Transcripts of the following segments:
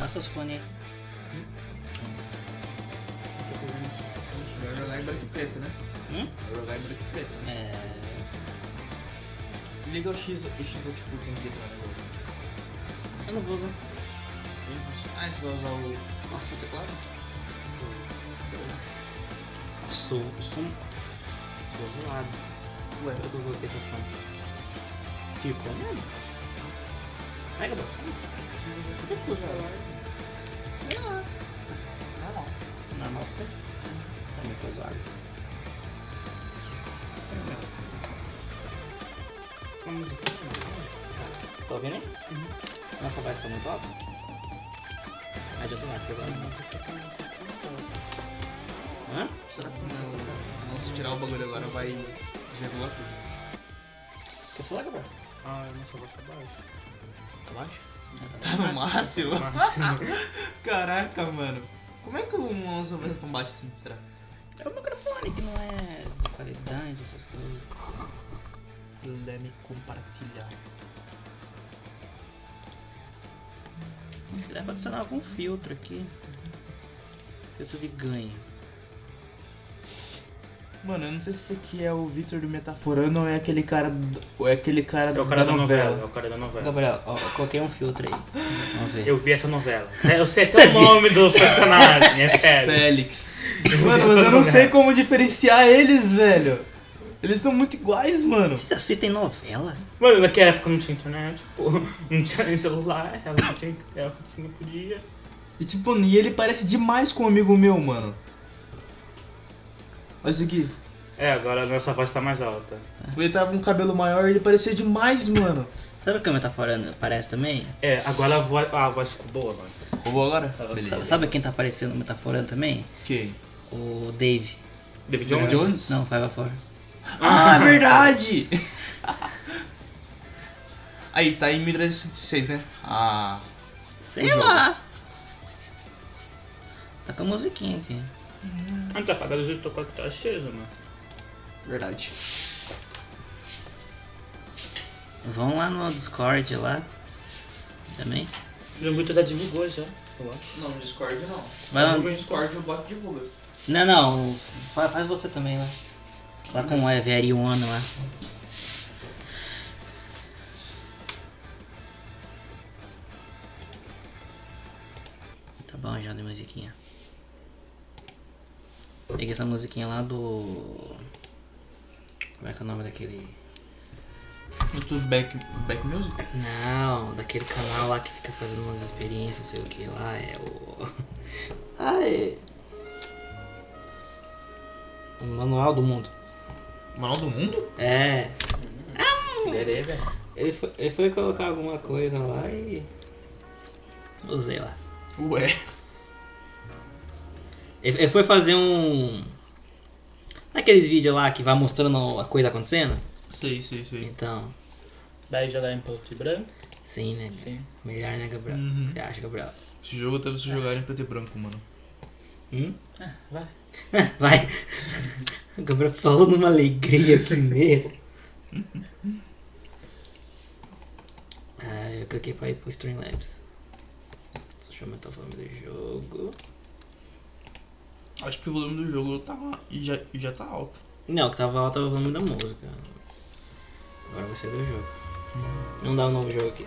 Passa os fones aí. Vai jogar em branco e preto, né? Vai jogar em branco e preto. Liga o X output aqui pra negócio. Eu não vou usar. Ah, a gente vai usar o nosso teclado? Nossa, o som ficou zoado. Ué, Eu coloquei essa fone. Ficou mesmo? Pega, bro. por que ficou zoado? Sei lá. Normal pra você? Também ficou zoado. Uma musiquinha. Tá ouvindo aí? Nossa voz tá muito alta? Mas eu tô lá, ficou zoado. Hã? Será que não se tirar o bagulho agora vai desregular tudo? Quer falar, Gabriel? Ah, nossa voz tá baixa. Tá baixo? Tá Tá no máximo? Caraca, mano. Como é que o nosso vai ser tão baixo assim, será? É o microfone que não é de qualidade, essas coisas. Let-me compartilhar. Dá pra adicionar algum filtro aqui. Filtro de ganho. Mano, eu não sei se esse aqui é o Victor do Metaforando ou é aquele cara ou é aquele cara, É o cara da da novela. novela. É o cara da novela. Gabriel, ó, eu coloquei um filtro aí. Vamos ver. Eu vi essa novela. Eu sei até o nome dos personagens, é sério. Félix. vi Mano, essa mas eu não novela. sei como diferenciar eles, velho. Eles são muito iguais, mano. Vocês assistem novela? Mano, naquela época não tinha internet, pô. Não tinha nem celular, ela tinha, podia. E tipo, e ele parece demais com um amigo meu, mano. Olha isso aqui. É, agora a nossa voz tá mais alta. Ele tava com um cabelo maior e ele parecia demais, mano. Sabe o que o Metaforando parece também? É, agora a voz ficou boa, mano. Roubou agora? Sabe quem tá aparecendo no Metaforando também? Quem? O Dave. David David Jones? Jones? Não, 504. Ah, verdade! Aí, tá em 1306, né? Ah. Sei O lá. Tá com a musiquinha aqui. Ah, não tá apagado, o tô quase que tá aceso, mano. Verdade. Vão lá no Discord lá. Também. O muito já divulgou já, eu acho. Não, no Discord não. Vai lá. No Discord o bot divulga. Não, faz você também lá. Lá com o Everyone lá. Tá bom já de musiquinha. Peguei essa musiquinha lá do... Como é que é o nome daquele... YouTube Back Music? Não, daquele canal lá que fica fazendo umas experiências, sei o que lá, é o... Ai... O Manual do Mundo. Manual do Mundo? É. Lerei, velho. Ele foi colocar alguma coisa lá e... Usei lá. Ué. Ele foi fazer um... Aqueles vídeos lá que vai mostrando a coisa acontecendo? Sei. Então... Daí já dá em preto e branco? Sim, né? Sim. Melhor, né, Gabriel? Uhum. O que você acha, Gabriel? Esse jogo deve se jogar em preto e branco, mano. Vai. Vai. O Gabriel falou numa alegria aqui mesmo. Eu cliquei pra ir pro Streamlabs. Deixa eu aumentar o volume do jogo. Acho que o volume do jogo tá já tá alto. Não, o que tava alto é o volume da música. Agora vai ser do jogo. Não dá um novo jogo aqui.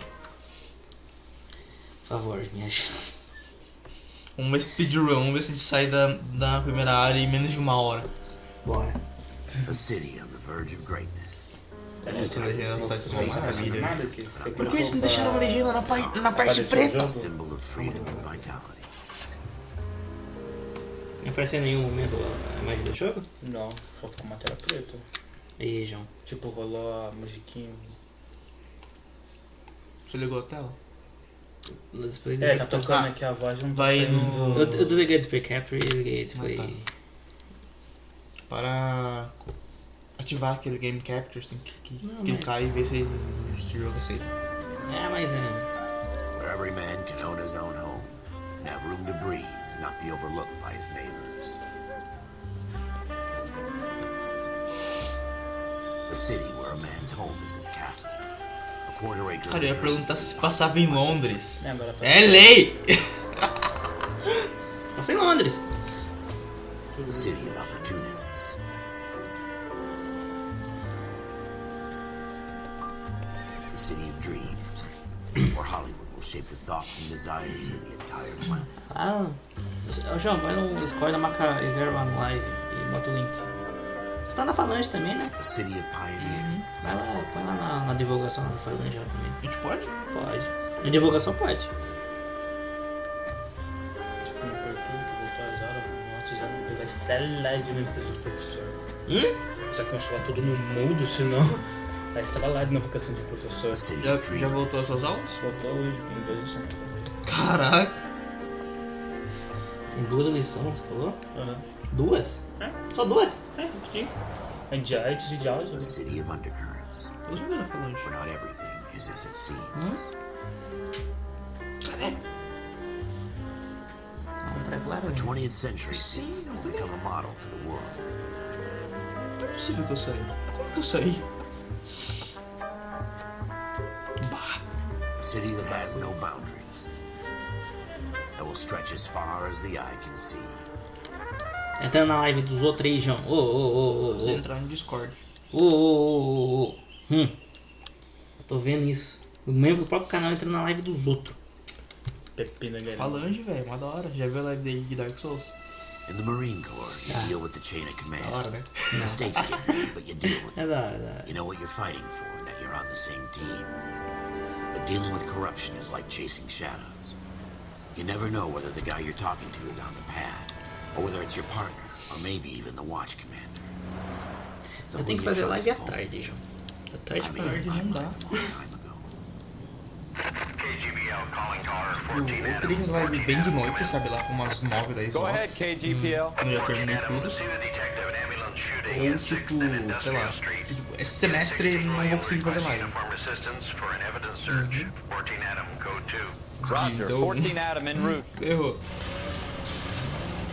Por favor, me ajuda. Vamos ver speedrun, vamos ver se a gente sai da primeira área em menos de 1 hora. Bora. A city on the verge of greatness. Essa legenda tá uma maravilha. Por Por que eles não deixaram uma legenda na parte preta? Symbol of freedom and vitality. Não apareceu em nenhum momento a imagem do jogo? Não, só ficou uma tela preta. Ih, João. Tipo, rolou a musiquinha. Você ligou a tela? No display do É, jogo tá tocando tocar. aqui a voz, não tá Vai saindo. no- Eu desliguei o display capture e liguei o display. Ah, tá. Para ativar aquele Game Capture, você tem que Não, clicar e ver se o jogo aceita. É, mas Where every man can own his own home and have room to breathe and not be overlooked by his neighbors. The city where a man's home is his castle. A quarter acre. Cara, eu ia perguntar se passava em Londres. É, agora É lei! Passei em Londres. The city of opportunists. The city of dreams, where Hollywood will shape the thoughts and desires of the entire planet. Ah, João, vai no escolhe a marca e ver lá no live e bota o link. Você tá na Falange também, né? The city of pioneers. Vai lá, põe lá na divulgação da Falange lá também. A gente pode? Pode. Na divulgação pode. Me pergunto que voltou às aulas, no WhatsApp, pegar estrela de uma empresa de professor. Só que eu acho lá tudo no mudo, senão vai estralar de na vocação de professor. The city Já, of dreams. já voltou às suas aulas? Voltou hoje, tem 2 lições. Caraca. Tem 2 lições, você falou? Aham. 2? É? Só 2? É, rapidinho. É de artes e de The áudio. city of undercurrents, Eu tô jogando a falange. where not everything is as it seems. Cadê? Não, tá claro. The 20th century Sim, will become a model for the world. não é possível que eu saí. Como que eu saí? Bah. A city that has no boundaries, that will stretch as far as the eye can see. Entrando na live dos outros aí, João. Você entrar no Discord. Tô vendo isso. O membro do próprio canal entrando na live dos outros. Pepina, galera. Falange, velho, uma da hora. Já viu a live dele de Dark Souls? In the Marine Corps, you deal with the chain of command. Da hora, né? Mistakes get made, but you deal with É it. da hora. You know what you're fighting for, and that you're on the same team. But dealing with corruption is like chasing shadows. You never know whether the guy you're talking to is on the pad, or whether it's your partner, or maybe even the watch commander. So Eu who tenho que you fazer trust live à most? tarde, João. À tarde I pra made tarde up não my dá. mind a long time ago. Eu queria fazer live bem de noite, sabe? Lá com umas 9, 10 Go horas. ahead, KGPL. Quando eu já terminei tudo. Ou tipo, sei lá. Tipo, esse semestre não vou conseguir fazer live. Roger, Então, 14 Adam en route. errou.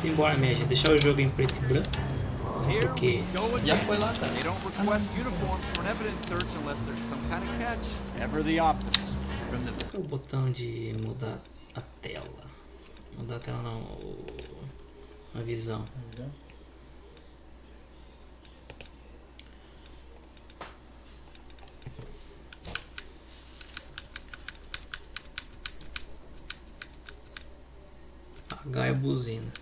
Simbora, minha gente. Deixar o jogo em preto e branco. Porque Já foi lá, cara. They don't request uniforms for an evidence search unless there's some kind of catch. Ever the optimist. From the o botão de mudar a tela. Mudar a tela não. A visão. H é buzina.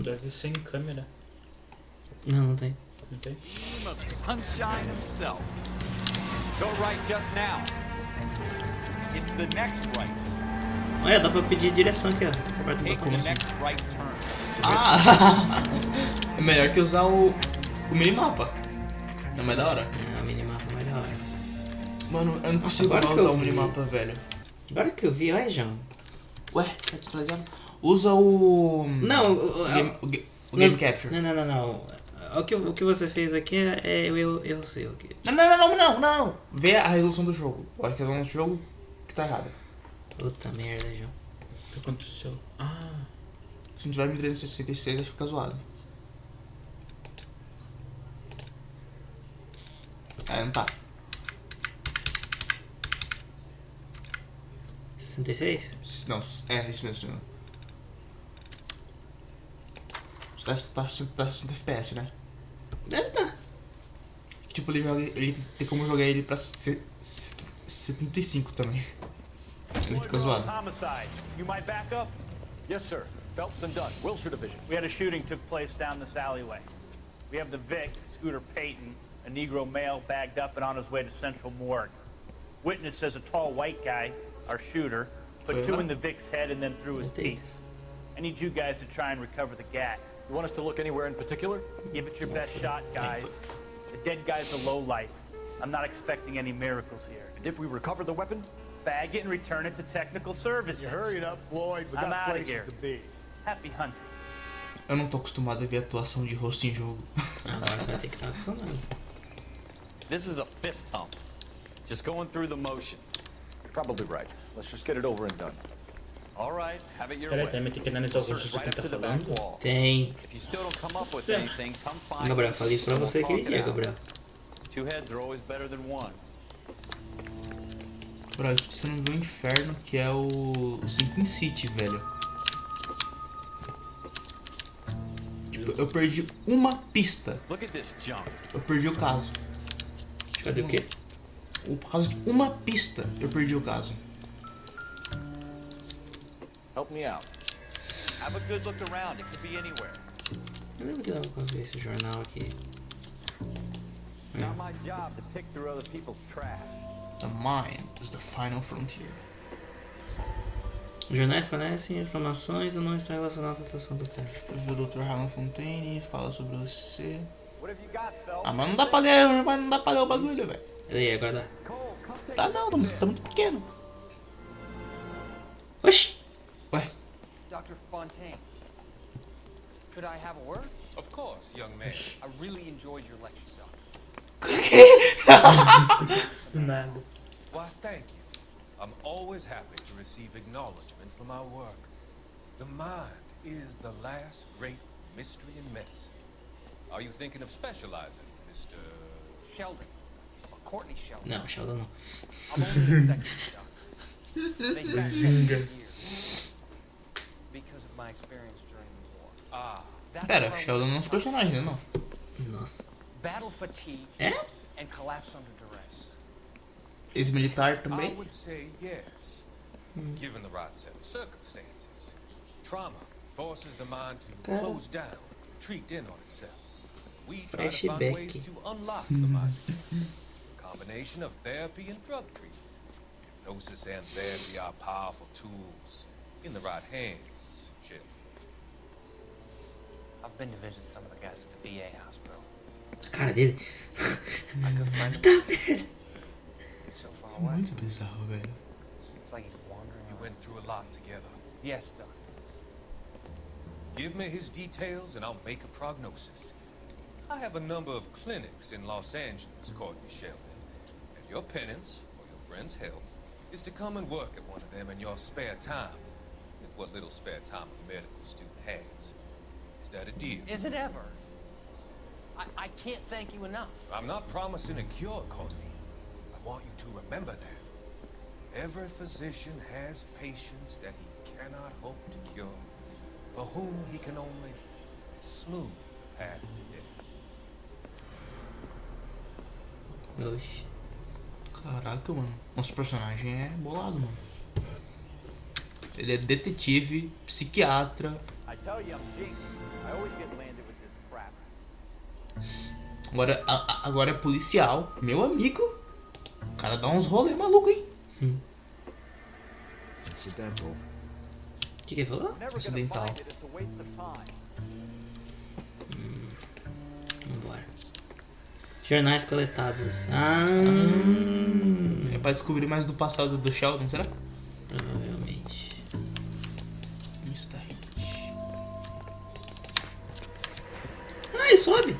Deve ser em câmera. Não tem. Não tem? beam of sunshine himself. Go right just now. It's the next right. Olha, dá pra pedir direção aqui, ó. Você aperta o Take botão the assim. next right turn. Ah! É melhor que usar o minimapa. É mais da hora. É, o minimapa é mais da hora. Mano, eu não consigo agora mais que eu usar o vi. minimapa, velho. Agora que eu vi, olha, João. Ué, tá desatualizado? Usa o. Não, O Game Capture. Não. O que você fez aqui é o erro seu aqui. Não. Vê a resolução do jogo. Olha que a resolução do jogo que tá errada. Puta merda, João. O que aconteceu? Ah, Se não tiver 1366, vai ficar zoado. Não tá. 66? Não, é isso mesmo. Tá 60 FPS, né? Deve tá. Tipo, ele tem como jogar ele pra 75 também. Ele fica zoado. Homicide. You might back up? Yes, sir. Phelps and Dunn, Wilshire Division. We had a shooting took place down this alleyway. We have the Vic, Scooter Payton, a Negro male bagged up and on his way to Central Morgue. Witness says a tall white guy, our shooter, put 2 in the Vic's head and then threw his piece. I need you guys to try and recover the gat. You want us to look anywhere in particular? Give it your best shot, guys. The dead guy's a lowlife. I'm not expecting any miracles here. And if we recover the weapon? Bag it and return it to technical services. up, Floyd. We I'm outta here. Happy hunting. Eu não tô acostumado a ver atuação de rosto em jogo. Agora você vai ter que estar acostumado. This is a fist hump. Just going through the motions. Probably right. Let's just get it over and done. All right, have it your peraí, way. também tem que analisar o Search rosto de right quem up tá to the back falando. wall. Tem. If you still don't come up with Nossa. anything, come find Gabriel, us. falei isso pra We'll você talk aquele it dia, out. Gabriel. 2 heads are always better than 1. Brasil, você não vê o inferno que é o Sinking City, velho. Tipo, eu perdi uma pista. Look at this junk. Eu perdi o caso. Cadê o quê? Por causa de uma pista, eu perdi o caso. Help me out. Have a good look around. It could be anywhere. Eu lembro que dava pra ver esse jornal aqui. Not my job to pick through other people's trash. The mind is the final frontier. Os jornais fornecem informações ou não está relacionado à atuação do cara. Eu vi o Dr. Harlan Fontaine, fala sobre você. What have you got, Phelps? Ah, mas não dá pra ler, não dá pra ler o bagulho, velho. E aí, agora dá. Cole, come take Tá não, tá muito pequeno. Oxi! Ué, Dr. Fontaine, could I have a word? Of course, young man. I really enjoyed your lecture, Doctor. Do nada. Why, thank you. I'm always happy to receive acknowledgement for my work. The mind is the last great mystery in medicine. Are you thinking of specializing, Mr. Sheldon. Courtney Sheldon. Não, Sheldon não. I'm only a second, Doctor. They found me years because of my experience during the war. Ah, That's pera, where I Sheldon não é um personagem, né, não? Nossa. battle fatigue É? and collapse under duress. Ex-militar I também? would say yes, given the right set of circumstances. Trauma forces the mind to Cara. close down, retreat in on itself. We try to find Flashback. ways to unlock the mind. Combination of therapy and drug treatment. Hypnosis and therapy are powerful tools in the right hands, Sheriff. I've been to visit some of the guys at the VA hospital. A cara dele. My good friend of mine. He's so far away. Muito bizarro, velho. It's like he's wandering You around. went through a lot together. Yes, Doctor. Give me his details and I'll make a prognosis. I have a number of clinics in Los Angeles, Courtney Sheldon. And your penance, or your friend's help, is to come and work at one of them in your spare time. With what little spare time a medical student has. Is that a deal? Is it ever? I can't thank you enough. I'm not promising a cure, Courtney. I want you to remember that. Every physician has patients that he cannot hope to cure, for whom he can only smooth the path to death. Oxi. Caraca, mano. Nosso personagem é bolado, mano. Ele é detetive, psiquiatra. I tell you, I'm jinxed. I always get landed with this crap. Agora é policial. Meu amigo. O cara dá uns rolê maluco, hein? Incidental. O que ele falou? Never gonna Acidental. find it. It's a waste of time. Vambora. Jornais coletados. Ah, É pra descobrir mais do passado do Sheldon, será? provavelmente. Insta hit. Ah, ele sobe.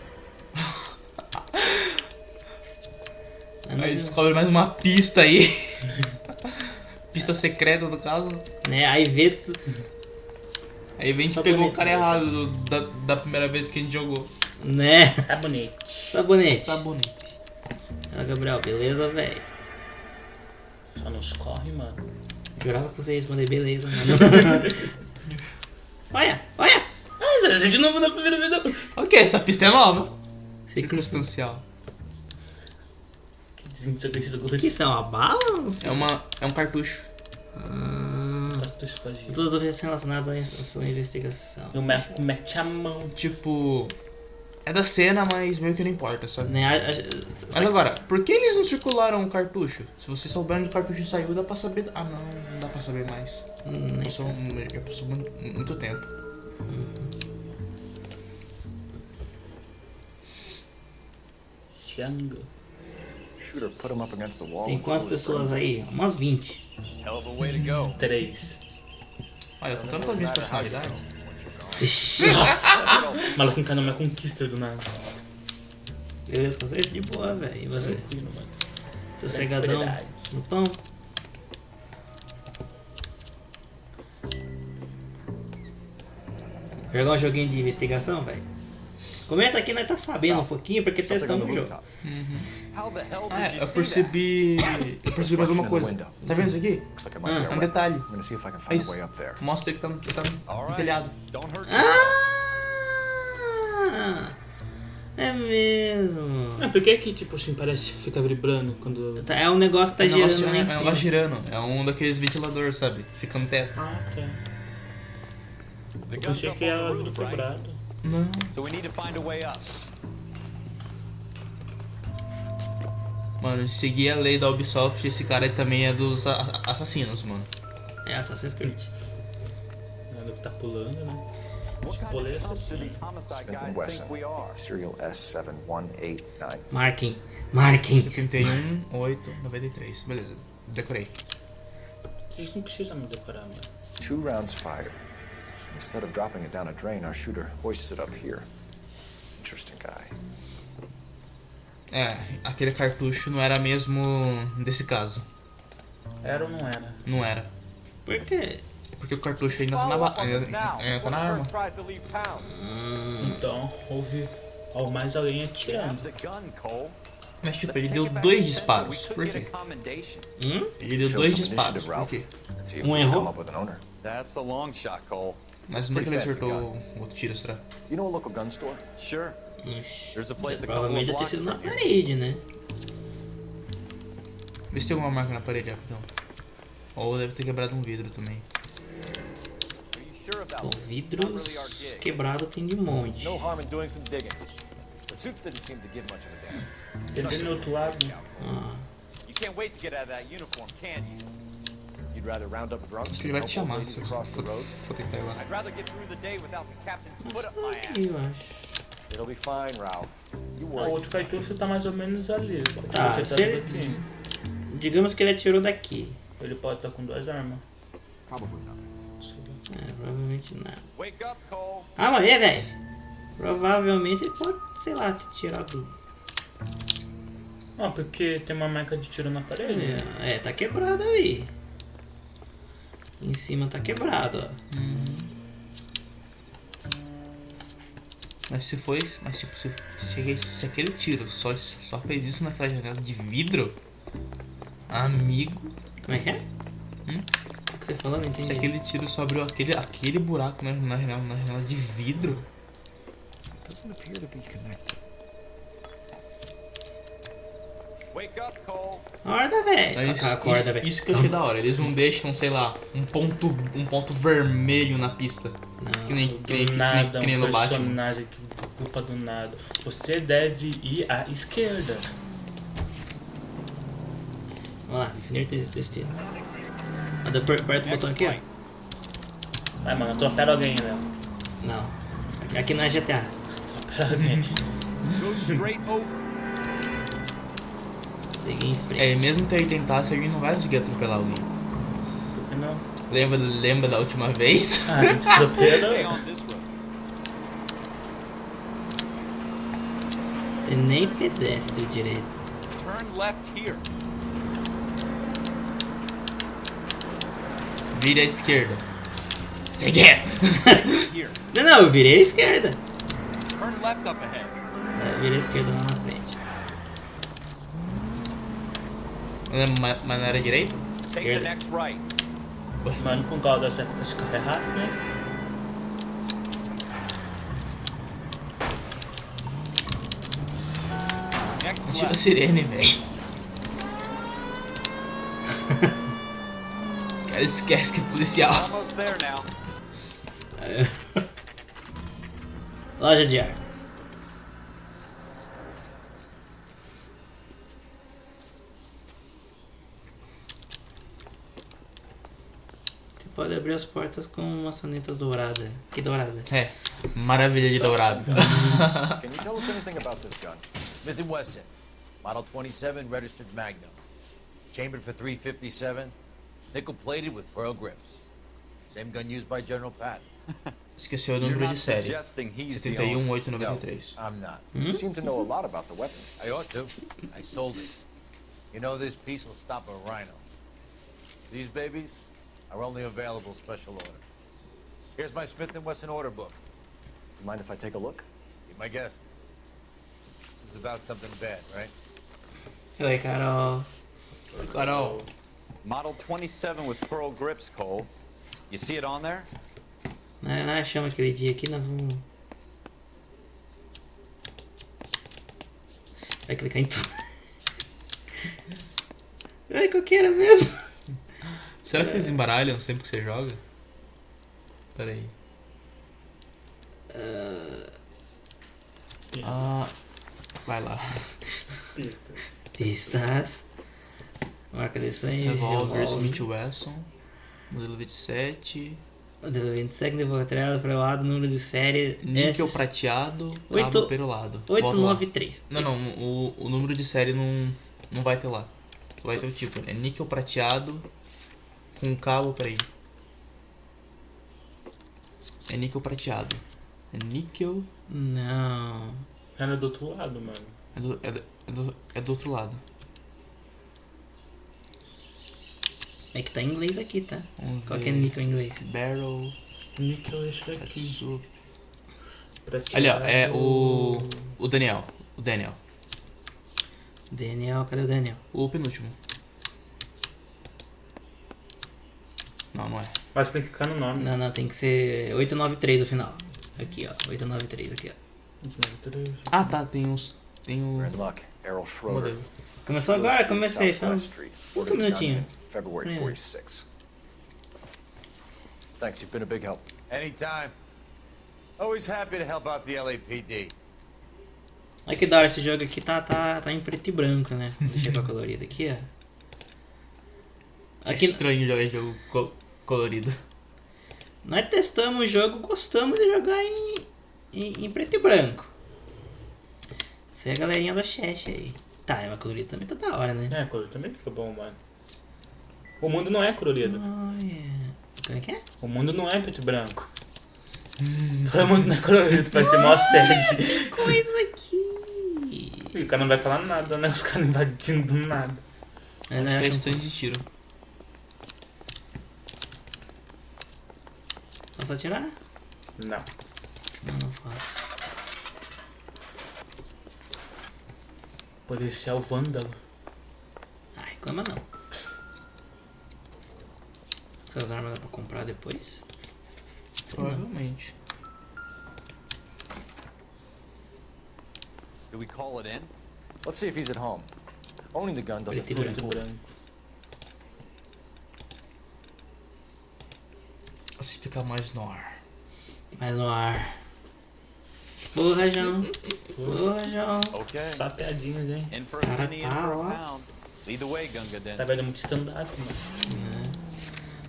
Aí descobre mais uma pista aí. Pista secreta, no caso. Né, aí vê. Aí vem a gente Sabonete, pegou o cara né? errado da primeira vez que a gente jogou. Né? Tá bonito. Sabonete. Sabonete. Ah, Gabriel, beleza, velho? Só nos corre, mano. Jurava que você ia responder beleza, mano. Olha, olha! Ah, mas a gente não viu na primeira vez, não. Ok, essa pista é nova. Circunstancial. Que desconhecido O que isso é uma bala? É um cartucho. Todas as ofensas relacionadas à sua investigação. Eu mete a mão. Tipo, é da cena, mas meio que não importa, sabe? Né, Mas agora, por que eles não circularam o cartucho? Se vocês souberem onde o cartucho saiu, dá pra saber. Ah, não dá pra saber mais. Já passou muito tempo. Xanga. Shooter put him up against the wall. Tem quantas pessoas aí? Umas 20. Hell of a way to go. 3. Olha, contando com as minhas personalidades. Nossa! O maluco encanou minha conquista do nada. Beleza, vocês de boa, velho. E você? Tranquilo, mano. Sossegadão Tranquilidade. no tom? Jogar um joguinho de investigação, velho? Começa aqui, nós tá sabendo um pouquinho, porque testamos o jogo. How the hell Ah, did you eu see percebi. Eu percebi mais uma coisa. Tá vendo isso aqui? Looks like it might be a Um detalhe. I'm gonna see if I can É find a isso. way up there. Mostra que tá no All telhado. right. Don't hurt yourself. Ah, é mesmo. Por que que, tipo assim, parece que fica vibrando quando... É um negócio que tá girando lá em É um cima. negócio girando. É um daqueles ventiladores, sabe? Fica no teto. Ah, tá. The Eu gun's pensei up que era on the vidro roof, right? quebrado. Não. So we need to find a way up. Mano, seguir a lei da Ubisoft, esse cara aí também é dos assassinos, mano. É Assassin's Creed. Deve tá pulando, né? What Esse kind pulei of é pump do assim. these homicide Smith guys & Wesson, think we are? serial S7189. Marquem. Marquem. 81, 8, 93. Beleza, decorei. Vocês não precisam me decorar, mano. 2 rounds fired. Instead of dropping it down a drain, our shooter hoists it up here. Interesting guy. É, aquele cartucho não era mesmo desse caso. Era ou não era? Não era. Por quê? Porque o cartucho ainda tá na arma. Então, houve mais alguém atirando. The gun, Cole. Mas tipo, ele Let's deu take it back 2 to Central. disparos. We Por could get quê? a commendation. Ele deu Show 2 some disparos. initiative, Por Ralph. quê? Let's see if Um we can errou? come up with an owner. That's a long shot, Cole. Mas onde é que ele Pretty fancy acertou o outro tiro, será? You know a local gun store? Sure. Ixi, There's a place a couple provavelmente of deve ter blocks sido na from here. parede, né? Vê se tem alguma marca na parede, rapidão. Ou deve ter quebrado um vidro também. Are you sure about Bom, this? Not vidros really our gig. quebrados tem de monte. No harm in doing some digging. The suits didn't seem to give much of a damn. Tem bem no outro lado. Ah, You can't wait to get out of that uniform, can you? You'd rather round up drunks Acho que ele than vai te help old chamar ladies se across você the road? for tentar ir lá. I'd rather get through the day without the captain's mas foot up my ass. aqui, eu acho. It'll be fine, Ralph. You O worry. outro cartucho tá mais ou menos ali. Tá, Você se ele- daqui. Digamos que ele atirou daqui. Ele pode estar com 2 armas. Probably not. É, provavelmente nada. Wake up, Cole. Ah, mas é, velho. Provavelmente ele pode, sei lá, ter tirado. Ah, porque tem uma marca de tiro na parede. É, tá quebrado aí. Em cima tá quebrado, ó. Mas se foi. Mas tipo, se aquele tiro só fez isso naquela janela de vidro. Amigo. Como é que é? O que você falou? Não Se entendi. aquele tiro só abriu aquele buraco na janela de vidro. Doesn't appear to be connected. Wake up, Cole. Acorda, velho. Acorda, velho. Isso que eu achei da hora. Eles não deixam, sei lá, um ponto vermelho na pista. Não. Que nem Do nada, que nem um no Batman. personagem que culpa do nada. Você deve ir à esquerda. Vamos lá, definir destino. Manda aperta o botão aqui, ó. Vai, mano, atropela alguém, né? Não. Aqui não é GTA. Atropela alguém. Go straight over. Seguir em frente. É, mesmo que ele tentasse, ele não vai conseguir atropelar alguém. Por que não? Lembra da última vez? Ah, a gente atropela. Stay on this road. Tem nem pedestre direito. Turn left here. Vire à esquerda. Segue! Here. Não, eu virei à esquerda. Turn left up ahead. Eu virei à esquerda lá na frente. Mas não era direito? Take the Esquerda. next right. Mano, com caldo esse carro é rápido, né? Next Ativa a left. sirene, velho. O cara esquece que é policial. Almost there now. Loja de armas. Você pode abrir as portas com maçanetas douradas. Que dourada? É, maravilha de dourado. Can you tell us anything about this gun? Smith & Wesson, Model 27, registered Magnum. Chambered for .357, nickel-plated with pearl grips. Same gun used by General Patton. Esqueceu o You're número not de série. suggesting he's the owner. 71893. I'm not. You seem to know a lot about the weapon. I ought to. I sold it. You know, this piece will stop a rhino. These babies are only available special order. Here's my Smith & Wesson order book. You mind if I take a look? If My guest. This is about something bad, right? Oi, Carol. Oi, Carol. Model 27 with pearl grips, Cole. You see it on there? Nós achamos aquele dia aqui, nós vamos... Vai clicar em tudo. Ai, qual que era mesmo? Será que eles embaralham sempre que você joga? Pera aí. Vai lá. Pistas. Marca desse aí. Revolver Smith Wesson. Modelo 27. Modelo 27, devotrado, frelado, número de série. Níquel prateado, cabo perolado. 893. Não, o número de série não vai ter lá. Vai ter o tipo, é níquel prateado com cabo, peraí. É níquel prateado. É níquel... Não. Era do outro lado, mano. É do outro lado. É que tá em inglês aqui, tá? Vamos Qual ver. que é níquel em inglês? Barrel... Níquel é esse daqui. Ali, ó, é o Daniel. O Daniel. Daniel, cadê o Daniel? O penúltimo. Não é. Mas tem que ficar no nome. Não, tem que ser 893 o final. Aqui, ó. 893 aqui, ó. Ah, tá, tem o Gridlock, Errol Schroeder. modelo. Começou agora? Comecei, faz Street, 5 minutinhos. February Yeah. 46. Thanks, you've been a big help. Anytime. Always happy to help out the LAPD. Olha que da hora, esse jogo aqui tá em preto e branco, né? Deixa eu ver a colorida aqui, ó. É estranho jogar jogo colorido. Nós testamos o jogo, gostamos de jogar em preto e branco. Essa é a galerinha do chat aí. Tá, mas a colorida também tá da hora, né? É, colorido também fica bom, mano. O mundo não é colorido. Como é que é? O mundo não é preto e branco. O mundo não é colorido, vai ser mó sede. Coisa aqui. E o cara não vai falar nada, né? Os caras invadindo do nada. É, Acho né? que é stand de tiro. Posso atirar? Não. Não posso. Policial vândalo. Ai, como não? Essas armas dá pra comprar depois? Provavelmente. Do we call it in? Let's see if he's at home. Owning the gun doesn't Preto e Preto e branco. Assim fica mais no ar. Mais no ar. Porra, João. Porra, João. Okay. Só piadinhas, hein? In for a Cara, penny, in tá, for a ó. pound. Lead the way, Gunga Den. Tá vendo muito stand-up, mano.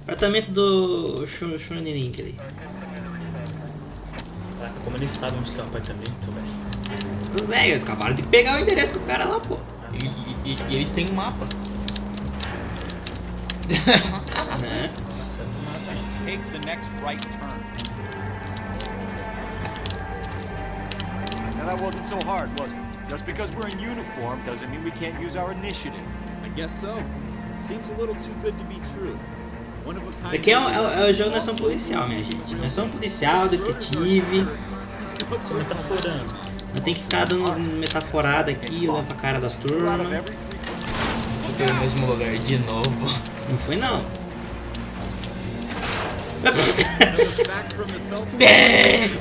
Apartamento do Chunilink ali. Caraca, como eles sabem onde que é o apartamento, velho. Velho, eles acabaram de pegar o endereço com o cara lá, pô. E eles têm um mapa. Né? Take the next right turn. Now that wasn't so hard, was it? Just because we're in uniform doesn't mean we can't use our initiative. I guess so. Seems a little too good to be true. One of a kind. Isso aqui é o jogo Nação Policial, minha gente. Nação Policial, detetive. Você metaforando. Eu tenho que ficar dando umas metaforadas aqui, olhando pra cara das turmas. Fiquei no mesmo lugar de novo. Não foi não. Back from the Phelps.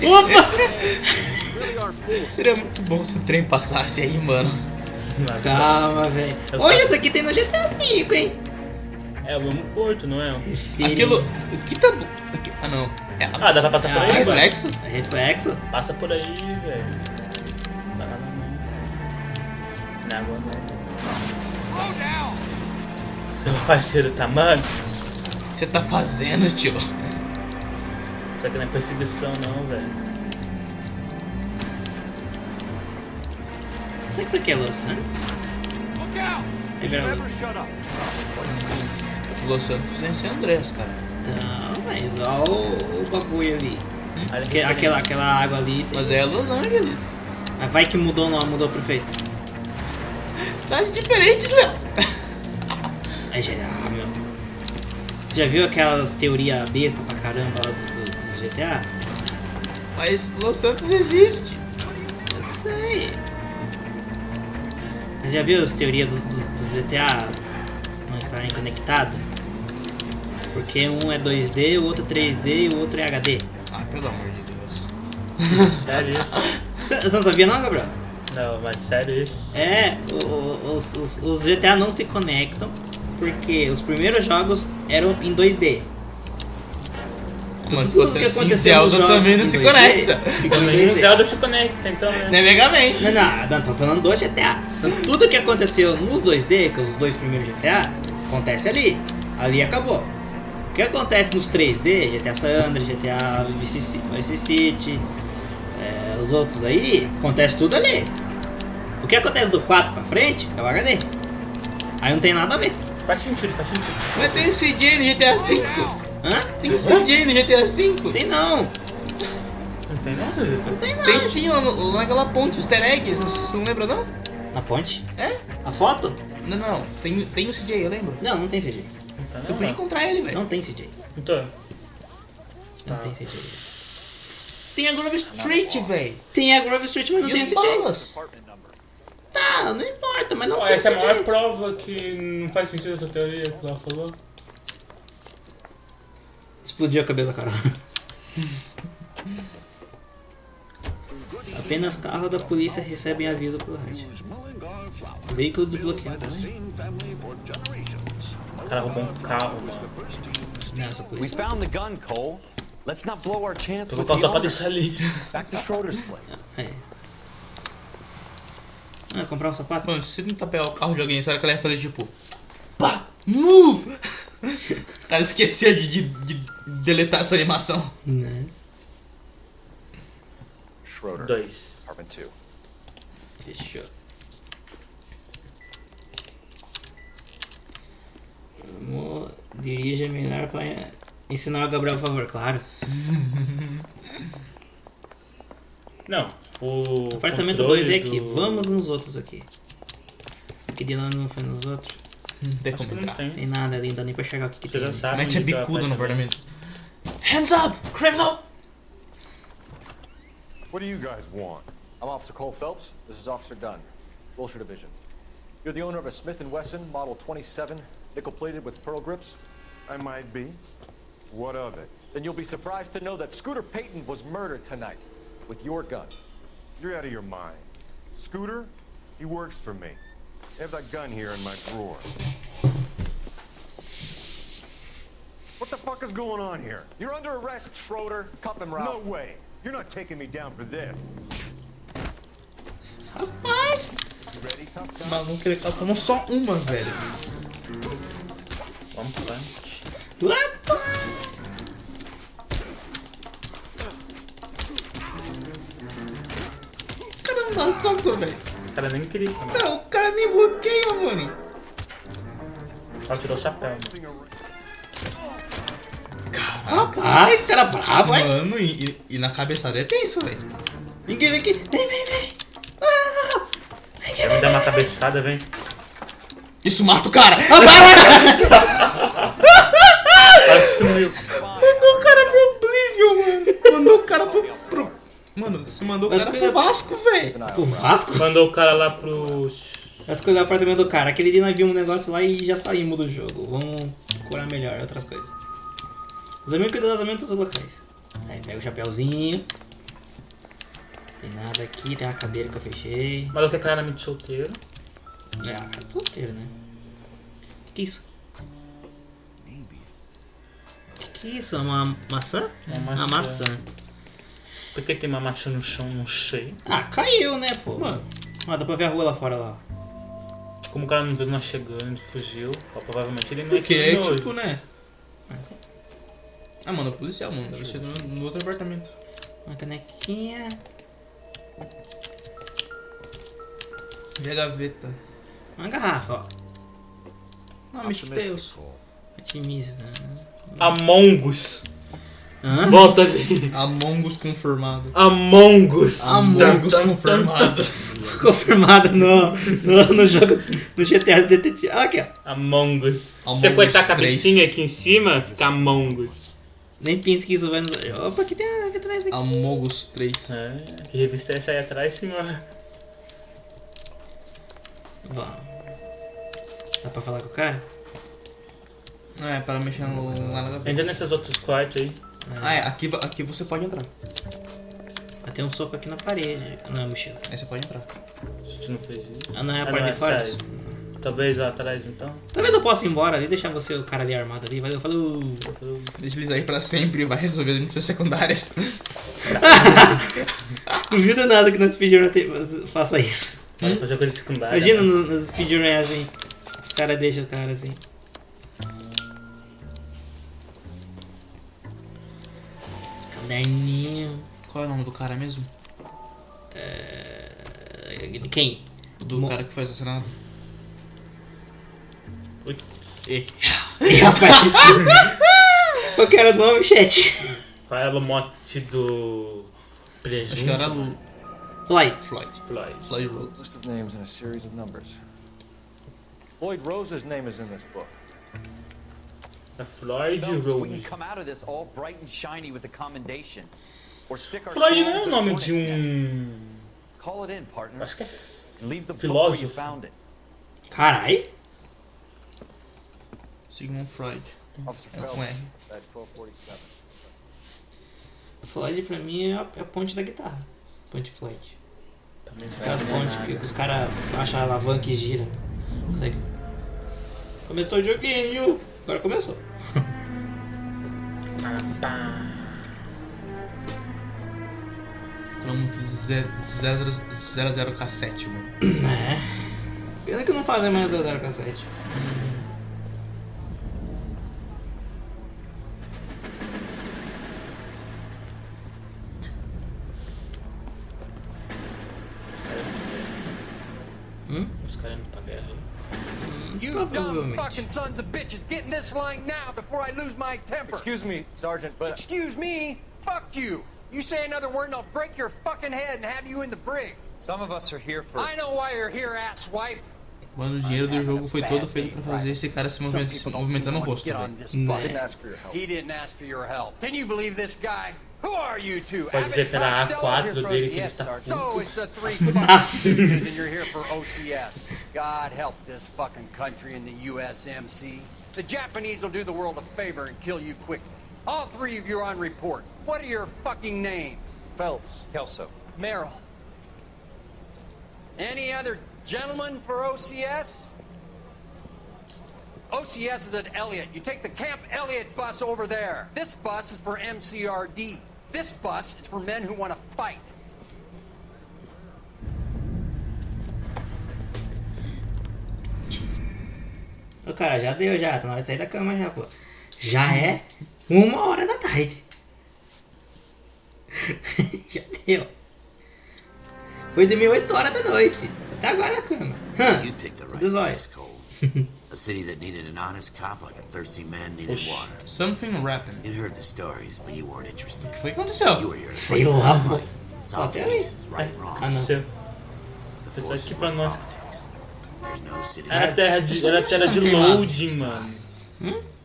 Opa! Really are full. Seria muito bom se o trem passasse aí, mano. Calma, velho. Olha, isso aqui tem no GTA V, hein? É o mesmo porto, não é? Aquilo. O que tá. Ah, não. É, Ah, dá pra passar por aí, mano? reflexo? É reflexo? Passa por aí, velho. Na água não. Slow down! Seu parceiro tá, mano. O que você tá fazendo, tio? Só que não é perseguição não, velho. Será que isso aqui é Los Santos? Look out! É verdade. Never shut up. Los Santos é em San Andreas, cara. Não, mas olha o bagulho ali. Aquela água ali. Mas é Los Angeles. Mas vai que mudou o nome, mudou o prefeito. Cidades diferentes, Léo. Aí já, meu. Você já viu aquelas teorias besta pra caramba lá dos GTA? Mas Los Santos existe. sei. Você já viu as teorias dos GTA não estarem conectados? Porque um é 2D, o outro é 3D e o outro é HD. Ah, pelo amor de Deus. Sério isso? Você não sabia não, Gabriel? Não, mas sério isso? É, os GTA não se conectam porque os primeiros jogos eram em 2D. Mas se Tudo fosse que assim, aconteceu nos Zelda jogos também não em se 2D, conecta. fica em Também o 2D. Zelda se conecta, então, né? Não é Mega Man. Não, tô falando do GTA. Então, tudo que aconteceu nos 2D, que é os dois primeiros GTA, acontece ali. Ali acabou. O que acontece nos 3D, GTA San Andreas, GTA Vice City, os outros aí, acontece tudo ali. O que acontece do 4 pra frente é o HD. Aí não tem nada a ver. Faz sentido, faz sentido. Mas tem o CJ no GTA V. Hã? Tem o CJ no GTA V. Tem não. Não tem nada? Não tem não. Tem sim lá naquela ponte, os easter eggs. Você não lembra não? Na ponte? É? A foto? Não. Tem o CJ, eu lembro. Não tem CG. Você podia encontrar ele, velho. Não tem CG. Então, Não tem CG. Tem a Grove Street, velho. Tem a Grove Street, mas não E tem os CG. balas? Tá, não importa, mas não ó, tem essa é a CG. maior prova que não faz sentido essa teoria que ela falou. Explodiu a cabeça, cara. Apenas carros da polícia recebem aviso pelo rádio. Veículo desbloqueado, né? O cara roubou um carro, mano. Nessa We polícia. found the gun, Cole. Let's not blow our chance Vou with colocar o the sapato owner. desse ali. Back to Schroeder's place. É. Ah, comprar um sapato? Mano, se você tentar pegar o carro de alguém, será que ela ia fazer tipo... Pá! Move! O cara esqueceu de deletar essa animação. Né? Schroeder. 2. Apartment 2. Fechou. Vamos dirija melhor para ensinar o Gabriel, por favor, claro. Não, o Apartamento controle 2 é aqui, do- vamos nos outros aqui. Porque de lá não foi nos outros. Não tem Acho como que não entrar. tem. Tem nada ali, não dá nem pra chegar o que Você tem. já ali. sabe. Mete a onde tá o bicuda no apartamento. apartamento. Hands up, criminal! What do you guys want? I'm Officer Cole Phelps. This is Officer Dunn, Wilshire Division. You're the owner of a Smith & Wesson Model 27, nickel-plated with pearl grips? I might be. What of it? Then you'll be surprised to know that Scooter Payton was murdered tonight with your gun. You're out of your mind. Scooter? He works for me. I have that gun here in my drawer. What the fuck is going on here? You're under arrest, Schroeder. Cuff him, Ralph. No way. You're not taking me down for this. Rapaz! You ready, tough guy? O maluco ele tomou só uma, velho. Vamos pra frente. Rapaz! O cara não dá salto, velho. O cara nem queria. Mano. Não, o cara nem bloqueia, mano. Só tirou o chapéu. Rapaz, cara brabo, hein? Mano, e na cabeçada é tenso, velho. Ninguém vem aqui. Vem. Ah! Quer me dar uma cabeçada, vem. Isso mata o cara. Olha que sumiu. Mandou o cara pro Oblivion, mano. Mandou o cara pro... Mano, você mandou o Mas cara cuida- pro Vasco, velho. O Vasco? Mandou o cara lá pros... As coisas do apartamento do cara. Aquele dia nós vimos um negócio lá e já saímos do jogo. Vamos procurar melhor outras coisas. Examine cuidadosamente os locais. Aí pega o chapéuzinho. Tem nada aqui, tem uma cadeira que eu fechei. O maluco é claramente solteiro. É, a cara de solteiro, né? Que é isso? Que é isso? É uma maçã? Uma Uma maçã. Por que tem uma maçã no chão? Não sei. Ah, caiu, né, pô? Mano. Ó, dá pra ver a rua lá fora lá. Como o cara não viu nós chegando, fugiu. Ó, provavelmente ele não é Porque é criminoso. tipo, né? Ah, mano, policial, mano. Deve ser no outro apartamento. Uma canequinha. E a gaveta. Uma garrafa, ó. Ah, Mistels. Otimista. Among Us. Hã? Volta ali. Among Us confirmado. Among Us. Among Us confirmado. Confirmado no jogo do GTA Detetive. Olha aqui, ó. Among Us. Se Among você cortar a Us cabecinha 3. aqui em cima, fica Among Us. Nem pense que isso vai nos... Opa, aqui tem aqui atrás. Aqui. Among Us 3. Que revista é essa aí atrás, senhor? Vamos. Dá pra falar com o cara? É, para mexer lá na gaveta. Ainda nesses outros quartos aí. Ah, é, aqui você pode entrar. Ah, tem um soco aqui na parede. Não, mochila. Aí você pode entrar. A gente não fez isso. Ah, não, é a parte de fora? Talvez lá atrás, então. Talvez eu possa ir embora ali, deixar você, o cara ali armado ali. Valeu, falou. Deixa eles aí pra sempre, vai resolver as missões secundárias. Duvido nada que na speedrun faça isso. Pode fazer coisa secundária. Imagina nos speedrun assim. Os caras deixam o cara assim. Caderninho. Qual é o nome do cara mesmo? De quem? Do cara que foi assassinado. Putz. E rapaz. Qual que era o nome, chat? Qual era o mote do presunto? Acho que era Floyd Rose. List of names and a series of numbers. Floyd Rose's name is in this book. Floyd We can Rose. come out of this all bright and shiny with a commendation. Or stick our Floyd não é souls o in nome hornet's de nest. Call it in, partner. Acho que é And leave the book where you filósofo. found it. Carai. Sigmund Freud. Officer É com Phelps, R. that's 1247. Floyd pra mim é a ponte da guitarra. Ponte Floyd. Também Aquelas pontes que os caras acham a alavanca e gira. Consegue. Começou o joguinho. Agora começou. Cromo 00 cassete, mano. É. Pena que não fazem mais 00 cassete. Os caras indo pra guerra. You dumb fucking sons of bitches, get in this line now before I lose my temper. Excuse me, Sergeant, but... Excuse me? Fuck you. You say another word and I'll break your fucking head and have you in the brig. Some of us are here for... I know why you're here, asswipe. Mano, o dinheiro do jogo foi todo feito pra fazer esse cara se movimentar no rosto, velho. He didn't ask for your help. Can you believe this guy? Who are you two? Pode ver que era A4 dele que ele Yes, está. so it's the three fucking stooges and you're here for OCS. God help this fucking country and the USMC. The Japanese will do the world a favor and kill you quickly. All three of you are on report. What are your fucking names? Phelps. Kelso. Merrill. Any other gentlemen for OCS? OCS is at Elliott. You take the Camp Elliott bus over there. This bus is for MCRD. This bus is for men who want to fight. Ô cara, já deu já, tá na hora de sair da cama já, pô. Já é 1h da tarde. Já deu. Foi dormir 8 horas da noite. Até agora na cama. You picked the right Dos place, olhos. Cole. A city that needed an honest cop like a thirsty man needed water. Something happened. You'd heard the stories, but you weren't interested. O que foi que aconteceu? You were here to Sei fight lá, the pô. fight, Ó, solve até aí. cases, right and wrong. Ah, não. Seu. The Isso forces aqui pra like nós. politics. There's no city Era terra de, era terra de loading, mano.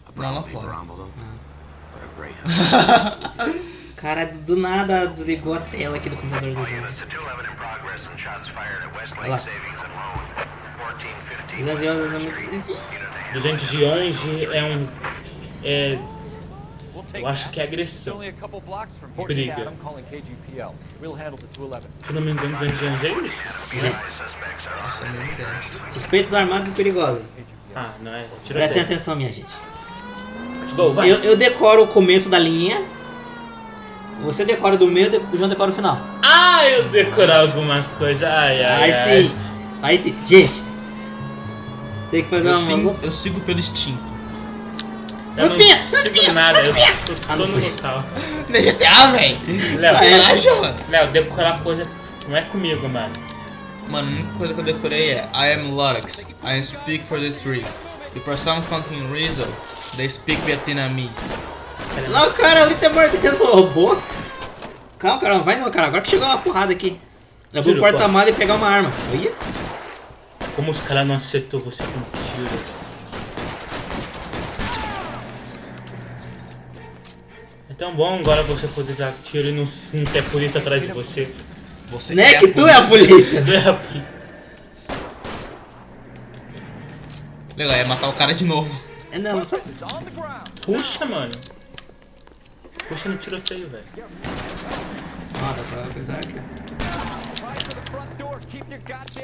a brown paper envelope, or a greyhound. Cara, do nada desligou a tela aqui do computador do jogo. Olha lá. 211 número... 211 é um... É... Eu acho que é agressão. Only a couple blocks from here. Briga. Adam calling KGPL. We'll handle the 211. Se não me engano, 211 é isso? Nossa, é a mesma ideia. Suspeitos armados e perigosos. Ah, não é. Prestem atenção, minha gente. Go, vai. Eu decoro o começo da linha. Você decora do meio, o João decora o final. Ah, eu decorar alguma coisa. Ai, ai, ai. Sim. Aí sim. Gente. Tem que fazer uma... Eu sigo pelo instinto. Eu não sigo nada, eu tô no local. No GTA, velho. Léo, decorar coisa não é comigo, mano. Mano, a única coisa que eu decorei é I am Lorax, I speak for the three. E for some fucking reason, they speak Vietnamese. Lá o cara ali tá mordendo o robô. Calma, cara, não vai não, cara. Agora que chegou uma porrada aqui. Eu vou pro porta-mala e pegar uma arma. Olha. Como os caras não acertou você com tiro? É tão bom agora você poder dar tiro e não ter polícia atrás de você. Você Né, que tu é a polícia. Tu é a polícia. Legal, ia matar o cara de novo. É não, só... Puxa, mano. Puxa no tiroteio, velho. Ah, dá pra coisar aqui.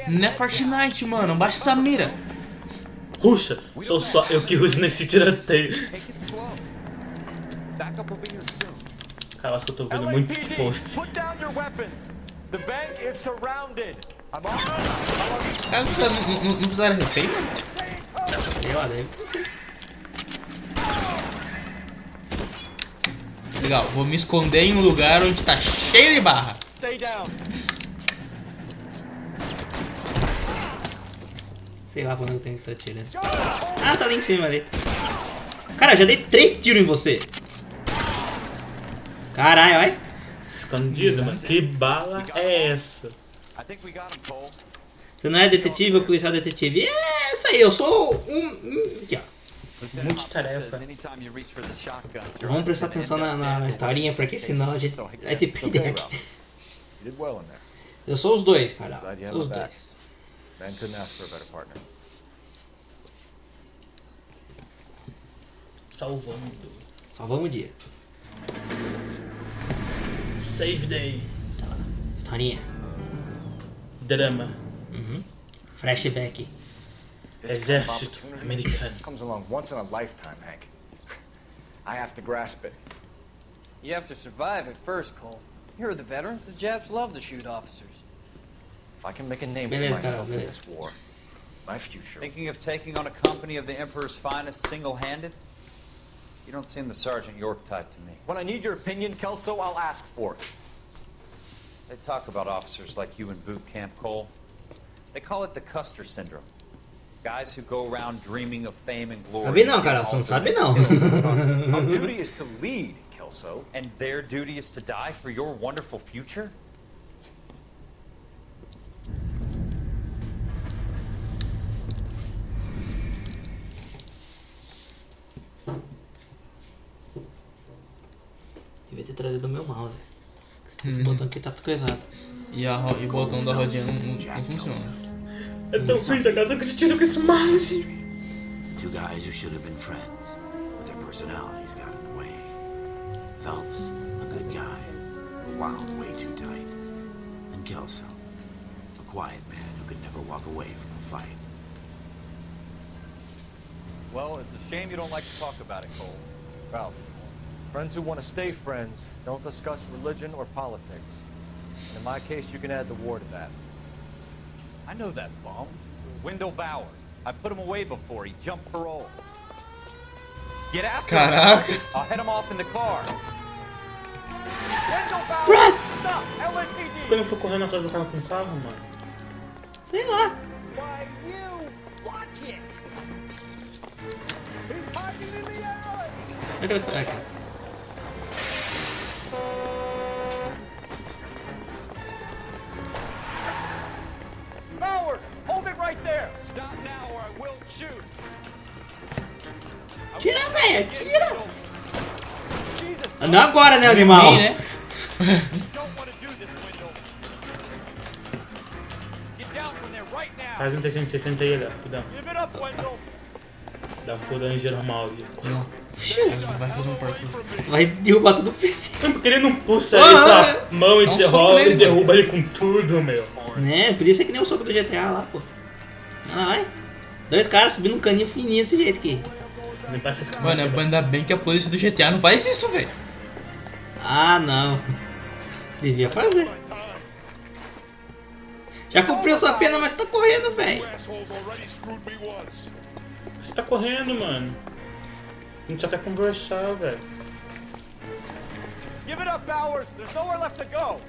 Não é Fortnite, mano. Baixa essa mira. Puxa, sou só eu que uso nesse tiroteio. Cara, eu acho que eu tô vendo muitos posts. Os caras não fizeram refém, mano? Sei lá, deve ser. Legal, vou me esconder em um lugar onde tá cheio de barra. Sei lá quando eu tenho que estar atirando. Ah, tá ali em cima ali. Cara, eu já dei 3 tiros em você. Caralho, olha. Escondido, mano. Que bala é essa? Você não é detetive ou policial detetive? É isso aí, eu sou aqui, ó. Multitarefa. Vamos prestar atenção na historinha, porque senão a gente vai se perder aqui. Eu sou os dois, cara. Sou os dois. Man couldn't ask for a better partner. Salvamos o dia. Save day. Historinha. Drama. Uhum. Flashback. Exército americano. Comes along once in a lifetime, Hank. I have to grasp it. You have to survive at first, Cole. Here are the veterans. The Japs love to shoot officers. If I can make a name for Beleza, myself cara, in this war, my future. Thinking of taking on a company of the Emperor's finest single-handed? You don't seem the Sergeant York type to me. When I need your opinion, Kelso, I'll ask for it. They talk about officers like you in boot camp, Cole. They call it the Custer syndrome. Guys who go around dreaming of fame and glory. Sabe não, cara, você não sabe não. Our duty is to lead, Kelso. And their duty is to die for your wonderful future? Devia ter trazido o meu mouse. Esse botão aqui tá coisado. E o botão da rodinha não funciona. É tão ruim jogar só que te tiro com esse mouse. Two guys who should have been friends, but their personalities got in the way. Phelps, a good guy, wound way too tight. And Kelso, a quiet man who could never walk away from a fight. Well, it's a shame you don't like to talk about it, Cole. Ralph, friends who want to stay friends don't discuss religion or politics. And in my case, you can add the war to that. I know that bum. Wendell Bowers. I put him away before. He jumped parole. Get after Caraca. him. I'll head him off in the car. Wendell Bowers! Stop! LAPD! Quando eu for correndo atrás do carro com o carro, mano. Sei lá. Why, you! Watch it! He's hiding in the alley! Olha que ele foi aqui. Bowers! Hold it right there! Stop now or I will shoot! Tira, velho, tira! Jesus! Não agora, né, animal? Sim, né? You don't want to do this, Wendell! Get down from there right now! Faz um 360 aí, rapidão. Give it up, Wendell! Dá um pulldown e gira o mouse. Vai fazer um parkour. Vai derrubar tudo o PC. Porque ele não puxa ele com a mão Dá um e soco nele, derruba ele com tudo, meu. Né, podia ser que nem o soco do GTA lá, pô. Ah, vai. 2 caras subindo um caninho fininho desse jeito aqui. Mano, ainda bem que a polícia do GTA não faz isso, velho. Ah, não. Devia fazer. Já cumpriu sua pena, mas tá correndo, velho. Você tá correndo, mano. A gente só quer conversar, velho. Give it up, Bowers! There's nowhere left to go!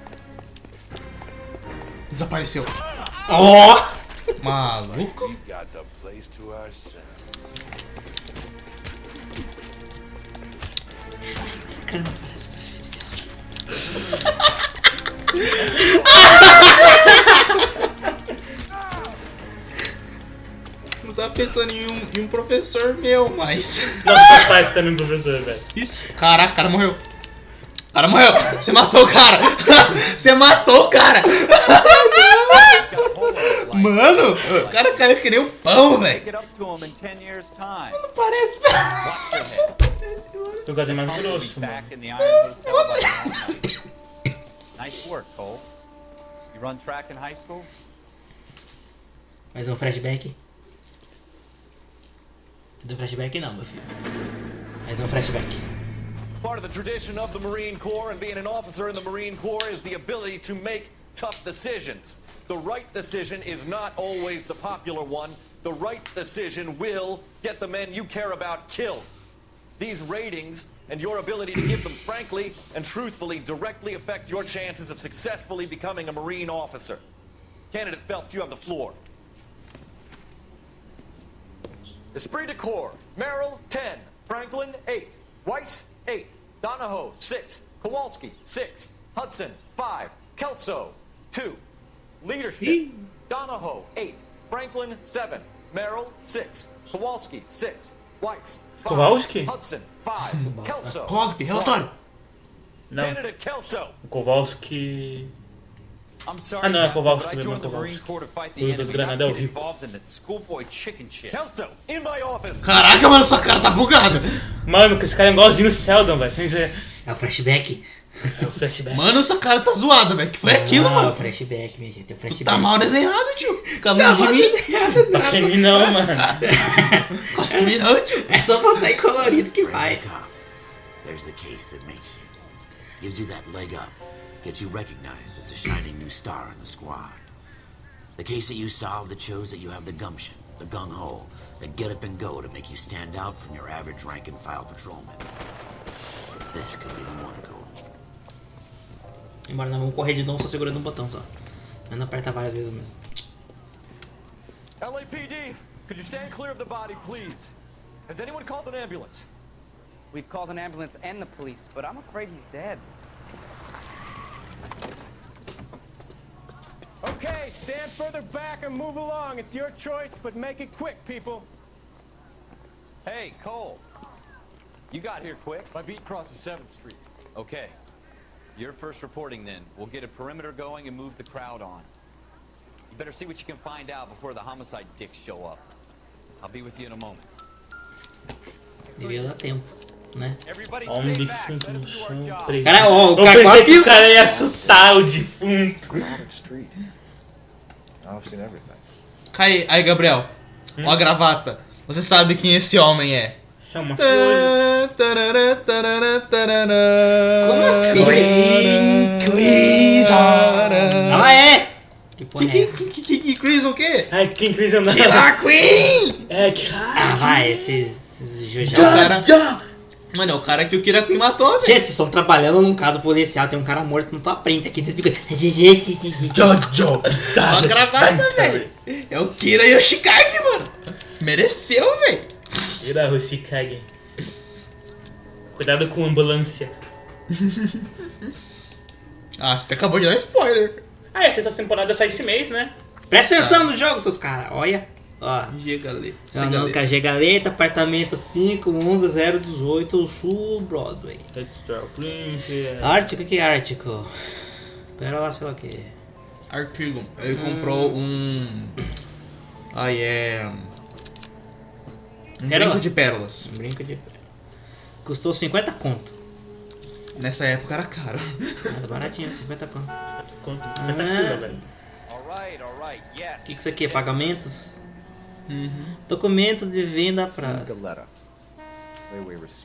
Desapareceu. Ó! Oh! Maluco. We've got the place to ourselves. Esse cara não parece Não tava pensando em um professor meu, mas. Nossa, faz também, professor, velho. Isso. Caraca, o cara morreu. O cara morreu. Você matou o cara. Você matou o cara. Mano, o cara caiu que nem um pão, velho. Não parece. Tu gosta mais grosso, mano. Nice work, Cole. You run track in high school? Mais um flashback. Do flashback não, meu filho. Mais um flashback. Part of the tradition of the Marine Corps and being an officer in the Marine Corps is the ability to make tough decisions. The right decision is not always the popular one. The right decision will get the men you care about killed. These ratings and your ability to give them frankly and truthfully directly affect your chances of successfully becoming a Marine officer. Candidate Phelps, you have the floor. Esprit de Corps, Merrill, 10. Franklin, 8. Weiss, 8. Donahoe, 6. Kowalski, 6. Hudson, 5. Kelso, 2. Leadership, Donahoe, 8. Franklin, 7. Merrill, 6. Kowalski, 6. Weiss, 5. Kowalski? Hudson, 5. Kelso, Kowalski, relatório. Não. Candidate Kelso. O Kowalski... I'm sorry, Ah, não, é Captain, Kowalski but I mesmo, é joined the Marine Kowalski. Corps to fight the Luz das enemy, granadas é not get horrível. involved in the schoolboy chicken shit. Kelso, in my office. Caraca, mano, sua cara tá bugada. Mano, que esse cara é igualzinho o Sheldon, velho. Sem ver. É o flashback. É o flashback. Mano, sua cara tá zoada, velho. Que foi aquilo, Não, é o mano? flashback, minha gente. É o flashback. Tá mal desenhado, tio. Calma de mim. Toca em mim não, mano. Gosta de mim não, tio. É só botar em colorido que vai. There's the case that makes you. Gives you that leg up. Gets you recognized as the shining new star in the squad. The case that you solved that shows that you have the gumption, the gung-ho, the get up and go to make you stand out from your average rank-and-file patrolman. This could be the one, Cole. Embora nós vamos correr de novo só segurando um botão só. Mas não aperta várias vezes mesmo. LAPD, could you stand clear of the body, please? Has anyone called an ambulance? We've called an ambulance and the police, but I'm afraid he's dead. Okay, stand further back and move along. It's your choice, but make it quick, people. Hey, Cole. You got here quick. My beat crosses 7th Street. Okay. You're first reporting then. We'll get a perimeter going and move the crowd on. You better see what you can find out before the homicide dicks show up. I'll be with you in a moment. Devia dar tempo, né? Homem defunto no chão, preso. Cara, ó, o Eu cara pensei quase que o pisou. cara ia chutar o defunto. Aí, Gabriel. Ó a gravata. Você sabe quem esse homem é? É uma Como assim? Crimson. Ah, é? Que porra é essa? Que Crimson o quê? É, quem Crimson não. Killer Queen! É, Killer. Ah, vai, esses Cara, mano, é o cara que o Kira Queen matou, velho. Gente, vocês estão trabalhando num caso policial, tem um cara morto na tua frente aqui, vocês ficam... Jojo, Ó a gravata, velho. É o Kira Yoshikage, mano. Mereceu, velho. Kira Yoshikage. Cuidado com a ambulância. Ah, você acabou de dar um spoiler. Ah, essa temporada sai esse mês, né? Presta atenção no jogo, seus caras, olha. Ó. Galeta. Não, KG Galeta, apartamento 511-018, Sul Broadway. Ártico, o que é Ártico? Pera lá, sei lá o que. Artigo. Ele comprou um... Aí é... Um brinco de pérolas. Um brinco de pérolas. Custou 50 conto. Nessa época era caro. Era baratinho, 50 conto. 50 pila, velho. O que isso aqui é? Pagamentos? Documentos de venda a prazo.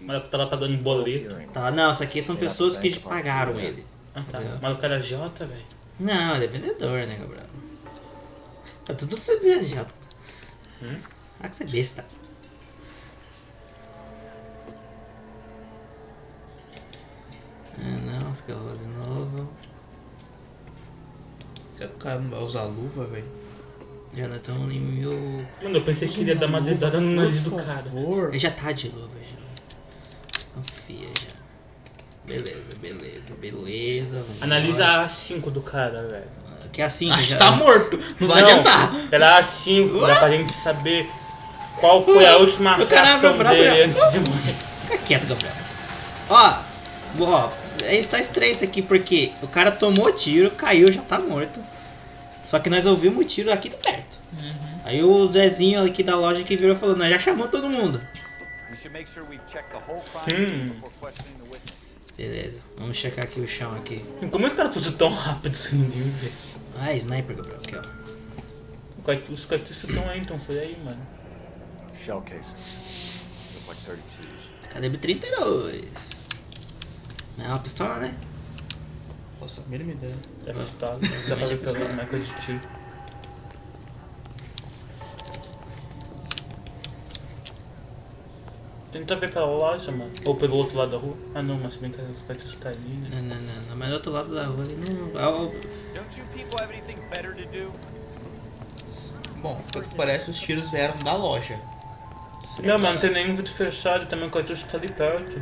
Mas eu tava pagando em boleto. Tá, não, isso aqui são pessoas que pagaram ele. Ah, tá. Mas o cara é J, velho. Não, ele é vendedor, né, Gabriel? Tá tudo sobre J. Ah, que você é besta. Ah, não, os carros de novo. O cara não vai usar luva, velho. Jonathan em mil. Mano, eu pensei que ele ia dar uma dedada no nariz do cara. Ele já tá de luva já. Confia já. Beleza, beleza, beleza. Analisa a A5 do cara, velho. Que é assim, Acho que já... tá morto. Não vai adiantar. Pela A5, dá pra gente saber qual foi a última reação dele antes de morrer. Fica quieto, Gabriel. Ó, está estranho isso aqui, porque o cara tomou tiro, caiu, já tá morto. Só que nós ouvimos o tiro aqui de perto. Aí o Zezinho aqui da loja que virou e falou, nós já chamou todo mundo. Beleza, vamos checar aqui o chão aqui. Como esse cara fosse tão rápido assim, ninguém vê? Ah, sniper, Gabriel, aqui ó. Os cartuchos estão aí, então foi aí, mano. Shell casings. Look like 32s. Calibre 32. É uma pistola, né? Nossa, a mínima ideia. É pistola, dá pra ver pela marca de tiro. Tenta ver pela loja, mano. Ou pelo outro lado da rua. Ah não, mas se bem que os cartuchos tá ali, né? Não, mas do outro lado da rua ali não... Don't you people have anything better to do? Bom, pelo que parece, os tiros vieram da loja. Não, mas não tem nenhum vidro fechado, também o cartucho tá ali perto.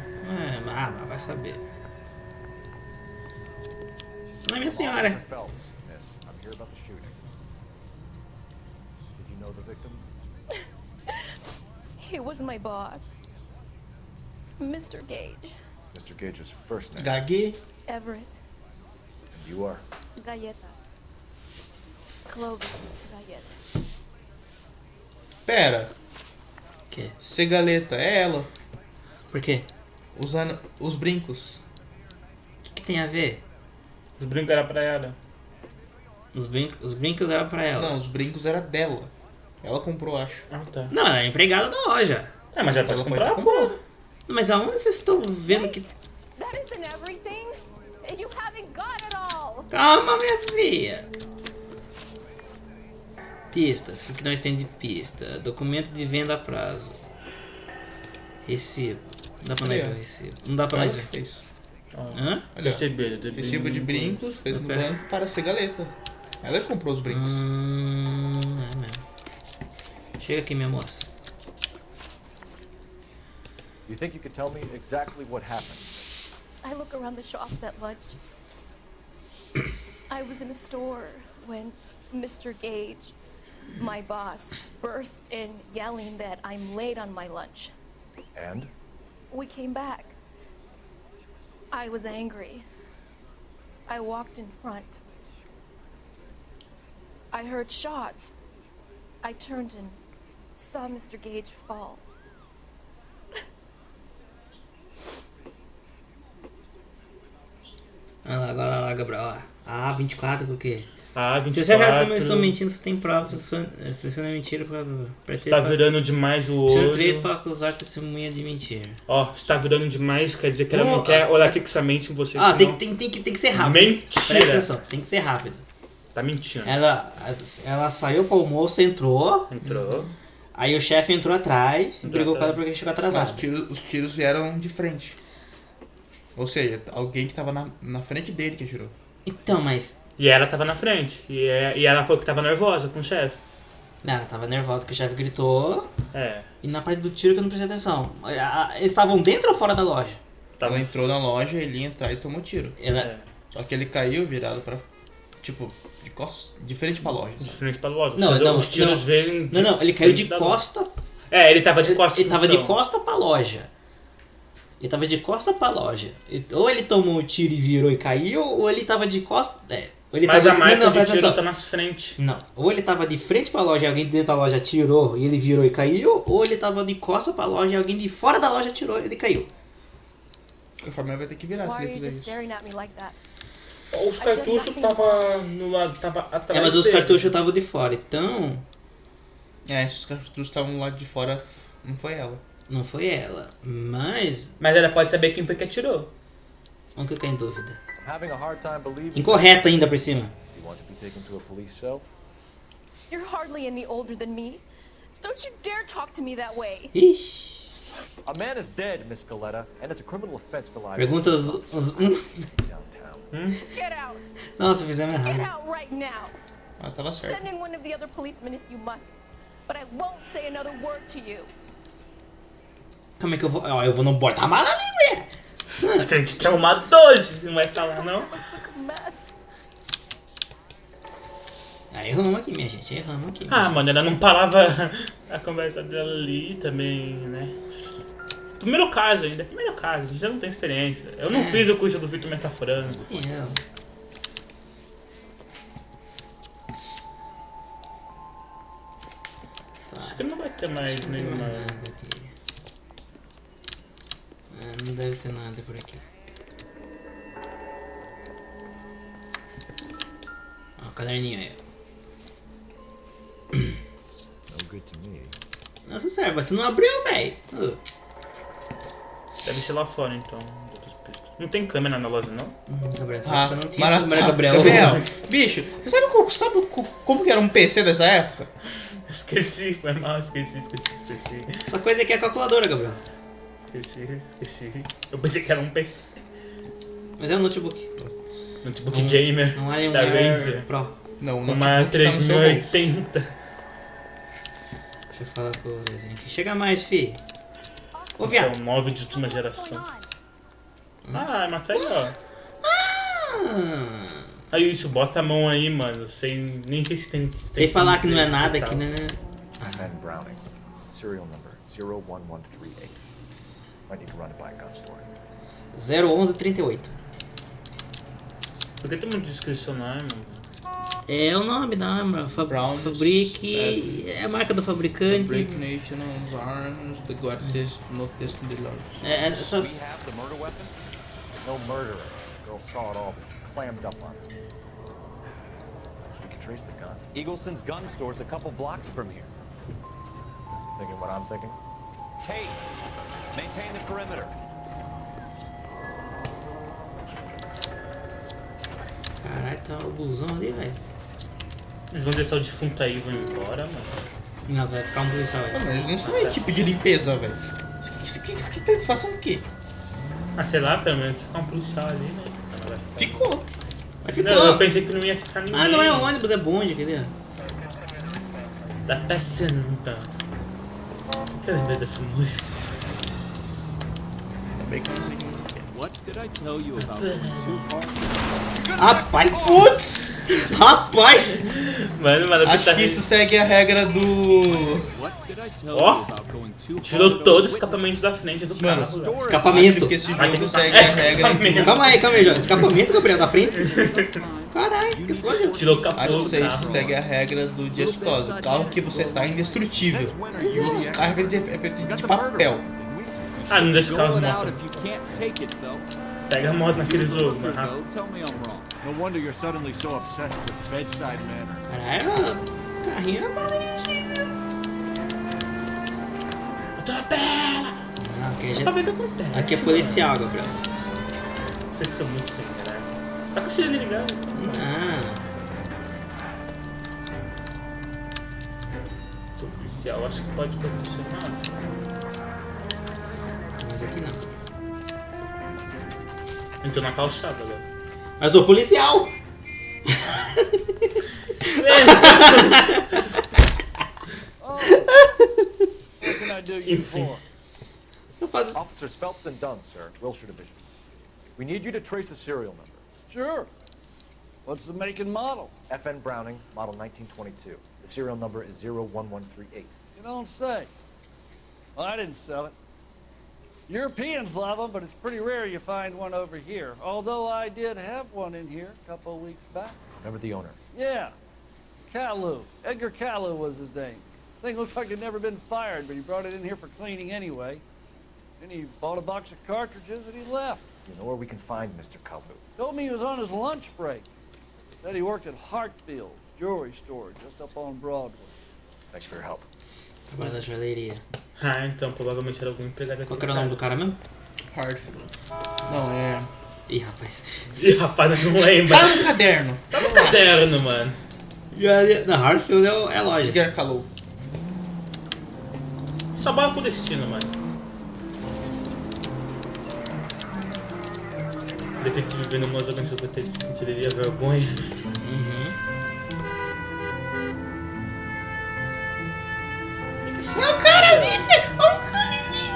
Mas vai saber. Não, minha senhora. Officer Phelps, miss, I'm here about the shooting. Did you know the victim? He was my boss, Mr. Gage. Mr. Gage's first name. Gage? Everett. And you are? Galleta. Clovis Galleta. Pera. Que? Segaleta, é ela. Por quê? Usando os brincos. O que tem a ver? Os brincos eram pra ela. Os brincos eram pra ela? Não, os brincos eram dela. Ela comprou, acho. Ah, tá. Não, ela é empregada da loja. É, mas já pode comprar, comprou. Mas aonde vocês estão vendo que... That isn't everything. You haven't got it all. Calma, minha filha. Pistas. O que nós temos de pista? Documento de venda a prazo. Recibo. Não dá pra nós ver o recibo. Não dá pra nós ver. Fez. Hã? Olha, recibo de brincos, fez no banco para Segaleta. Ela que comprou os brincos. É mesmo. Chega aqui, minha moça. You think you could tell me exactly what happened? I look around the shops at lunch. I was in a store when Mr. Gage, my boss, bursts in yelling that I'm late on my lunch. And? We came back. I was angry. I walked in front. I heard shots. I turned and saw Mr. Gage fall. Olha lá, Gabriel. Ó. Ah, 24 por quê? Ah, 24. Se você acha que eu estou mentindo, você tem prova. Se você não é mentira, pra você tá virando demais o olho. São 3 para acusar testemunha de mentira. Ó, você tá virando demais, quer dizer que ela não quer olhar fixamente em você. Ah, tem que ser rápido. Mentira. Presta atenção, tem que ser rápido. Tá mentindo. Ela saiu pro almoço, entrou. Aí o chefe entrou atrás e brigou com ela porque chegou atrasado. Os tiros vieram de frente. Ou seja, alguém que tava na frente dele que atirou. Então, mas... E ela tava na frente. E ela falou que tava nervosa com o chefe. Não, ela tava nervosa que o chefe gritou. É. E na parte do tiro que eu não prestei atenção. Eles estavam dentro ou fora da loja? Ela entrou na loja, ele ia entrar e tomou tiro. Só que ele caiu virado pra... Tipo, de frente pra loja. De frente pra loja. Não, os tiros veio Não, ele caiu de costa. É, ele tava de costa. Ele tava de costa pra loja. Ele tava de costa pra loja. Ou ele tomou um tiro e virou e caiu, ou ele tava de costa... Mas a marca de tiro tá nas frente. Não, ou ele tava de frente pra loja e alguém dentro da loja atirou e ele virou e caiu, ou ele tava de costa pra loja e alguém de fora da loja atirou e ele caiu. A família vai ter que virar se ele fizer isso. Os cartuchos tava no lado, tava atrás. Mas os cartuchos estavam de fora, então... Se os cartuchos estavam no lado de fora, não foi ela. Não foi ela, mas... Mas ela pode saber quem foi que atirou. Vamos ficar em dúvida. Having a hard time believing. Incorreto ainda por cima. You want to be taken to a police cell? You're hardly any older than me. Don't you dare talk to me that way. Ixi. A man is dead, Miss Scaletta, and it's a criminal offense for lying. Pergunta Get out. Nossa, fizemos errado. Get out right now. Tava certo. Send in one of the other policemen if you must, but I won't say another word to you. Como é que eu vou? Eu vou no porta-mala, mulher. Tem que traumar 12, não vai falar não? Erramos aqui, minha gente, erramos aqui. Mano, ela não parava a conversa dela ali também, né? Primeiro caso ainda, a gente já não tem experiência. Eu não fiz o curso do Victor Metaforando. Acho que não vai ter mais nenhuma. Não deve ter nada por aqui. Ó, o caderninho aí. No good to me. Nossa, sério, você não abriu, velho. Deve ser lá fora então. Não tem câmera na loja, não? Gabriel, você não tinha câmera, Gabriel. Bicho, você sabe como que era um PC dessa época? Esqueci, foi mal, esqueci. Essa coisa aqui é a calculadora, Gabriel. Esqueci. Eu pensei que era um PC. Mas é um notebook. Notebook gamer não é um da Razer Pro. Não, uma 3080. Deixa eu falar com vocês aqui. Chega mais, fi. Ô, viado. Então, 9 de última geração. Ah, mas tá aí, ó. Aí isso, bota a mão aí, mano. Nem sei se tem. Sem falar que não é nada aqui, né? Van Browning, serial number 01138. I need to run it by a gun store. 01138. Por que tem muito descricionar, mano? É o nome da arma, Fabrique, é a marca do fabricante. Fabric Nation owns arms, the God test, not test in the large. É só... We have the murder weapon? No murderer. The girl saw it all, but she clammed up on it. We can trace the gun. Eagleson's gun store's a couple blocks from here. Thinking what I'm thinking? Kate, maintain the perimeter. Caralho, tá o busão ali, velho. Eles vão deixar o defunto aí e vão embora, mano. Não, vai ficar um policial aí. Mas eles não são equipe de limpeza, velho. Eles façam o quê? Ah, sei lá, pelo menos ficar um policial ali, né? Ficou. Mas ficou. Não, eu pensei que não ia ficar ninguém. Ah, não é ônibus, é bonde, quer ver? Da Pessinta. Eu lembrei dessa música. Também que eu não sei que música é. What did I tell you about going too hard? Rapaz, putz! Rapaz! Mano, acho que isso segue a regra do... Ó, tirou todo o escapamento da frente do carro. Mano, escapamento. Acho que esse jogo segue a regra... Calma aí, João. Escapamento, Gabriel, da frente? Caralho, que explodiu. Tirou o capô Acho do que carro. isso segue a regra do Just Cause. O carro que você tá é indestrutível. E outros carros é feito de papel. Ah, não deixa o carro moto. Pega a moto naquele jogo, mano. No wonder you're suddenly so obsessed with bedside manner. Caralho, carrinho é bonitinho. Atropela! Não, aqui Pra ver o que acontece. Aqui é policial, Gabriel. Vocês são muito sem graça. Tá com o sirene ligado? Não. Policial, acho que pode funcionar. Mas aqui não. Entrou na calçada agora. Mas o policial! What can I do you for? Officers Phelps and Dunn, sir, Wilshire Division. We need you to trace a serial number. Sure. What's the make and model? FN Browning, model 1922. The serial number is 01138. You don't say. Well, I didn't sell it. Europeans love them, but it's pretty rare you find one over here. Although I did have one in here a couple of weeks back. Remember the owner? Yeah. Caillou. Edgar Caillou was his name. Thing looks like it'd never been fired, but he brought it in here for cleaning anyway. Then he bought a box of cartridges and he left. You know where we can find Mr. Kalu? Told me he was on his lunch break. Said he worked at Hartfield jewelry store just up on Broadway. Thanks for your help. Trabalho da joalheria. Ah, então provavelmente era algum empregado aqui. Qual que era o nome do cara mesmo? Hartfield. Não, é... Ih, rapaz. Ih, rapaz, não lembra. Tá no caderno. Tá no caderno, mano. Joalheria... Não, Hartfield é lógico. Edgar Caillou. Só bala pro destino, mano. Detetive vendo umas organizações do detetive sentiria vergonha. É o cara, bicho!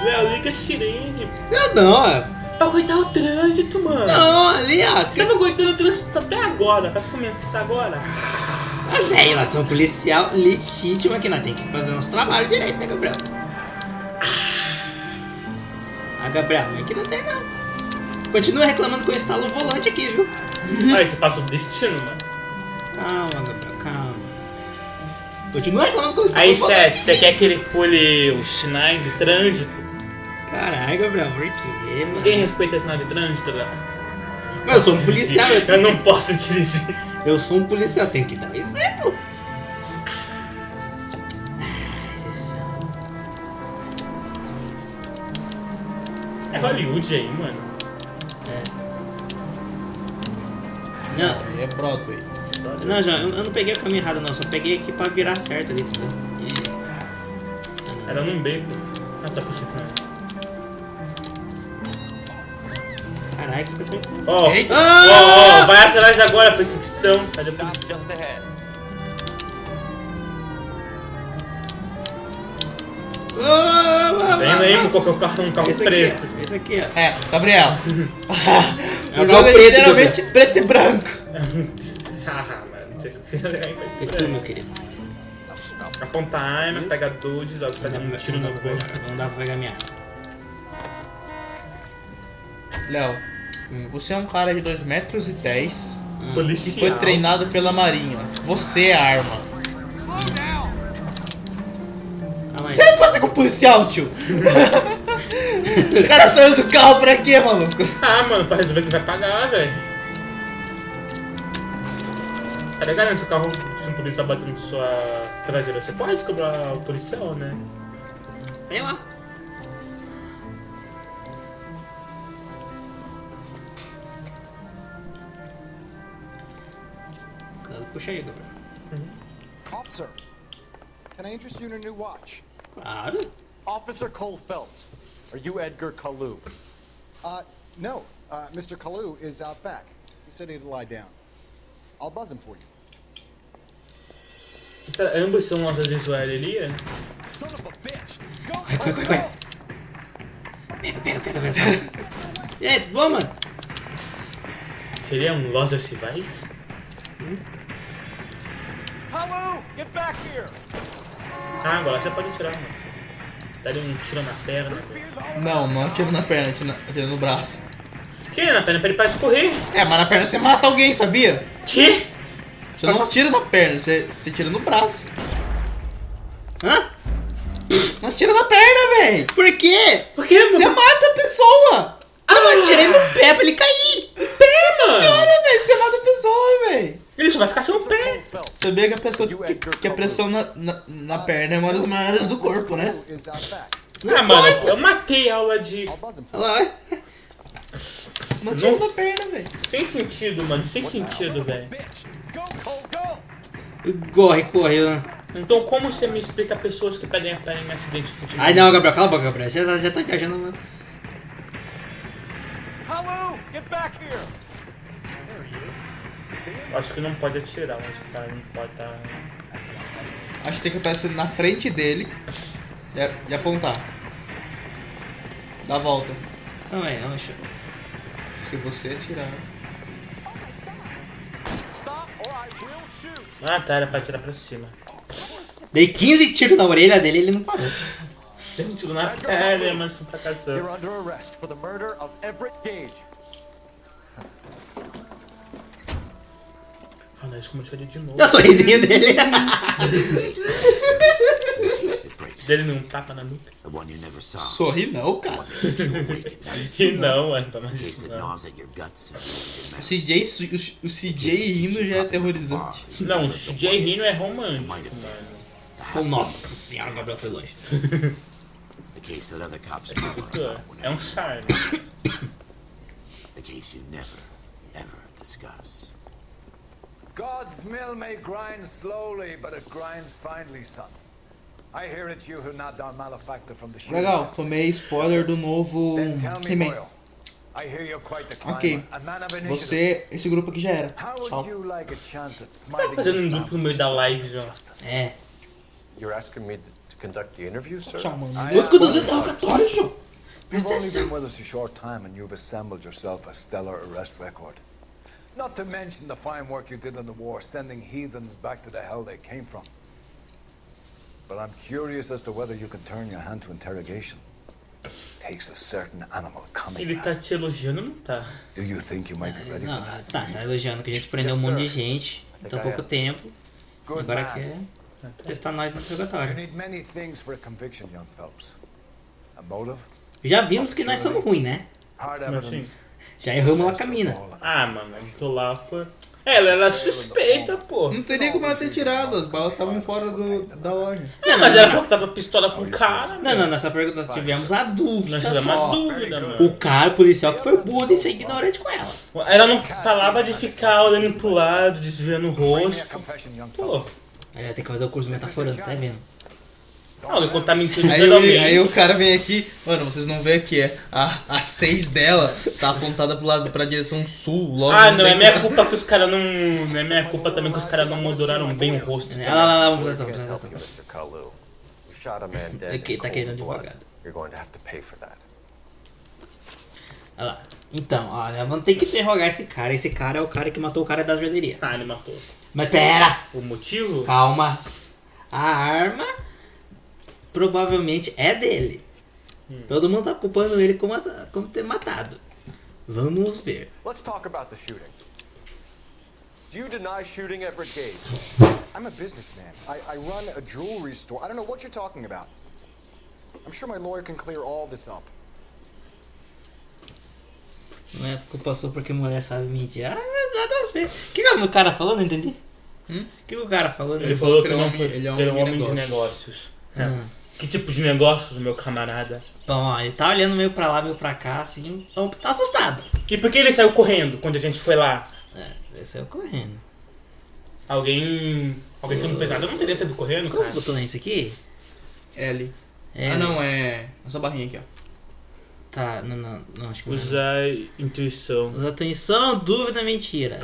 Léo, liga a sirene. Não, é. Pra aguentar o trânsito, mano. Não, ali, ó. Você tava aguentando o trânsito até agora. Vai começar agora. Ah, velho, nós somos policial legítimo aqui. Nós temos que fazer nosso trabalho direito, né, Gabriel? Gabriel, aqui não tem não. Continua reclamando que eu instalo o volante aqui, viu? Aí você passa o destino, mano. Calma, Gabriel, calma. Continua reclamando que eu instalo Aí, o volante. chat, você quer que ele pule os sinais de trânsito? Caralho, Gabriel, por quê, mano? Ninguém respeita sinal de trânsito, Léo. Mas eu sou um policial, eu não posso dirigir. Eu sou um policial, tenho que dar um exemplo. É Hollywood aí, mano. Não. É Broadway. Não, João, eu não peguei o caminho errado não, só peguei aqui pra virar certo ali, entendeu? Era num beco. Ah, tá puxando. Caralho, que coisa. Ó, ó, vai atrás agora, perseguição. Cadê a polícia? Vem aí, qual que é o carro? Um carro preto. Esse aqui, ó. É, Gabriel. É o o jogo é preto, literalmente preto e branco. Haha, mano, não sei se você vai ganhar em preto e E tu, branco. meu querido? Aponta a arma, pega dudes, joga sai dando um tiro no corpo. Não dá pra pegar minha arma. Léo, você é um cara de 2,10 metros e Policial. foi treinado pela Marinha. Você é a arma. Você vai fazer com o policial, tio? O cara saiu do carro pra quê, maluco? Ah, mano, pra resolver que vai pagar, velho. Tá ligado? Se o carro, se um policial bater na sua traseira, você pode cobrar o policial, né? Sei lá. Puxa aí, Gabriel. Officer, can I interest you in a new watch? Claro. Officer Cole Phelps, are you Edgar Kalu? No. Mr. Kalu is out back. He said he'd lie down. I'll buzz him for you. Pera, ambos são nossas israelias? Vai. Pega, vai. E aí, vamos, mano. Seria um Lojas Rivais? Kalu, get back here! Ah, agora você pode tirar, mano. Dá um tiro na perna. Não atira na perna, atira no braço. Que? Na perna pra ele parar de correr? É, mas na perna você mata alguém, sabia? Que? Você não atira na perna, você tira no braço. Hã? Não atira na perna, velho. Por quê? Por quê, mano? Você mata a pessoa. Ah, não, atirei no pé pra ele cair. Pé, mano. Sério, velho, você mata a pessoa, velho. Ele só vai ficar sem o pé. Sabia que a pessoa que a pressão na perna é uma das maiores do corpo, né? Ah, mano, eu matei a aula de... Olha lá. Não atira na perna, velho. Sem sentido, mano, sem sentido, velho. Corre, né? Então como você me explica pessoas que perdem a perna em acidente de futebol? Ai não, Gabriel, cala a boca, Gabriel. Você já tá viajando, mano. Kalu, get back here! Acho que não pode atirar, mas o cara não pode estar... Acho que tem que aparecer na frente dele e apontar. Dá a volta. Não é, não, deixa. Se você atirar. Ah, tá, era pra atirar pra cima. Dei 15 tiros na orelha dele e ele não parou. Dei um tiro na perna, mas isso fracassou. You're under arrest for the murder of Everett Gage. Ah, nós como eu de novo. Dá sorrisinho dele. Dele num tapa na nuca. Sorri não, cara. Sim, não, mano, pra mais isso não. O CJ rindo já é aterrorizante. Não, o CJ rindo é romântico, mano. Oh, nossa senhora, o Gabriel foi longe. É um charme. The case you never, ever discuss. God's mill may grind slowly, but it grinds finely, son. I hear it's you who knocked down Malefactor from the ship. Legal, tomei spoiler do novo He-Man. I hear you're quite the climber, Ok, a man of initiative. você, esse grupo aqui já era. How would Tchau. you like a chance at Você tá smiting fazendo um this grupo no meio da live, João? É. You're asking me to conduct the interview, sir? Tchau, mano. I Outro am- dos interrogatórios, João. You've Presta only been atenção. with us a short time and you've assembled yourself a stellar arrest record. Not to mention the fine work you did in the war, sending heathens back to the hell they came from. But I'm curious as to whether you can turn your hand to interrogation. takes a certain animal coming. Ele tá te elogiando, não tá? Do you think you might be ready for Não, that? tá elogiando que a gente prendeu um monte de gente em tão pouco tempo. Good Agora man. quer testar nós no You interrogatório. need many things for a conviction, young fellows. A motive, Já vimos que nós somos ruins, né? hard Mas evidence. sim. Já erramos lá com a mina. Ah, mano, aquilo lá foi... Ela era suspeita, pô. Não teria como ela ter tirado, as balas estavam fora da loja. Não, mas ela falou que tava pistola com o cara. Não, nessa pergunta nós tivemos a dúvida Nós tivemos só. a dúvida, mano. O cara, o policial que foi burro e ser ignorante com ela. Ela não falava de ficar olhando pro lado, desviando o rosto. Pô. Aí tem que fazer o curso metaforando, tá vendo? Não, ele tá mentindo Aí, geralmente. aí o cara vem aqui, mano, vocês não vê que é a 6 dela tá apontada pra direção sul, logo. Ah, não, é minha culpa que os caras não... Não é minha culpa também que os caras não molduraram bem o rosto. Lá, vamos fazer essa. Mr. Kalu. You shot a man dead Aqui, in tá querendo cold blood. advogado. You're going to have to pay for that. Olha lá. Então, olha, vamos ter que interrogar esse cara. Esse cara é o cara que matou o cara da joalheria. Ah, ele matou. Mas pera! O motivo? Calma. A arma provavelmente é dele. Todo mundo tá culpando ele como ter matado. Vamos ver. Let's talk about the shooting. Do you deny shooting Everett Gage? I'm a businessman. I run a jewelry store. I don't know what you're talking about. I'm sure my lawyer can clear all this up. Não é culpa sua porque mulher sabe mentir. Ah, mas nada a ver. O que o cara falou? Não entendi. O que o cara falou? Ele falou que ele é um não homem- foi, ele é um que ele é um homem de homem de negócios. É. Hum. Que tipo de negócios, meu camarada? Bom, ó, ele tá olhando meio pra lá, meio pra cá, assim, então tá assustado. E por que ele saiu correndo quando a gente foi lá? Ele saiu correndo. Alguém tem um pesado não teria saído correndo, Como cara? botou nesse aqui? L. L. Ah, não, é essa barrinha aqui, ó. Tá, não, acho que não. Usar intuição. Usar atenção, dúvida, mentira.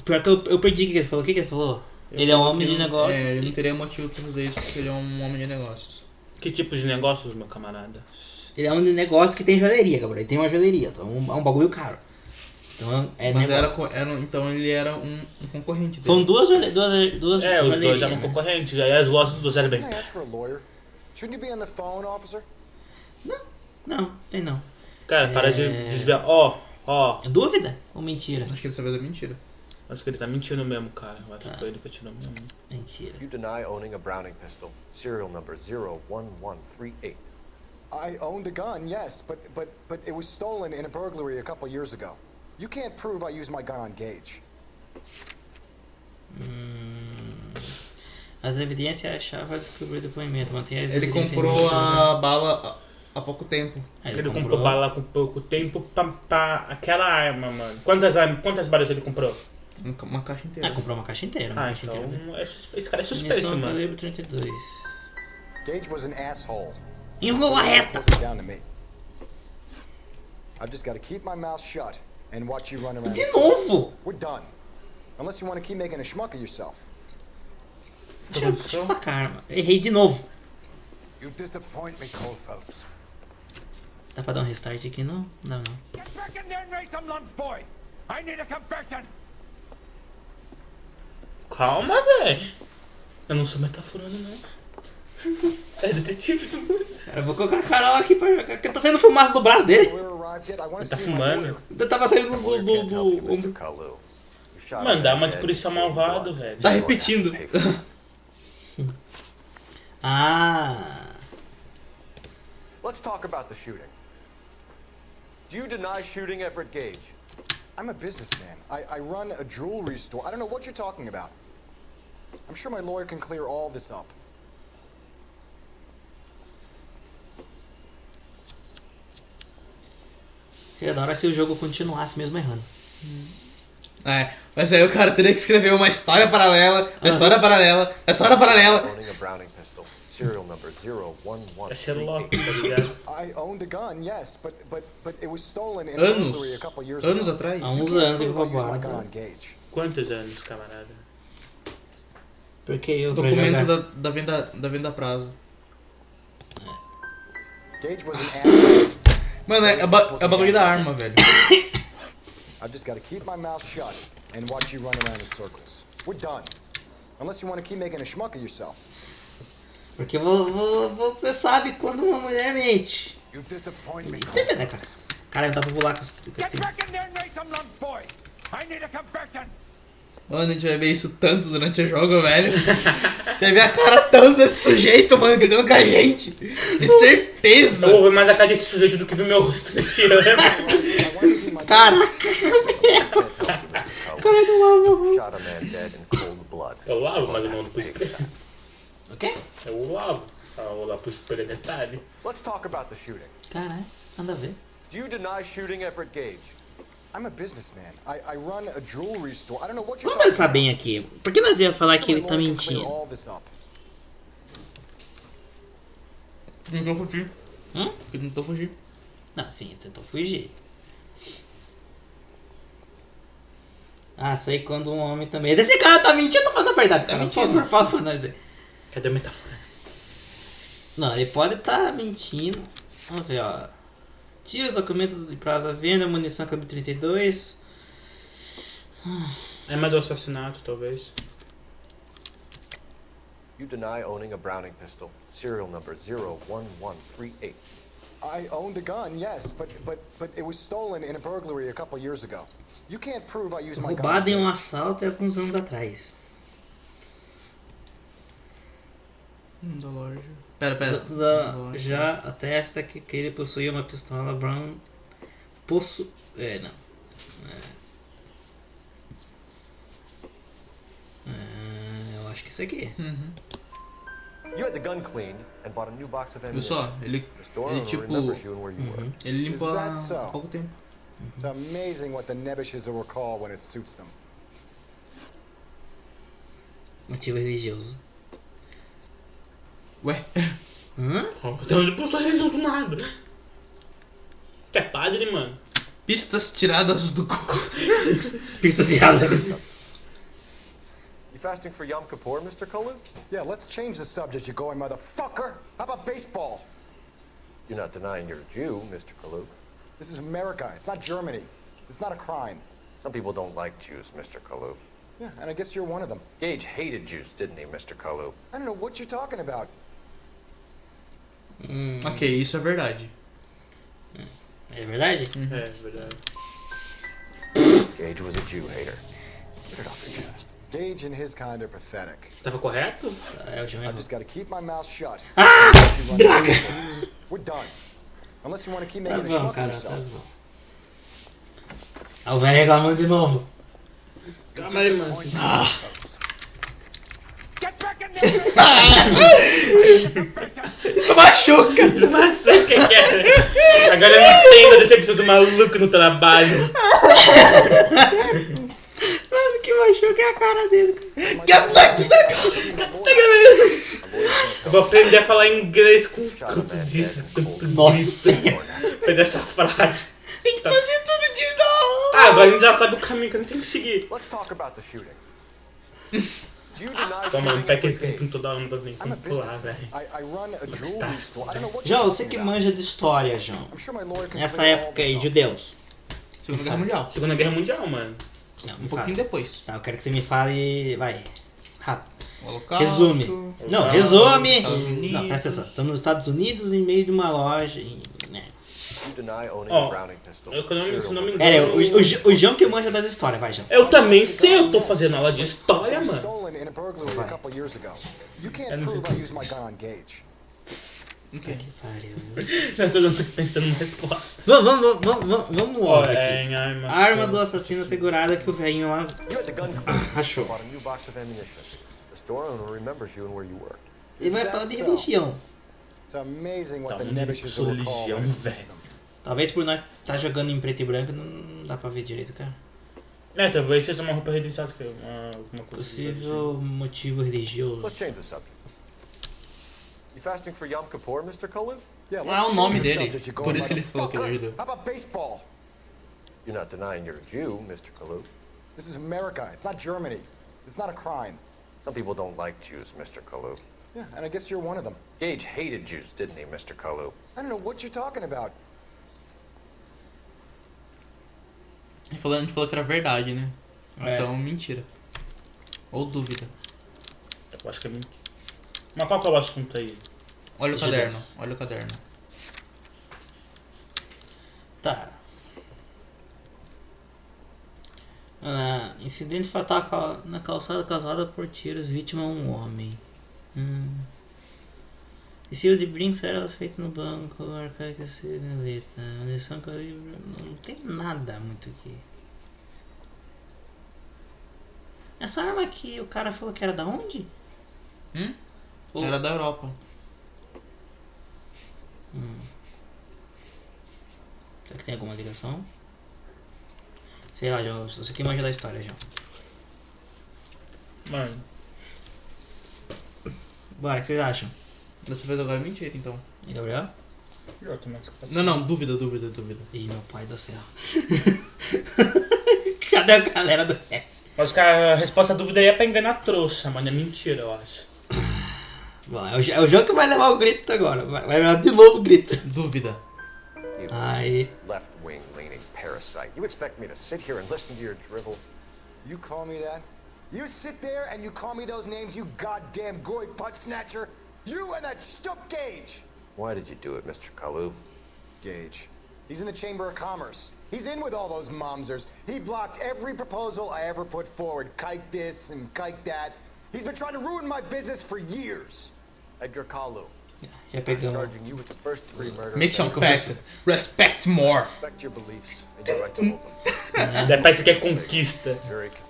Pior que eu perdi o que ele falou. O que ele falou? Ele é um homem de negócios. É, ele não teria motivo pra fazer isso porque ele é um homem de negócios. Que tipo de negócios, meu camarada? Ele é um negócio que tem joalheria, Gabriel. Ele tem uma joalheria, então é um bagulho caro. Então é Mas negócio. então ele era um concorrente dele. Foram duas É, os dois joalherias, eram né? concorrentes, aí as lojas dos dois eram bem. Can I ask for a lawyer? Shouldn't you be on the phone, officer? Não, tem não. Cara, para de desviar. Ó. Dúvida ou mentira? Acho que dessa vez é mentira. Acho que ele tá mentindo mesmo, cara. Eu acho que foi ele que atirou mesmo. Mentira. You deny owning a Browning pistol, serial number 01138. I owned a gun, yes, but it was stolen in a burglary a couple years ago. You can't prove I used my gun on Gage. As evidências achavam a descobrir o depoimento. Mantenha as Ele evidências comprou em- a bala há pouco tempo. Ele comprou bala com pouco tempo pra aquela arma, mano. Quantas balas ele comprou? Uma caixa inteira. Ah, comprou uma caixa inteira. Uma Ah, caixa então inteira. esse cara é suspeito, Munição mano. calibre 32. Gage was an asshole. Enrolou a reta. Wasn't down to me. I've just got to keep my mouth shut and watch you run around. De novo? We're done. Unless you want to keep making a schmuck of yourself. Deixa eu sacar a arma. Errei de novo. You disappoint me, Cole Phelps. Dá pra dar um restart aqui? Não? Não, não. Get back in there and raise some lumps, boy. I need a confession. Calma, velho. Eu não sou metaforando, não. É detetive do mundo. Cara, eu vou colocar a Carol aqui pra jogar. Tá saindo fumaça do braço dele. Ele tá fumando. Tava saindo Mr. Kalu. You shot a Mano, dá man uma de dead policial in cold malvado, blood. velho. Tá repetindo. Ah. Let's talk about the shooting. Do you deny shooting Everett Gage? I'm a businessman. I run a jewelry store. I don't know what you're talking about. I'm sure my lawyer can clear all this up. Seria da hora se o jogo continuasse mesmo errando. É, mas aí o cara teria que escrever uma história paralela, uma história paralela, uma história paralela. Owning a Browning pistol, serial number 01138. É Sherlock, tá ligado? I owned a gun, yes, but it was stolen in a Anos. burglary a couple years Anos ago. atrás. Há You uns can't anos ele prove I used my roubado. gun on Gage. Quantos anos, camarada? Porque eu pra Documento jogar- da venda a prazo. Gage was an asshole. Mano, é o bagulho da arma, velho. I've just got to keep my mouth shut and watch you run around in circles. We're done. Unless you want to keep making a schmuck of yourself. Porque você sabe quando uma mulher mente. You disappoint me. Entendeu, né, cara? Cara, dá pra pular com esse... Get back in there and raise some lumps, boy. I need a confession. Mano, a gente vai ver isso tanto durante o jogo, velho. Vai ver a cara tanto desse sujeito, mano, gritando com a gente. De certeza. Eu vou ver mais a cara desse sujeito do que ver meu rosto nesse ano. Caraca, cara, eu não lavo meu rosto. Shot a man dead in cold blood. Eu lavo, mas eu não ando pro espelho. O quê? Eu lavo. Eu lá pro espelho é detalhe. Let's talk about the shooting. Caralho, nada a ver. Do you deny shooting Everett Gage? I'm a businessman. I run a jewelry store. I don't know what you're Vamos talking pensar about. bem aqui. Por que nós ia falar que ele tá Clear mentindo? all this up. Tentou fugir. Hã? Ele tentou fugir. Não, sim, ele tentou fugir. Ah, sei quando um homem também... Esse cara tá mentindo, tá falando a verdade, cara. Por favor, fala pra nós aí. Cadê a metáfora? Não, ele pode estar mentindo. Vamos ver, ó. Tira os documentos de prazo à venda, munição calibre 32. É mais do assassinato, talvez. You deny owning a Browning pistol, serial number 01138. I owned a gun, yes, but it was stolen in a burglary a couple years ago. You can't prove I used my gun. Roubado em um assalto há alguns anos atrás. Da loja. Pera. Já atesta que ele possuía uma pistola Brown. Não. Eu acho que é isso aqui. You had the gun cleaned and bought a new box of Viu ammunition. só? Ele The store ele owner tipo... remembers you and where you were. Ele Is limpa that so? há pouco tempo. It's amazing what the Nebushes will recall when it suits them. Motivo religioso. Ué? Hã? Então ele postou a religião do nada. Tu é padre, mano? Pistas tiradas do cu. Pistas tiradas do cu. You fasting for Yom Kippur, Mr. Kalou? Yeah, let's change the subject, you going motherfucker. How about baseball? You're not denying you're a Jew, Mr. Kalou. This is America. It's not Germany. It's not a crime. Some people don't like Jews, Mr. Kalou. Yeah, and I guess you're one of them. Gage hated Jews, didn't he, Mr. Kalou? I don't know what you're talking about. Ok, isso é verdade. É verdade? É verdade. Gage was a Jew hater. Get it off your chest. Gage and his kind are pathetic. Tava correto? É o I've just got to keep my mouth shut. Ah! Droga! We're done. Unless you want to keep Tá making a bom, schmuck of cara, tá yourself. bom. Ah, o velho reclamando de novo. Calma aí, mano. Isso machuca! Machuca, que é? Agora eu entendo a decepção do maluco no trabalho. Mano, que machuca é a cara dele. Eu vou aprender a falar inglês com quanto disso. Nossa! Aprender essa frase. Tem que fazer tudo de novo! Ah, agora a gente já sabe o caminho que a gente tem que seguir. Let's talk about the shooting. Do you deny Toma, não shooting pega Everett aquele Gage? tempo toda hora, não dá nem I'm a como pular, businessman. velho. I run a jewelry store. I don't know what João, you're você talking que about. manja de história, João. I'm sure my lawyer can Nessa clear all época aí, this up. judeus. Segunda Guerra Mundial. Segunda Guerra Mundial, mano. Não, Um pouquinho depois. Tá, eu quero que você me fale. Vai. Rápido. Holocausto. Resume. Não, Holocausto, resume. Estados Unidos. Não, presta atenção. Estamos nos Estados Unidos em meio de uma loja. Né? You deny owning Ó, a Browning pistol. eu, se não me engano. É, o João que manja das histórias, vai, João. Eu também sei, eu tô fazendo aula de história, mano. Stolen in a burglary a couple years ago. You can't Eu não sei. prove I used my gun on Gage. Que pariu. Eu tô pensando numa resposta. Vamos Ó, logo é, aqui. em arma. Arma do assassino assegurada que o velhinho lá You had the gun cleaned rachou. and bought a new box of ammunition. The store owner remembers you and where you were. Ele vai falar de religião. It's amazing what Tá, the um Nebushes will recall religião, when it suits velho. them. Talvez por nós estar jogando em preto e branco não dá pra ver direito, cara. É, talvez seja uma roupa religiosa, alguma coisa. Possível motivo religioso. Let's change the subject. You fasting for Yom Kippur, Mr. Kalou? Yeah, Ah, let's o nome change the dele. subject, you Por going isso que ele falou que ele motherfucker. ajudou. How about baseball? You're not denying you're a Jew, Mr. Kalou. This is America. It's not Germany. It's not a crime. Some people don't like Jews, Mr. Kalou. Yeah, and I guess you're one of them. Gage hated Jews, didn't he, Mr. Kalou? I don't know what you're talking about. A gente falou que era verdade, né? É. Então, mentira. Ou dúvida. Eu acho que é mentira. Mas qual que é o assunto aí? Olha o Judeus. caderno, olha o caderno. Tá. Incidente fatal na calçada causada por tiros, vítima um homem. Estilo de brincadeira feito no banco, arcaica cigarreta, munição calibre. Não tem nada muito aqui. Essa arma aqui, o cara falou que era da onde? Era da Europa. Será que tem alguma ligação? Sei lá, João, você que manja da história, João. Mano. Bora, o que vocês acham? Dessa vez agora é mentira, então. E Gabriel? Não, dúvida. Ih, meu pai do céu. Cadê a galera do resto? Mas cara, a resposta à dúvida aí é pra enganar trouxa, mano. É mentira, eu acho. Bom, é o jogo que vai levar o grito agora. Vai levar de novo o grito. Dúvida. Aí. Left-wing leaning parasite. You expect me to sit here and listen to your drivel? You call me that? You sit there and you call me those names, you goddamn goy butt snatcher? You and that stup Gage! Why did you do it, Mr. Kalu? Gage. He's in the Chamber of Commerce. He's in with all those momsers. He blocked every proposal I ever put forward. Kike this and kike that. He's been trying to ruin my business for years. Edgar Kalu. Já pegamos. Charging you with the first degree murder. Make some respect more. Respect your beliefs and your right to hold them. Daí parece que é conquista.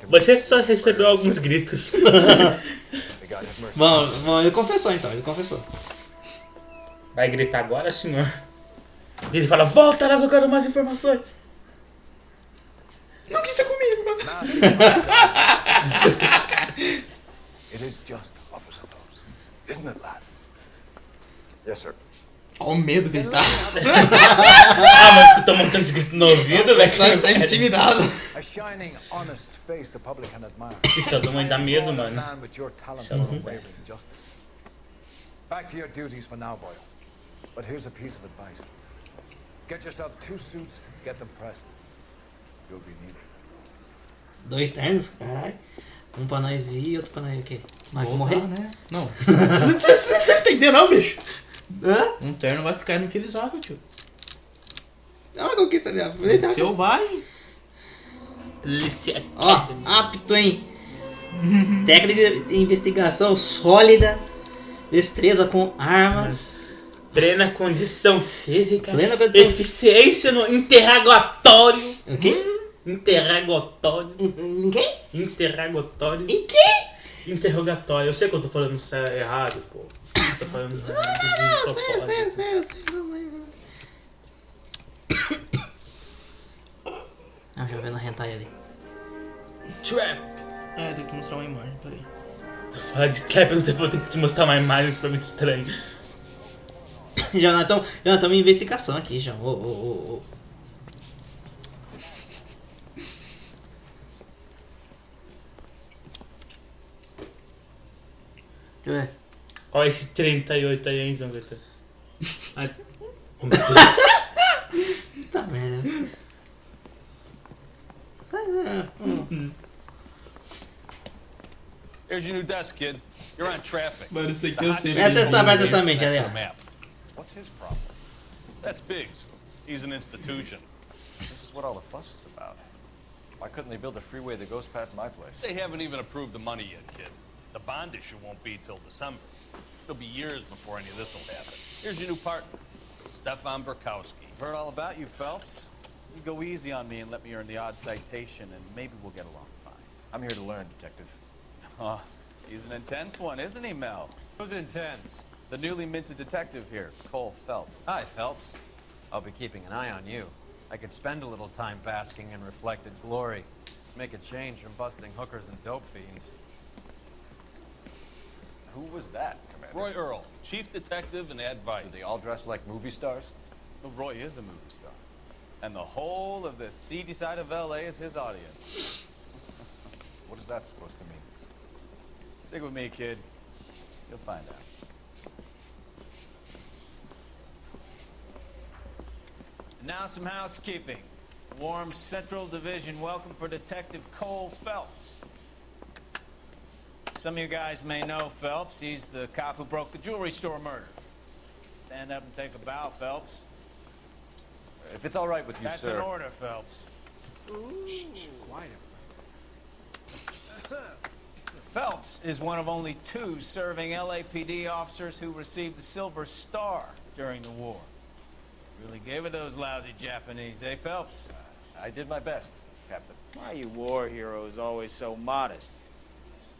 Você só recebeu alguns gritos. Bom, ele confessou então, Vai gritar agora, senhor? E ele fala, volta lá que eu quero mais informações. Não grita comigo, mano. It is just, Officer Phelps. Isn't it, lad? Yes, sir. Olha o medo que ele tá. Mas escutou um montão de grito no ouvido, velho. Tá intimidado. A shining, honest face the public can admire. Isso não dá medo, mano. Man with your talent for unwavering justice. Back to your duties for now, Boyle. But here's a piece of advice. Get yourself 2 suits, get them pressed. You'll be needed. 2 ternos, caralho. Um pra nós ir e outro pra nós o quê? Nós vamos morrer? Né? Não. Você não entendeu não, bicho? Um terno vai ficar inutilizável, tio. Olha o que você deu. Seu vai. Ó, apto, hein? Técnica de investigação sólida. Destreza com armas. Plena condição física. Plena condição. Eficiência no interrogatório. O quê? Interrogatório. Em quem? Interrogatório. Em quem? Interrogatório. Eu sei que eu tô falando isso errado, pô. Eu tô falando isso Eu sei. Ah, já vendo a hentai ali. Trap. Tem que mostrar uma imagem, peraí. Tu fala de trap, eu vou ter que te mostrar uma imagem, isso foi muito estranho. Já estamos em investigação aqui, já. Ô. Deixa eu ver. Olha esse 38 aí, hein, Zangata? Ai. Oh, meu Deus. Tá merda. Here's your new desk, kid. You're on traffic. Mano, isso aqui eu sei. Presta atenção, mente ali, ó. What's his problem? That's Biggs. He's an institution. This is what all the fuss is about. Why couldn't they build a freeway that goes past my place? They haven't even approved the money yet, kid. The bond issue won't be till December. It'll be years before any of this will happen. Here's your new partner, Stefan Burkowski. Heard all about you, Phelps. You go easy on me and let me earn the odd citation, and maybe we'll get along fine. I'm here to learn, Detective. Oh, he's an intense one, isn't he, Mel? Who's intense? The newly minted detective here, Cole Phelps. Hi, Phelps. I'll be keeping an eye on you. I could spend a little time basking in reflected glory. Make a change from busting hookers and dope fiends. Who was that, Commander? Roy Earl, chief detective and advice. Do they all dress like movie stars? Well, Roy is a movie star. And the whole of the seedy side of L.A. is his audience. What is that supposed to mean? Stick with me, kid. You'll find out. And now some housekeeping. Warm Central Division welcome for Detective Cole Phelps. Some of you guys may know Phelps. He's the cop who broke the jewelry store murder. Stand up and take a bow, Phelps. If it's all right with you, That's sir. an order, Phelps. Shh, quiet. Phelps is one of only 2 serving LAPD officers who received the Silver Star during the war. Really gave it those lousy Japanese, eh, Phelps? I did my best, Captain. Why you war heroes always so modest?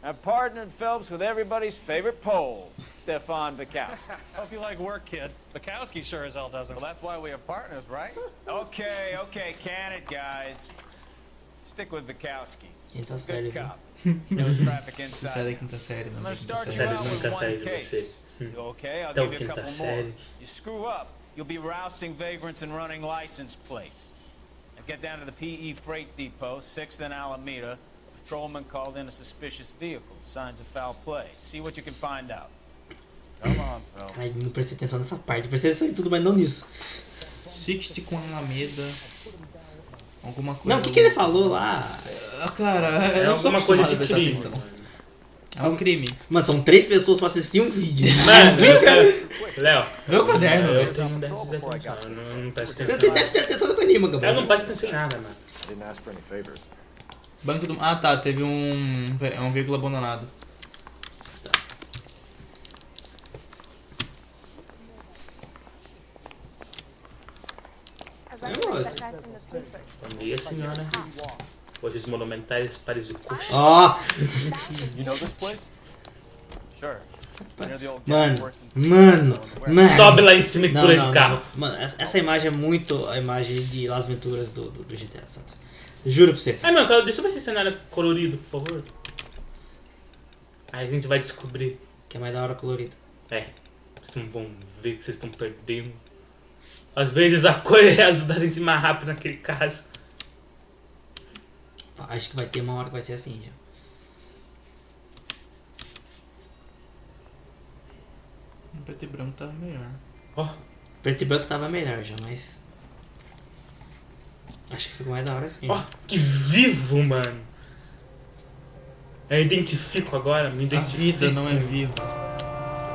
I've partnered Phelps with everybody's favorite Pole, Stefan Bukowski. Hope you like work, kid. Bukowski sure as hell doesn't. Well, that's why we have partners, right? Okay, can it, guys. Stick with Bukowski. Quinta série, Good viu? cop. Knows traffic Você sai da inside. quinta série, I'm não. gonna Da quinta start you série. out with nunca sai one de case. você. You okay? I'll Até o give you a quinta couple série. more. You screw up, you'll be rousting vagrants and running license plates. Now get down to the PE Freight Depot, 6th and Alameda. A patrolman called in a suspicious vehicle. Signs of foul play. See what you can find out. Come on, Phelps. Ai, não prestei atenção nessa parte. Prestei atenção em tudo, mas não nisso. 60 com Alameda. Alguma coisa. Não, o que ele falou lá? Cara, É eu não sou alguma coisa acostumado de a prestar crime. atenção. É um crime. Mano, são 3 pessoas pra assistir um vídeo. Mano, Léo, Meu caderno, eu velho. tenho déficit de atenção. Eu não presto Você atenção. tem déficit de atenção no anime, Gabriel. Eu não presto atenção em nada, mano. I didn't ask for any favors. Banco do... Ah, tá. Teve um veículo abandonado. Bom dia, senhora. Hoje os monumentais parisicos. Ó! You know this place? Sure. Near the old gas Mano, works in mano, mano. Sobe lá em cima e pula de carro. Mano, essa imagem é muito a imagem de Las Venturas do GTA, sabe? Juro pra você. Ai, meu, cara, deixa eu ver esse cenário colorido, por favor. Aí a gente vai descobrir. Que é mais da hora colorido. É, vocês não vão ver que vocês estão perdendo. Às vezes a cor ajuda a gente mais rápido naquele caso. Acho que vai ter uma hora que vai ser assim já. O preto e branco tava melhor. Ó. Preto e branco tava melhor já, mas. Acho que ficou mais da hora assim. Ó, que vivo, mano. Eu identifico agora, me A identifico. vida não é viva.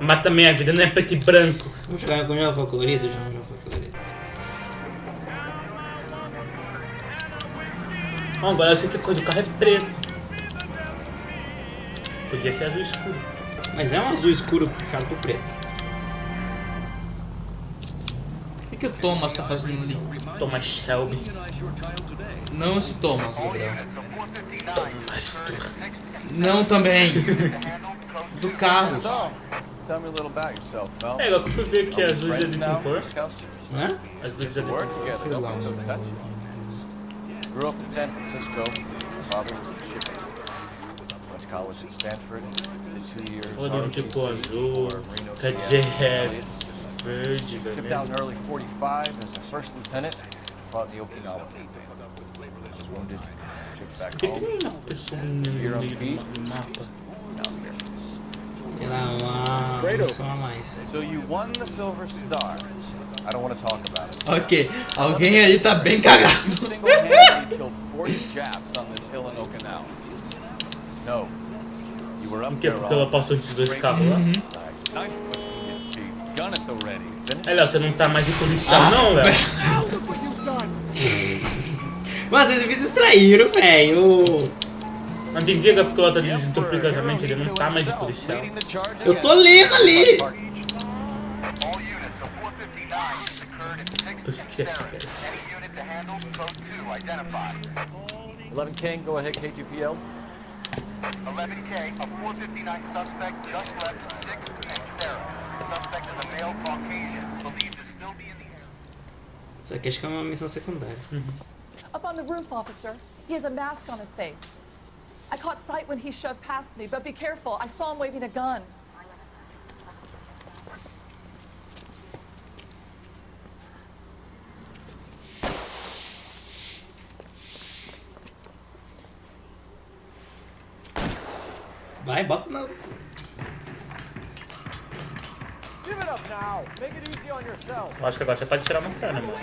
Mas também a vida não é preto e branco. Vamos jogar com o jogo colorido? Já vamos jogar com colorido. Ó, agora eu sei que a cor do carro é preto. Podia ser azul escuro. Mas é um azul escuro puxado pro preto. O que o Thomas tá fazendo ali? Thomas Shelby. Não esse Thomas, Gabriel. Thomas. Não também. Do carro. So, tell me a little about yourself, Phelps. É, agora que eu fui ver que as luzes já tem cor. Hã? As luzes já tem Work cor. together, don't be so touchy. Grew up in San Francisco. Father was a shipper. Went to college at Stanford. Did 2 years Olha, tipo ROTC azul. before Reno, Quer Seattle, dizer, é Elliott. verde, Shipped out in vermelho. early 45 as a first lieutenant. Fought in the Okinawa War. Was wounded. Shipped back Por que home. tem uma pessoa no meio do mapa? Down here. Sei lá, uma missão a mais. So you won the Silver Star. I don't want to talk about it. Ok, alguém aí tá bem cagado. You single-handedly killed 40 Japs on this hill in Okinawa. No. You were up Por quê? there Porque ela all passou entre os dois carros lá? night. Knife puts in your teeth. Gun at the ready. Finish? É, Léo, você não tá mais de policial, não, Léo? Mas vocês me distraíram, velho. Não entendi agora porque ela tá dizendo tão perigosamente, ele não tá mais de policial. Eu tô lendo ali. Pensei que ia 11 King, go ahead, KGPL. 11K, a 459 suspect just left 6th and Sarah. Suspect is a male Caucasian, believed to still be in the area. Isso aqui acho que é uma missão secundária. Up on the roof, officer. He has a mask on his face. I caught sight when he shoved past me, but be careful. I saw him waving a gun. Vai, bota na... Give it up now. Make it easy on yourself. Eu acho que agora você pode tirar uma perna, mano.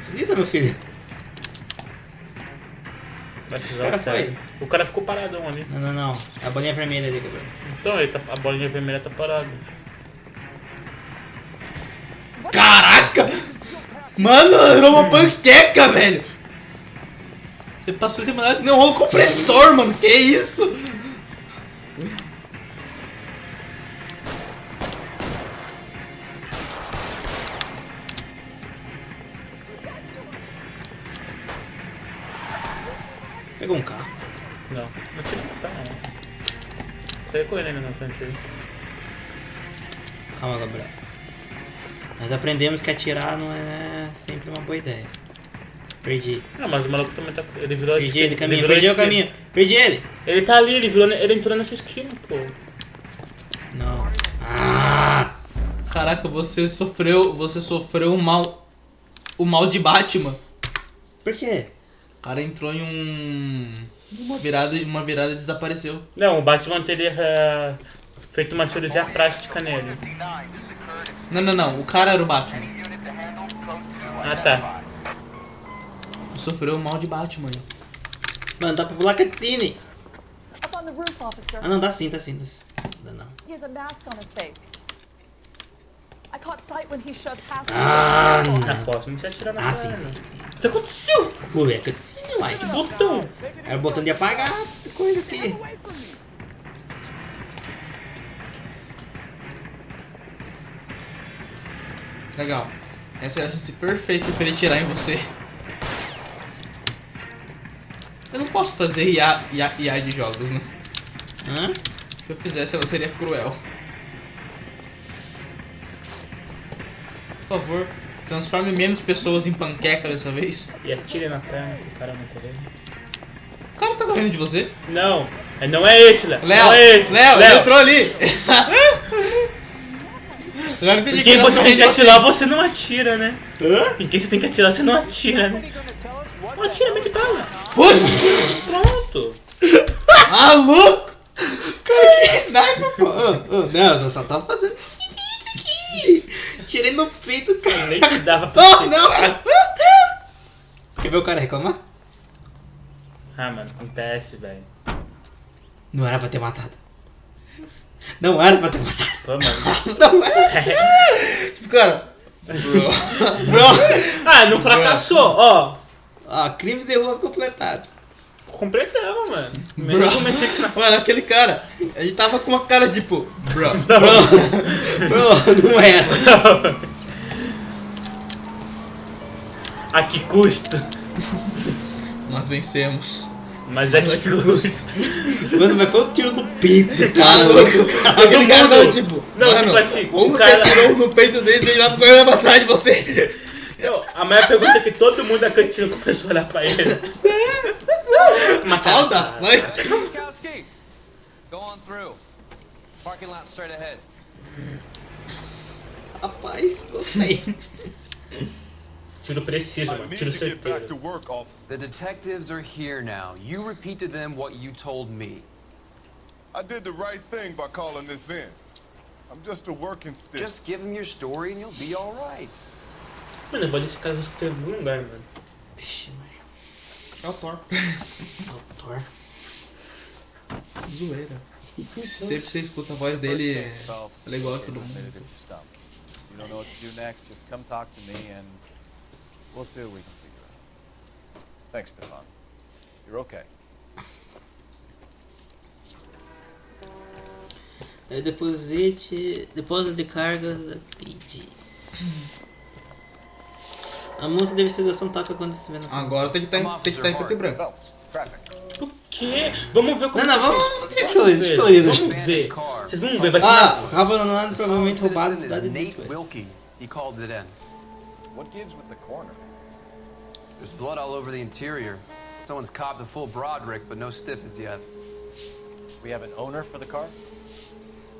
Desliza, meu filho. Vai se O cara foi. O cara ficou paradão ali. Não. É a bolinha vermelha ali, Gabriel. Então, ele tá, a bolinha vermelha tá parada. Caraca! Mano, virou uma panqueca, velho! Você passou esse mandado que nem um rolo compressor, mano! Que isso? Pegou um carro. Não, não tinha que tá, não. Saiu correndo ali na frente aí. Calma, Gabriel. Nós aprendemos que atirar não é sempre uma boa ideia. Perdi. Ah, mas o maluco também tá. Ele virou a Perdi esquina. ele, caminho. virou a Perdi o esquina. caminho. Perdi ele. Ele tá ali, ele entrou nessa esquina, pô. Não. Ah! Caraca, você sofreu o mal de Batman. Por quê? O cara entrou em uma virada e desapareceu. Não, o Batman teria feito uma cirurgia plástica nele. Não. O cara era o Batman. Ah, tá. Sofreu o mal de Batman. Mano, dá pra pular cutscene. Up on the roof, officer. Ah, não, dá sim. Dá não. He has a mask on his face. I caught sight when he shoved past Ah, me. não. Posso me atirar na Ah, perna. sim. O que aconteceu? Pô, é cutscene lá. Que botão? Era o botão de apagar. Que coisa aqui. Legal. Essa é a chance perfeita pra ele tirar em você. Eu não posso fazer IA de jogos, né? Hã? Se eu fizesse, ela seria cruel. Por favor, transforme menos pessoas em panqueca dessa vez. E atire na perna que o cara não correu. O cara tá correndo de você? Não, não é esse, Léo. Léo, Não é esse. Léo, ele entrou ali. Em quem você tem que atirar, você não atira, né? Hã? Em quem você tem que atirar, você não atira, né? Não atira, mete bala. Puxa! Pronto. Maluco! Cara, que sniper, pô. Não, eu só tava fazendo difícil aqui. Tirei no peito, cara. Nem te dava pra Oh, não! Quer ver o cara reclamar? Ah, mano, acontece, velho. Não era pra ter matado. Não era pra ter matado. Pô, mano. Não era. Cara. Bro. Ah, não fracassou, ó. Ó, crimes e erros completados. Completamos, mano. Mano, aquele cara, ele tava com uma cara tipo, bro. Bro, não era. A que custa? Nós vencemos. Mas é que custa. Mano, mas foi um tiro no peito do cara. Aquele cara não, tipo, não, mano, tipo assim, como o cara você tirou no peito dele e ele lá correndo pra trás de você? Não, a maior pergunta é que todo mundo da cantina começou a olhar pra ele. How the fuck? Kowski, go on through. Parking lot straight ahead. Rapaz, gostei. Tiro preciso, mano. Tiro certeiro. The detectives are here now. You repeat to them what you told me. I did the right thing by calling this in. I'm just a working stick. Just give them your story and you'll be all right. Mano, eu vou desse cara em algum lugar, mano. Vixe, mano. É o Thor. É o Thor. Zoeira. Sempre você escuta a voz dele, é igual a todo mundo. You don't know what to do next, just come talk to me and we'll see what we can figure out. Thanks, Stefan. You're okay. Depósito de carga da PID. A música deve ser versão toca quando estiver na Agora tem que estar em preto e branco. Por quê? Vamos ver como. Não, vamos ter colorido. Vamos ver. Vocês vão ver, vai ser. Carro abandonado, provavelmente roubado na cidade de Nate Detroit. Wilkie. He called it in. What gives with the corner? There's blood all over the interior. Someone's copped a full Broderick, but no stiff as yet. We have an owner for the car?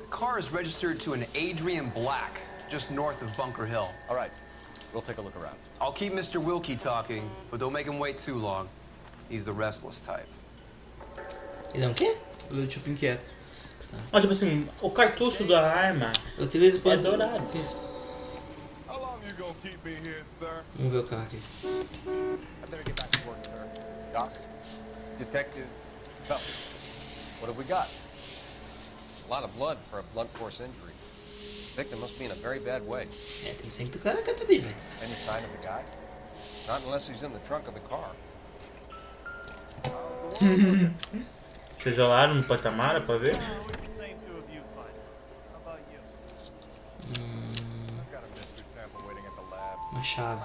The car is registered to an Adrian Black, just north of Bunker Hill. All right, we'll take a look around. I'll keep Mr. Wilkie talking, but don't make him wait too long. He's the restless type. Ele é o quê? Ele é tipo inquieto. Ó, tipo assim, o cartucho da arma Utilize é dourado. How long you gonna keep me here, sir? Vamos ver o carro aqui. I better get back to work, sir. Doc, detective, fellas, what have we got? A lot of blood for a blunt force injury. The victim must be in a very bad way. É, tem sempre que cantar ali, velho. Any sign of the guy? Not unless he's in the trunk of the car. Vocês olharam no patamar pra ver? Uma chave.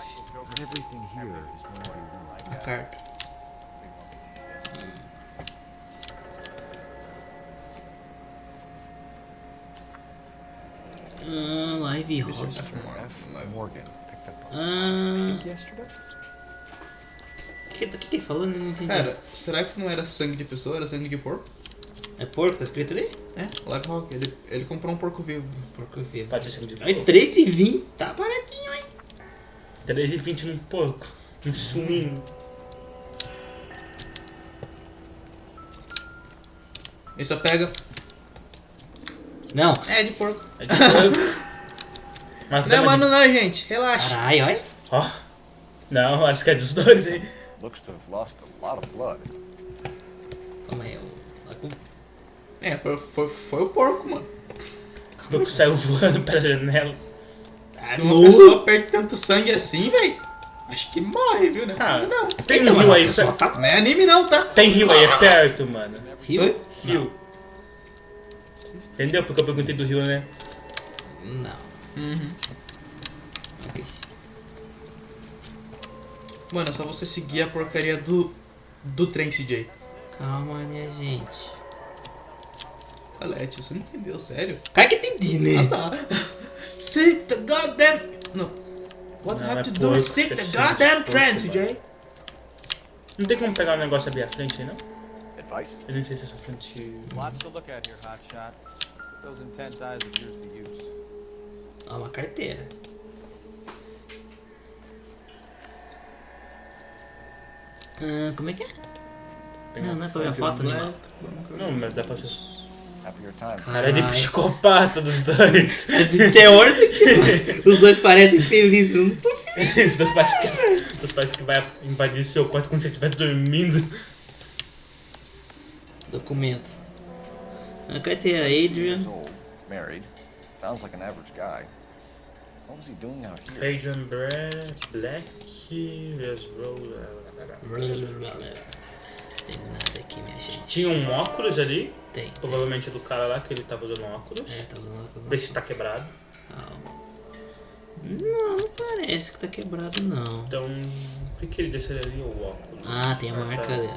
A carta. Live House. O que ele falando? Eu não entendi. Cara, será que não era sangue de pessoa? Era sangue de porco? É porco? Tá escrito ali? É, Live Rock. Ele comprou um porco vivo. Porco vivo. Pode ser sangue de Aí, porco. 3,20. Tá baratinho, hein? 3,20 num porco. Um suíno. Ele só pega. Não. É de porco. É de porco. Mas Não é mano não, gente. Relaxa. Caralho, olha. Ó. Não, acho que é dos dois, hein? Looks to have lost a lot of blood. Calma aí, É, foi o porco, mano. O porco saiu voando pela janela. Se uma pessoa perde tanto sangue assim, velho, acho que morre, viu, né? Ah, não. tem um rio aí. Não é anime não, tá? Tem rio aí, é perto, mano. Rio? Rio. Entendeu? Porque eu perguntei do rio, né? Não. Ok. Mano, é só você seguir a porcaria do trem, CJ. Calma, minha gente. Calete, você não entendeu, sério? Cara que entendi, né? Ah, tá. Seek the goddamn... No. What Não, I have é to do porco, is seek você the sente goddamn porco, train, mano. CJ. Não tem como pegar o negócio ali à frente aí, não? Advice? Eu não sei se essa frente... There's lots to look at here, hotshot. Those intense eyes of yours to use. Ah, uma carteira. Como é que é? Não é pra ver a foto, né? Não, mas dá pra ver. Happy your time. Cara, é de psicopata dos dois. É de terror isso aqui, mano. Os dois parecem felizes, eu não tô feliz. Os pais que vai invadir seu quarto quando você estiver dormindo. Documento. A carteira, Adrian. Married. Sounds like an average guy. What was he doing out here? Adrian Black, Tem nada aqui, minha gente. tinha um óculos ali. Tem. Provavelmente do cara lá que ele tava usando óculos. É, tá usando óculos. Vê se tá quebrado. Calma. Não parece que tá quebrado, não. Então, por que ele deixaria ali o óculos? Ah, tem a marca ali.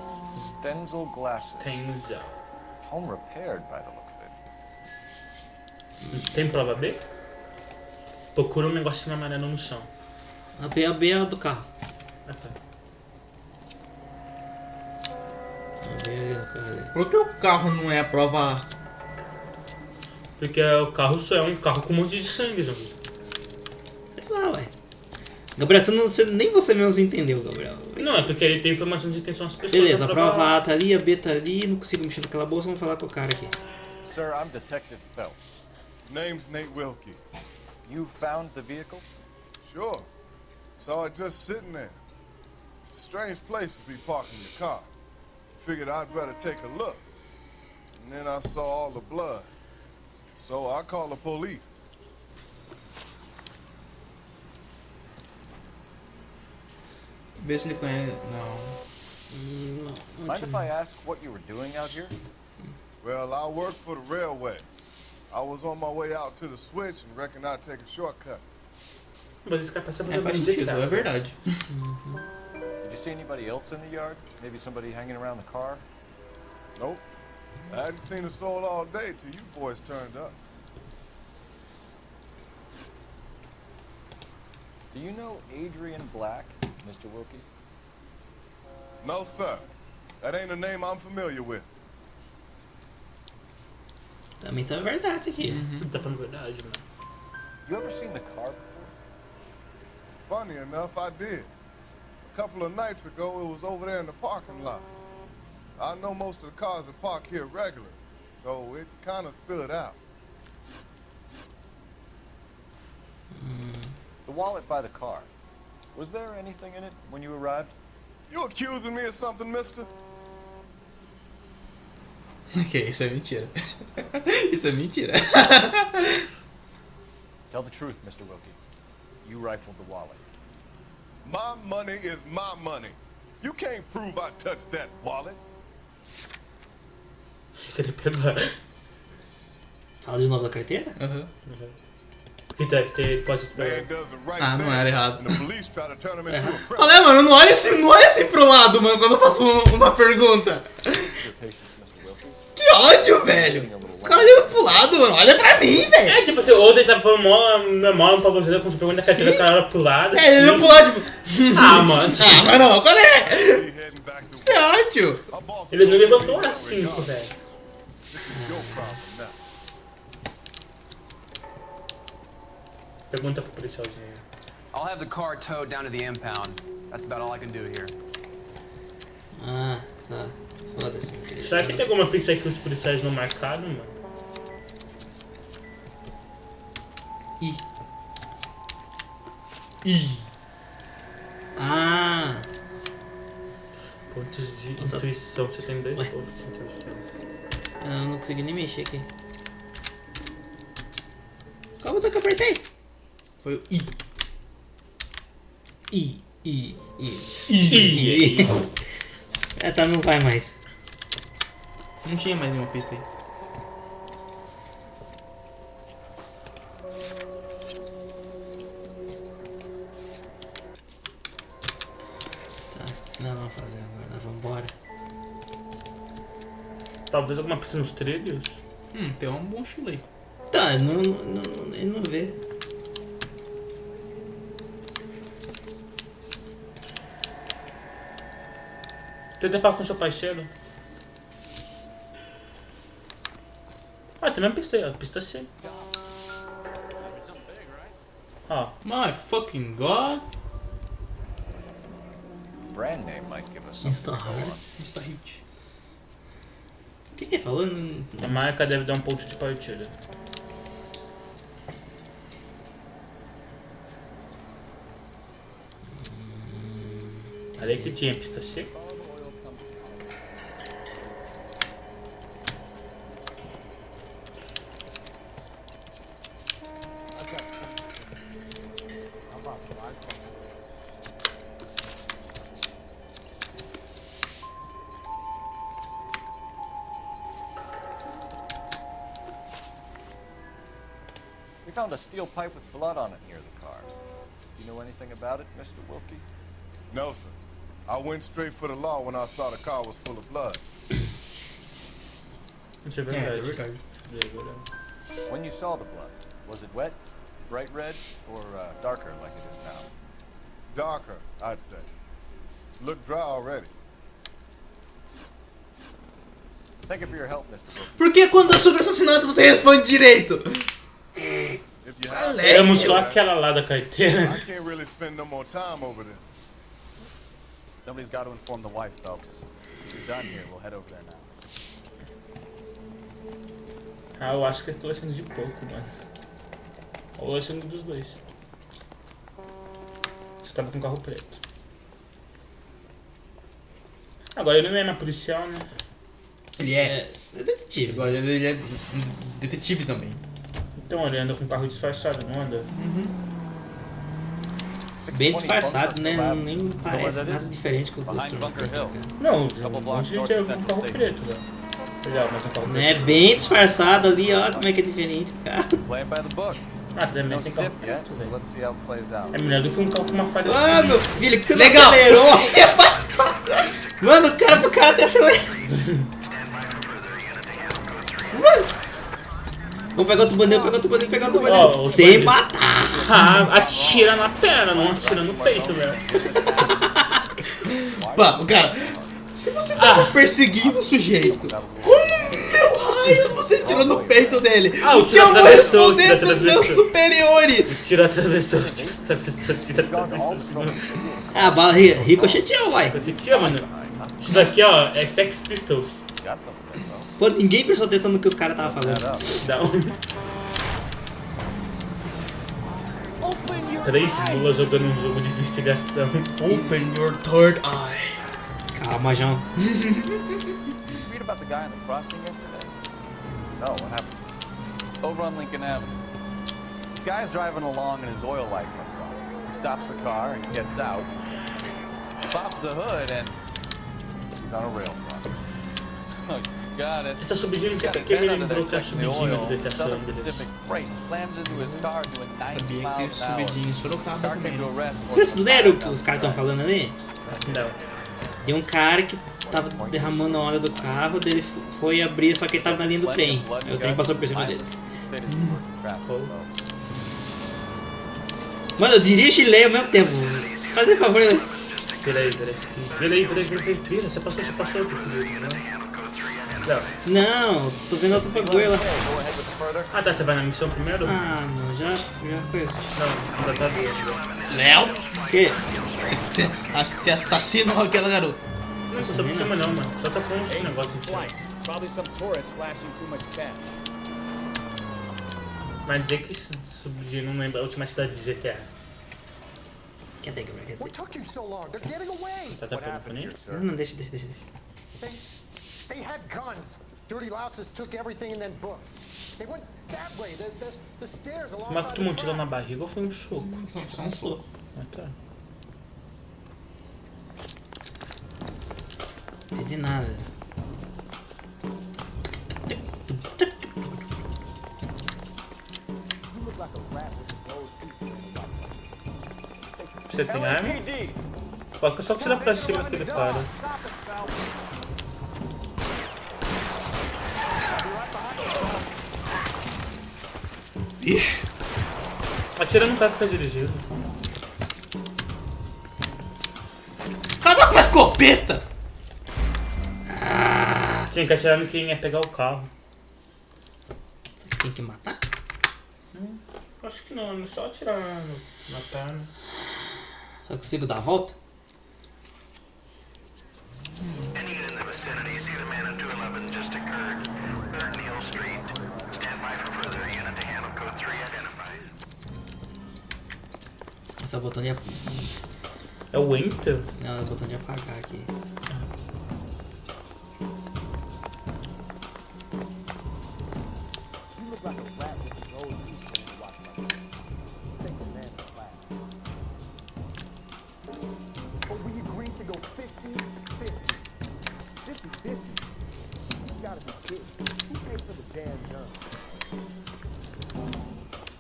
Stenzel glasses. Tem já. Home repaired by the look of it. Tem prova B? Procura um negocinho amarelo no chão. A B é a do carro. Ah, tá. A B é do carro ali. Por que o carro não é a prova A? Porque o carro só é um carro com um monte de sangue, João. Sei lá, ué. Gabriel, nem você mesmo entendeu, Gabriel. Não, é porque ele tem informação de quem são as pessoas. Beleza, a prova A tá ali, a B tá ali, não consigo mexer naquela bolsa, vamos falar com o cara aqui. Sir, I'm Detective Phelps. Name's Nate Wilkie. You found the vehicle? Sure. Saw it just sitting there. Strange place to be parking your car. Figured I'd better take a look. And then I saw all the blood. So I called the police. Vê se ele conhece. Não. Mind if I ask what you were doing out here? Well, I work for the railway. I was on my way out to the switch and reckoned I'd take a shortcut. Mas esse cara tá sempre Faz sentido, é verdade. Did you see anybody else in the yard? Maybe somebody hanging around the car? Nope. I hadn't seen a soul all day till you boys turned up. Do you know Adrian Black, Mr. Wilkie? No, sir. That ain't a name I'm familiar with. Também tá verdade aqui. Tá falando verdade, mano. You ever seen the car before? Funny enough, I did. A couple of nights ago, it was over there in the parking lot. I know most of the cars that park here regularly, so it kind of stood out. The wallet by the car. Was there anything in it when you arrived? You accusing me of something, mister? Ok, isso é mentira. Isso é mentira. Tell the truth, Mr. Wilkie. You rifled the wallet. My money is my money. You can't prove I touched that wallet. Se ele pegou. Fala de novo da carteira? Aham. Que deve ter, pode Man does the right Ah, não era errado. and the police try to turn him into a criminal. Olha, mano, não olha assim pro lado, mano, quando eu faço uma pergunta. Que ódio, velho. Os caras olham pro lado, mano. Olha pra mim, velho. É, tipo assim, ou ele tá falando normal pra você, como você pergunta da carteira, o cara olha pro lado. É, ele olha pro lado, tipo... Ah, mano. Ah, mas não, qual é? Que ódio. Ele não levantou a 5, velho. Pergunta pro policialzinho. I'll have the car towed down to the impound. That's about all I can do here. Ah, tá. Foda-se, meu querido. Será que tem alguma pista aí que os policiais não marcaram, mano? Ah! Pontos de intuição. Você tem 2 pontos de intuição. Eu não consegui nem mexer aqui. Qual botão que eu apertei? Foi o I. I. I. É, tá, não vai mais. Não tinha mais nenhuma pista aí. Tá, não vamos fazer agora, nós vamos embora. Talvez alguma pista nos trilhos? Tem um bom chile aí. Tá, ele não vê. Tenta falar com seu parceiro. Ah, tem uma pista aí, ó. Pista C. Ó. My fucking god. Brand name might give us something to go on. Insta hit. O que ele falou? A marca deve dar um ponto de partida. Falei que tinha pista C. We found a steel pipe with blood on it near the car. Do you know anything about it, Mr. Wilkie? No, sir. I went straight for the law when I saw the car was full of blood. Isso é verdade. When you saw the blood, was it wet, bright red, or darker like it is now? Darker, I'd say. Looked dry already. Thank you for your help, Mr. Wilkie. Por que quando eu sou assassinato você responde direito? Temos só aquela lá da carteira. I can't really spend no more time over this. Somebody's got to inform the wife, Phelps. If you're done here, we'll head over there now. Ah, eu acho que eu tô achando de pouco, mano. Ou achando dos dois. Você tava com carro preto. Agora ele não é mais policial, né? Ele é detetive, agora ele é detetive também. Então ele anda com carro disfarçado, não anda? Bem disfarçado, né? Nem parece nada diferente com o costume. Não, a gente é um carro preto, velho. Mas um carro Não é bem disfarçado ali, ó, como é que é diferente o carro. Ah, também tem carro preto, velho. É melhor do que um carro com uma falha. Ah, meu filho, que você não acelerou? Você ia passar. Mano, o cara pro cara até acelerar. Vamos pegar outro bandeiro, pegar outro bandeiro. Sem matar. Ah, atira na perna, não atira no peito, velho. Pá, cara, se você tava perseguindo o sujeito, como meu raios você tirou no peito dele? Ah, o que eu vou responder pros meus superiores? Tira atravessou. Ah, a bala ricocheteou, vai. Ricocheteou, mano. Isso daqui, ó, é Sex Pistols. Pô, ninguém prestou atenção no que os caras estavam falando. Não. 3 mulas jogando um jogo de investigação. Open your third eye. Calma, João. Read about the guy in the crossing yesterday? No, what happened? Over on Lincoln Avenue. This guy's driving along and his oil light comes on. He stops the car and gets out. He pops the hood and he's on a rail crossing. Oh, you got it. Essa subidinha He's que got a aquele pen under there lembrou que a checking the subidinha oil. do GTA Southern San Andreas. Pacific freight slams into his car doing 90 Sabia que miles an hour. subidinho em Sorocaba Car também. came to a rest more Vocês than leram o 5 que os down caras estão the falando ali? Não. Tem um cara que tava derramando a óleo do carro, dele foi abrir, só que ele tava na linha do trem. Aí o trem passou por cima dele. Mano, eu dirijo e leio ao mesmo tempo. Fazer favor, né? Peraí. Vira, você passou. Não, tô vendo outro bagulho lá. Ah tá, você vai na missão primeiro? Ah, não, já coisa. Não, ainda tá vendo. Léo? O quê? Você assassinou aquela garota. Não tô por cima não, mano. Só tá com um negócio em cima. Probably some tourist flashing too much cash. Mas dizer que subir não lembra a última cidade de GTA. What took you so long? They're getting away. Tá tapando por nem? Não, deixa. They had guns. Dirty louses took everything and then booked. They went that way. The stairs Mas alongside tu the tomou um tiro track. na barriga ou foi um soco? Só um soco. Ah, tá. Não entendi nada. Você tem arma? Coloca só que você dá pra cima que ele para. Bicho. Atira no cara que tá dirigindo. Cada com a escopeta! Tinha que atirar no quem ia pegar o carro. Tem que matar? Acho que não, é só atirar na perna. Só consigo dar a volta? Any unit in the vicinity, see the man at 211 just occurred. 3rd Neal Street. Stand by for further unit to handle code 3 identified. Esse é o botão de É o Enter? Não, é o botão de apagar aqui.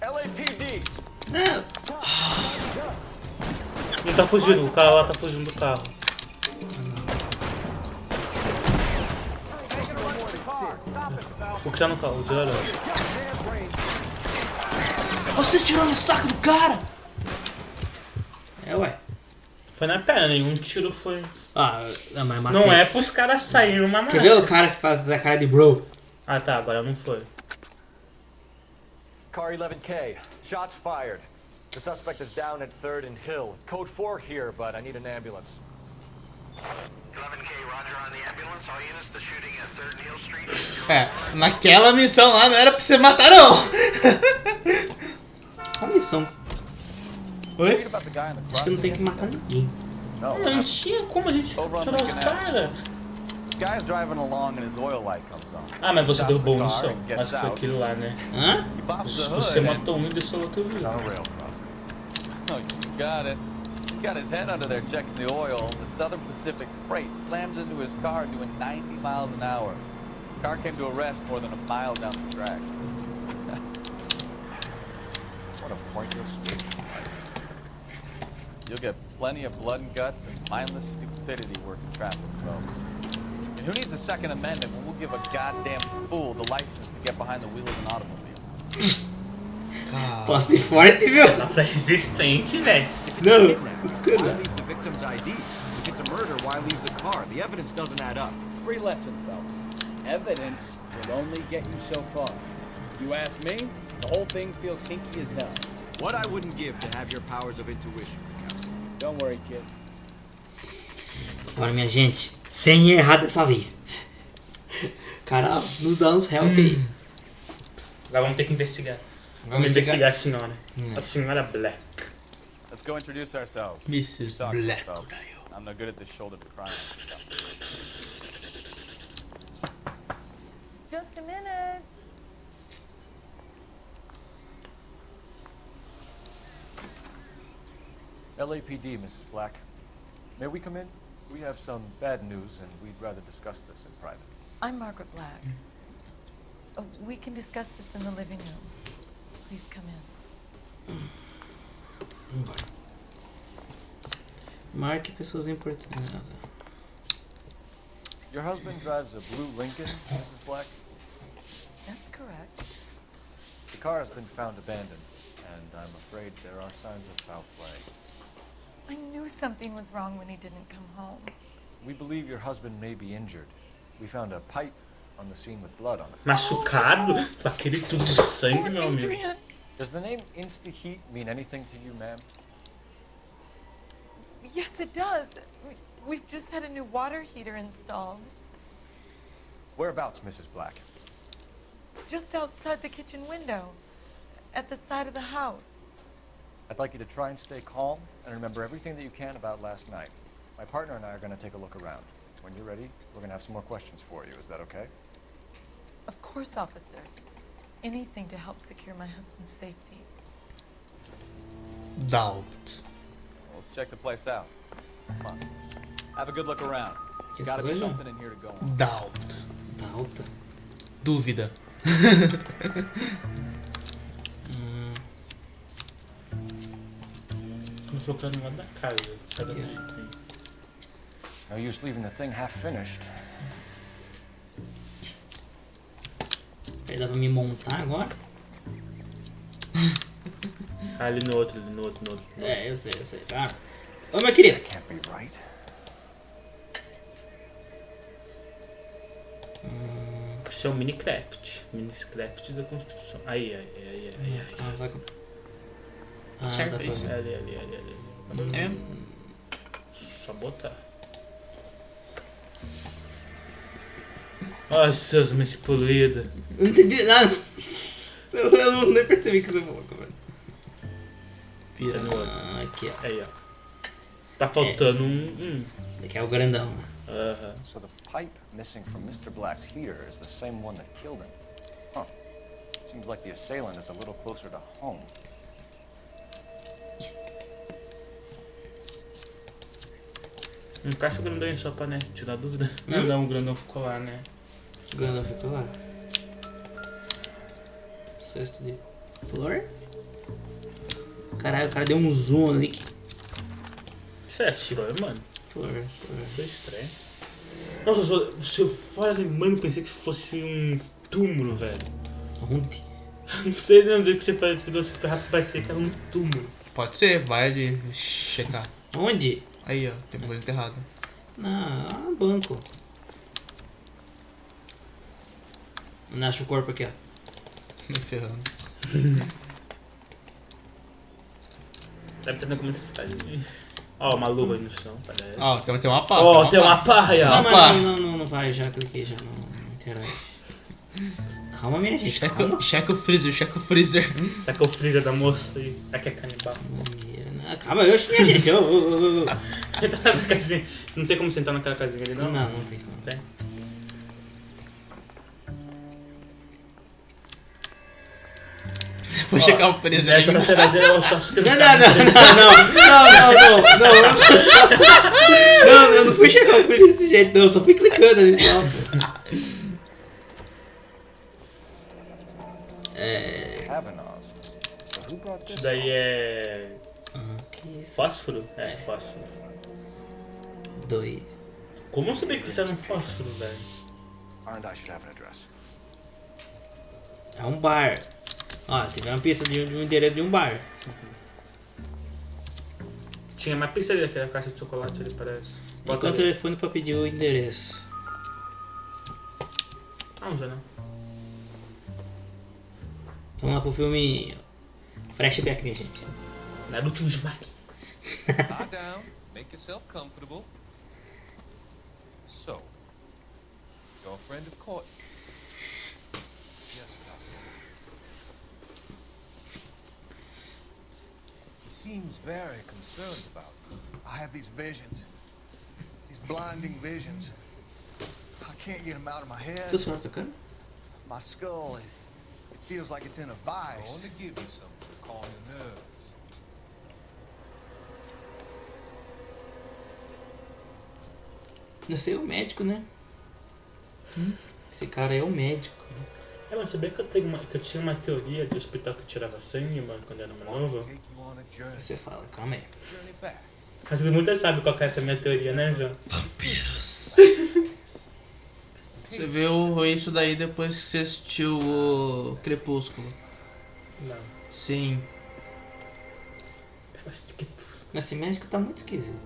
LAPD. Ele tá fugindo, o cara lá tá fugindo do carro. O que tá no carro? O de olho. Você tirou no saco do cara! É, ué. Foi na perna, nenhum tiro foi. Ah, mas matei. Não é pros caras saírem uma Quer ver o cara que faz a cara de bro? Ah tá, agora não foi. Car 11K, shots fired. The suspect is down at 3rd and Hill. Code 4 here, but I need an ambulance. 11K, roger on the ambulance. All units to shooting at 3rd Neal Street. É, naquela missão lá não era pra você matar não! Qual missão? Oi? Acho que não tem que matar ninguém. Não tinha como a gente tirar os caras. This guy's driving along and his oil light comes on. Ah, mas você Stops the derrubou um car só. and gets Acho que foi out. aquilo lá, né? Hã? He pops the hood Você and matou um e deixou o outro he's vivo. on a rail crossing. Oh, you got it. He's got his head under there checking the oil. The Southern Pacific freight slams into his car doing 90 miles an hour. The car came to a rest more than a mile down the track. What a pointless waste of life. You'll get plenty of blood and guts and mindless stupidity working traffic, folks. And who needs a Second Amendment when we'll give a goddamn fool the license to get behind the wheel of an automobile? Posso de forte, viu? Nossa, resistente, velho. Não. Why leave the victim's ID? If it's a murder, why leave the car? The evidence doesn't add up. Free lesson, folks. Evidence will only get you so far. You ask me, the whole thing feels hinky as hell. What I wouldn't give to have your powers of intuition, Counselor. Don't worry, kid. Agora, minha gente, sem errar dessa vez. Cara, nos dá uns help aí. Agora vamos ter que investigar. Vamos investigar a senhora. É. A senhora Black. Let's go introduce ourselves. Mrs. Talk to Black. folks. I'm no good at this shoulder to cry on stuff. LAPD, Mrs. Black. May we come in? We have some bad news, and we'd rather discuss this in private. I'm Margaret Black. We can discuss this in the living room. Please come in. Marque pessoas importantes. Your husband drives a blue Lincoln, Mrs. Black? That's correct. The car has been found abandoned, and I'm afraid there are signs of foul play. I knew something was wrong when he didn't come home. We believe your husband may be injured. We found a pipe on the scene with blood on it. Machucado? Aquele tudo de sangue, meu amigo. Does the name Insta-Heat mean anything to you, ma'am? Yes, it does. We've just had a new water heater installed. Whereabouts, Mrs. Black? Just outside the kitchen window. At the side of the house. I'd like you to try and stay calm and remember everything that you can about last night. My partner and I are going to take a look around. When you're ready, we're going to have some more questions for you. Is that okay? Of course, officer. Anything to help secure my husband's safety. Doubt. Let's check the place out. Come on. Have a good look around. There's got to be something in here to go on. Doubt. Doubt. Dúvida. Estamos procurando lá da casa. Cada jeito. No use leaving the thing half finished. Aí dá pra me montar agora? Ali no outro, ali no outro. É, eu sei. Tá. Ô, meu querido. Can't be right. Isso é um Minecraft. Minecraft da construção. Aí. Certo, dá pra ver. Ali. É. Só botar. Ai, seus mente poluída. Não entendi nada. Eu nem percebi que você falou, velho. Vira no outro. Aqui, ó. Aí, ó. Tá faltando um. Aqui é o grandão. So the pipe missing from Mr. Black's heater is the same one that killed him. Huh. Seems like the assailant is a little closer to home. Encaixa o grandão aí só pra, né, tirar dúvida. Não, o grandão ficou lá, né? O grandão ficou lá. Cesto de flor? Caralho, o cara deu um zoom ali. Isso é flor, mano. Flor. Foi estranho. Nossa, se eu for lembrando, pensei que fosse um túmulo, velho. Onde? Não sei, não, do jeito que você faz, você foi rápido, parecia que era um túmulo. Pode ser, vai ali checar. Onde? Aí, ó, tem coisa enterrada. Não, é um banco. Não acha o corpo aqui, ó. Me ferrando. Deve ter na comunidade. Ó, uma luva aí no chão, parece. Ó, tem uma pá. Ó, tem uma pá aí, ó. Não vai, já cliquei, já não interage. Calma, minha gente, calma. Checa o freezer. Checa o freezer da moça aí. Aqui é canibal. Calma, minha gente. Entra nessa casinha. Não tem como sentar naquela casinha ali, não? Não tem como. Tem? Vou checar o freezer aí. Essa geladeira é o sócio que Não, eu não fui checar o freezer desse jeito, não. Eu só fui clicando ali só. Isso daí é... fósforo? É, fósforo. 2. Como eu sabia que isso era um fósforo, velho? É um bar. Ó, teve uma pista de um endereço de um bar. Tinha mais pista ali, aquela caixa de chocolate ali, parece. Bota o telefone pra pedir o endereço. Vamos lá, né? Vamos lá pro filme Flashback, minha gente. Naruto Uzumaki. Lie down, make yourself comfortable. So, you're a friend of Courtney's? Yes, Doctor. He seems very concerned about me. I have these visions. These blinding visions. I can't get them out of my head. Seu celular tocando? My skull, it feels like it's in a I vice. want to give you something to calm your nerves. Esse é o médico, né? Esse cara é o médico. Mano, sabia que eu tinha uma teoria de hospital que tirava sangue, mano, quando eu era mais novo? Você fala, calma aí. Acho que muita sabe qual que é essa minha teoria, né, João? Vampiros. Você viu isso daí depois que você assistiu o Crepúsculo? Não. Sim. Esse médico tá muito esquisito.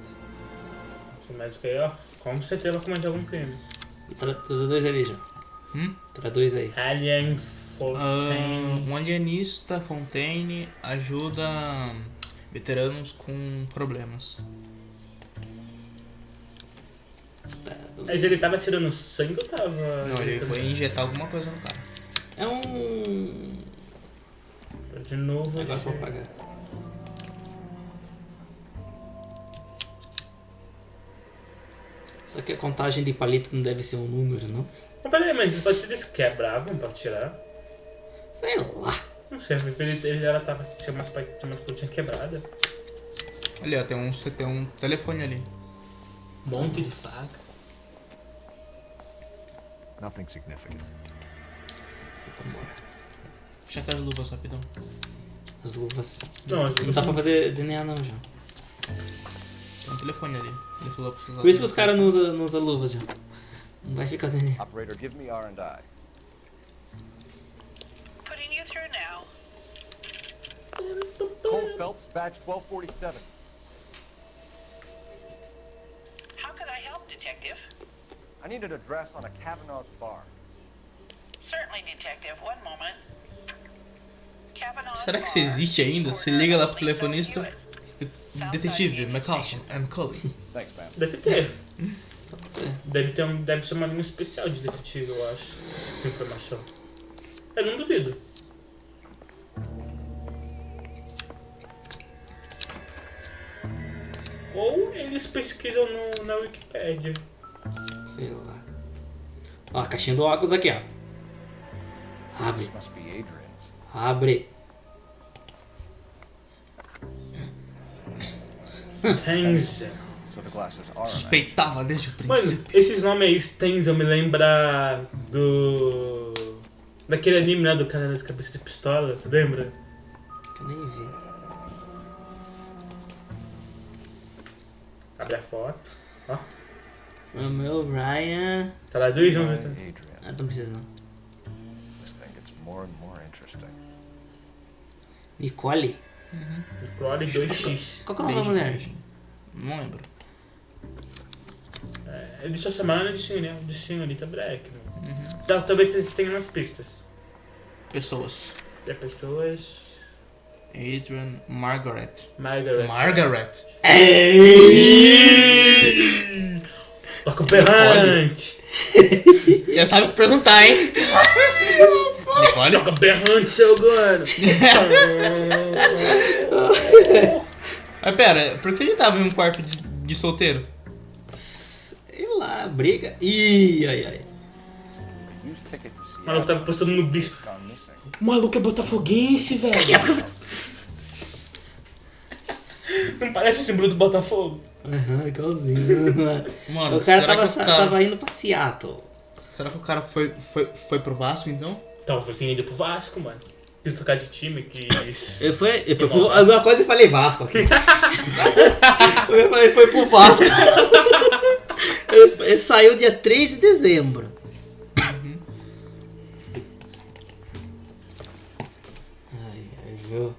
Esse médico aí, ó, com certeza vai cometer algum crime. Traduz ali, João. Traduz aí. Aliens Fontaine. Um alienista, Fontaine, ajuda veteranos com problemas. Mas ele tava tirando sangue ou tava... Não, ele foi injetar alguma coisa no cara. É um... De novo... Agora vou apagar. Só que a contagem de palito não deve ser um número, não? Mas peraí, mas os batidos quebravam pra tirar? Sei lá. Não sei, ele era, tinha umas pontinhas quebradas. Ali, ó, tem um telefone ali. Monte de faca. Nothing significant. Deixa até as luvas rapidão. As luvas. Não dá pra fazer DNA não, João. Tem um telefone ali. Ele falou pra Por isso que os caras não usam luva, João. Não vai ficar DNA. Operator, give me R&I. Putting you through now. Cole Phelps, badge 1247. How can I help, Detective? I need an address on a Kavanaugh's bar. Certainly, Detective. One moment. Kavanaugh's Será que isso existe ainda? Você liga lá pro telefonista. Detetive, McCawson, I'm calling. Thanks, man. Deve ter. Deve ser uma linha especial de detetive, eu acho. Essa informação. Eu não duvido. Ou eles pesquisam na Wikipedia. Sei lá. Ó, a caixinha do óculos aqui, ó. Abre. This must be Adrian's. Abre. Stenzel. So the glasses are Suspeitava desde o Mano, princípio. esses nomes aí, Stenzel, me lembra daquele anime, né, do cara das cabeças de pistola, você lembra? Eu nem vi. Abre a foto, ó. From Ryan. Traduz, vamos ver. Adrian. Ah, não precisa não. This thing gets more and more interesting. Nicole? Nicole 2X. Qual que é o nome da mulher? Não lembro. Eles só chamaram de senhorita Black. Né? Talvez vocês tenham umas pistas. Pessoas. Pessoas... Adrian, Margaret. Margaret. Toca o berrante. Já sabe perguntar, hein? Nicole? Toca berrante, seu gordo. Mas pera, por que ele tava em um quarto de solteiro? Sei lá, briga. Ih, ai, ai. O maluco tava postando no bicho. O maluco é botafoguense, velho. Não parece o símbolo do Botafogo? Aham, igualzinho. Mano, o cara será tava indo pra Seattle. Será que o cara foi pro Vasco, então? Talvez assim, indo pro Vasco, mano. Quis trocar de time, quis... Ele foi pro... Uma coisa eu falei Vasco aqui. Ele foi pro Vasco. Ele saiu dia 3 de dezembro. Ai, viu?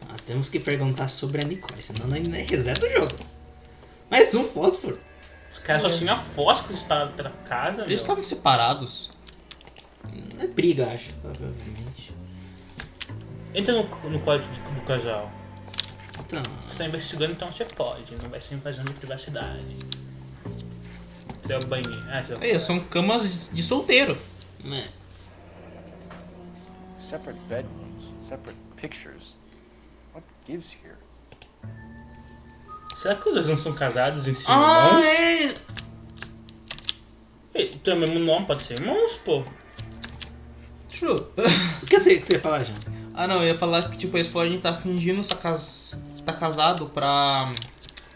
Nós temos que perguntar sobre a Nicole, senão nós reseta o jogo. Mais um fósforo. Os caras só tinham fósforo espalhado pela casa, Eles estavam separados. É briga, acho, provavelmente. Entra no código do casal. Então... Você tá investigando, então você pode. Não vai ser invasão de privacidade. Você é o banheiro. Aí, são camas de solteiro. Separate bedrooms, separate pictures. What gives here? Será que os dois não são casados em si irmãos? É! Tem o mesmo nome, pode ser irmãos, pô. True. O que você ia falar, João? Ah, não, eu ia falar que tipo, eles podem estar fingindo estar casado pra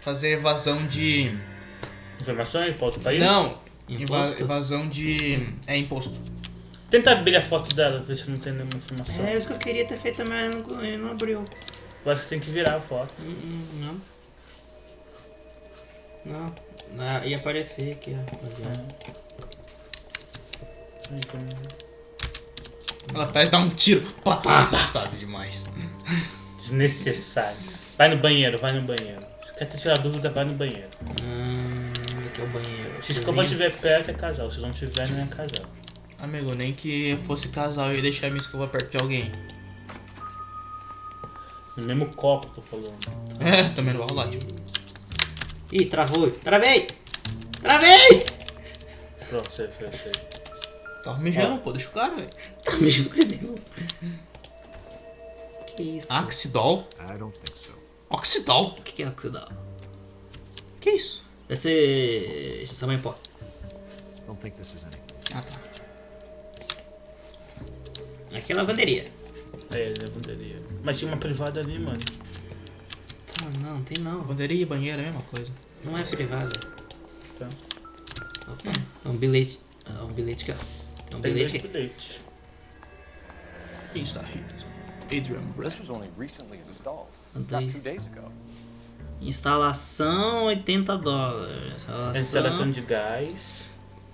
fazer evasão de... Informações para outro país? Não, Imposto? evasão de... imposto. Tenta abrir a foto dela, ver se não tem nenhuma informação. É isso que eu queria ter feito também, mas não abriu. Eu acho que tem que virar a foto. Não. Não. Ah, ia aparecer aqui, ó. Ela atrás dá um tiro. Pá, você sabe demais. Desnecessário. Vai no banheiro, vai no banheiro. Se quer tirar dúvida, vai no banheiro. Aqui é o banheiro. Se o escova estiver perto, é casal. Se não tiver, não é casal. Amigo, nem que fosse casal eu ia deixar minha escova perto de alguém. No mesmo copo, tô falando. É, também não vai rolar, tio. Ih, travou. Travei! Travei! Pronto, sei. Tava mijando, pô, deixa o cara, velho. Tá mijando pneu. Que isso? Oxidol? I don't think so. Oxidol? O que é oxidol? Que isso? Deve ser... Esse tamanho pó. Don't think this is anything. Ah, tá. Aqui é lavanderia. É, lavanderia. Mas tinha uma privada ali, mano. Tá, não, tem não. Lavanderia e banheiro é a mesma coisa. Não é privada. Tá. Opa, é um bilhete. É um bilhete aqui, ó. Tem um bilhete aqui. Bilhete. Insta hit. Adrian Brett. This was only recently installed. Daí. Not 2 days ago. Instalação $80. Instalação de gás.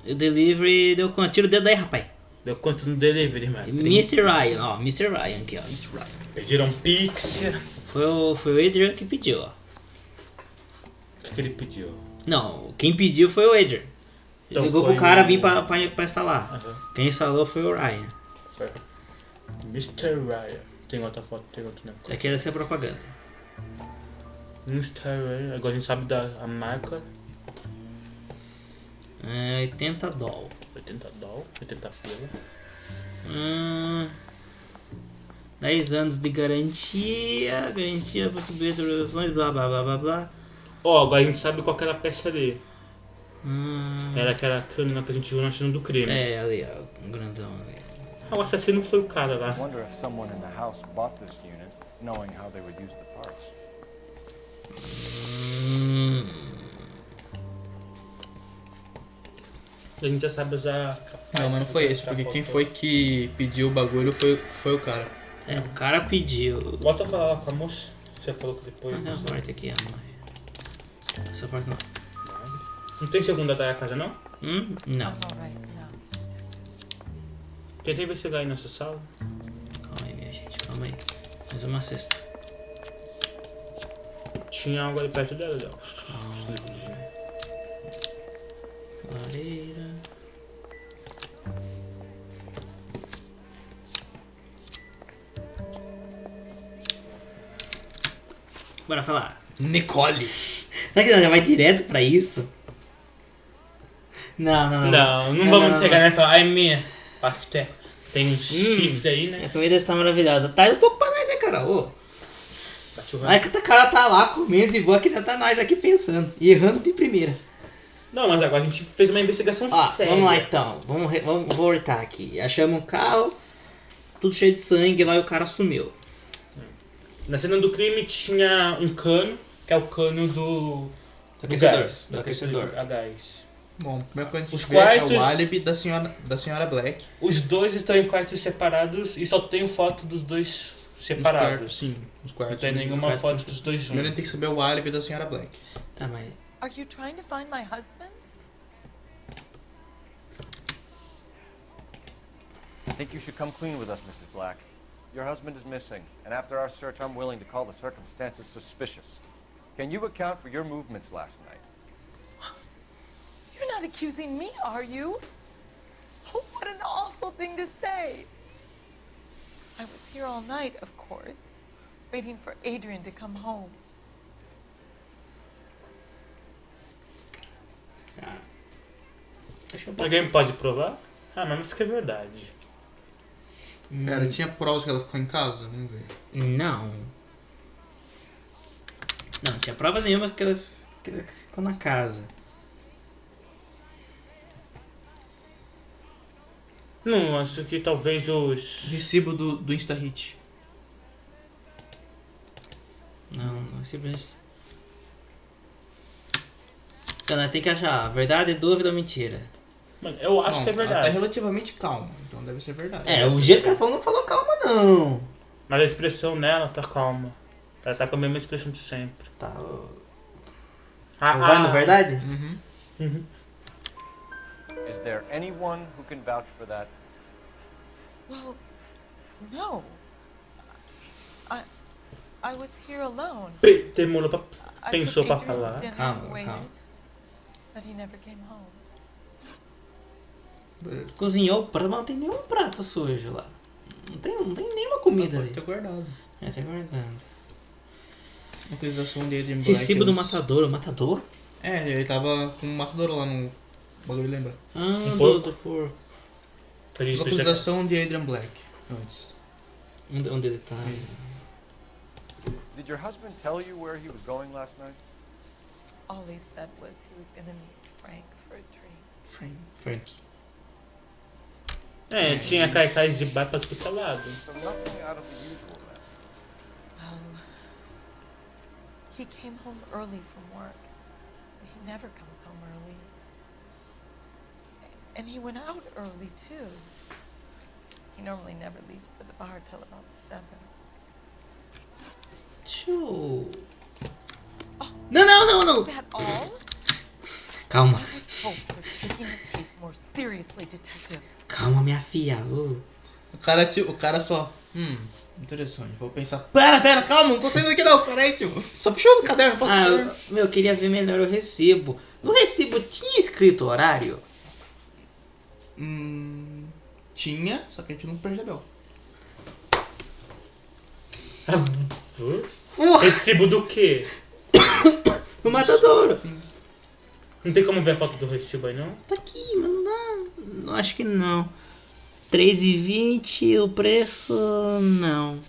O delivery deu quanto? Tira o dedo aí, rapaz. Deu quanto no delivery, mano? Mr. Ryan, ó. Mr. Ryan aqui, ó. Pediram Pix. Foi o Adrian que pediu, ó. O que ele pediu? Não, quem pediu foi o Adrian. Ele Então ligou foi pro cara o- vir pra instalar. Uhum. Quem instalou foi o Ryan. Mr. Ryan. Tem outra foto, tem outro negócio. Aqui deve ser propaganda. Mr. Ryan. Agora a gente sabe a marca. É $80. 80 dólares, 80 pila. 10 anos de garantia, possibilidade de atualizações, blá blá blá blá blá. Ó, agora a gente sabe qual que era a peça ali. Era aquela câmera que a gente viu na cena do crime. É, ali, ó, um grandão ali. O assassino foi o cara lá. I wonder if someone in the house bought this unit, knowing how they would use the parts. A gente já sabe usar. Não, mas não foi esse, porque quem foi que pediu o bagulho foi o cara. É, o cara pediu. Volta a falar lá com a moça. Você falou que depois. Mas essa parte aqui, ó. Essa parte não. Não tem segunda da casa, não? Não. Tenta investigar aí nessa sala. Calma aí, minha gente, calma aí. Mais uma cesta. Tinha algo ali perto dela, Léo. Lareira. Bora falar. Nicole. Será que ela já vai direto pra isso? Não Vamos chegar nessa. Ai, minha. Acho que tem um chifre aí, né? A comida está maravilhosa. Traz um pouco pra nós, né, cara? Ô. Aí que o cara tá lá comendo de boa, que ainda tá nós aqui pensando. E errando de primeira. Não, mas agora a gente fez uma investigação séria. Vamos lá então. Vamos voltar aqui. Achamos um carro, tudo cheio de sangue lá e o cara sumiu. Na cena do crime tinha um cano, que é o cano do aquecedor. gás, do aquecedor a gás. Bom, primeiro que a gente Os vê quartos- é o álibi da senhora Black. Os dois estão em quartos separados e só tem foto dos dois separados. Sim, os quartos. Não tem nenhuma foto dos dois Primeiro a juntos. gente tem que saber o álibi da senhora Black. Tá, mas... Are you trying to find my husband? I think you should come clean with us, Mrs. Black. Your husband is missing, and after our search, I'm willing to call the circumstances suspicious. Can you account for your movements last night? You're not accusing me, are you? Oh, what an awful thing to say. I was here all night, of course, waiting for Adrian to come home. Alguém pode provar? Ah, mas isso que é verdade. Pera, tinha provas que ela ficou em casa? Vamos ver. Não, tinha provas nenhuma que ela ficou na casa. Não, acho que talvez os... Recibo do InstaHit. Não, simplesmente... Então nós tem que achar verdade, dúvida ou mentira. Mano, eu acho que é Ela tá verdade. relativamente calma, então deve ser verdade. É, o jeito que ela falou não falou calma não. Mas a expressão nela tá calma. Ela tá com a mesma expressão de sempre. Tá. Vai na verdade? Uhum. Is there anyone who can vouch for that? Well, no. I was here alone. Demorou pra... I Pensou pra cooked Adrian's falar. dinner Calma, and waited, calma. but he never came home. Cozinhou pra não tem nenhum prato sujo lá. Não tem nenhuma comida ali. Pode ter guardado. É, tá guardando. Utilização de Adrian Black. Recibo do matador. Matador? É, ele tava com um matador lá no bagulho, lembra? Ah, porco. do porco. Utilização de Adrian Black antes. Onde ele tá? Did your husband tell you where he was going last night? All he said was he was gonna meet Frank for a drink. Frank. É, tinha cartaz de bar pra todo lado. So nothing out of the usual then. Well, he came home early from work. He never comes home early. And he went out early too. He normally never leaves for the bar till about 7. Tchau. Não. Is that all? Calma. I hope you're taking this case more seriously, detective. Calma, minha filha. O cara só... interessante, vou pensar... Pera, calma, não tô saindo daqui não, peraí, tio. Só puxou no caderno, Eu queria ver melhor o recibo. No recibo tinha escrito horário? Tinha, só que a gente não percebeu. Recibo do quê? Do matador. Não tem como ver a foto do recibo aí, não? Tá aqui, mas não dá. Não, acho que não. 3,20 o preço, não.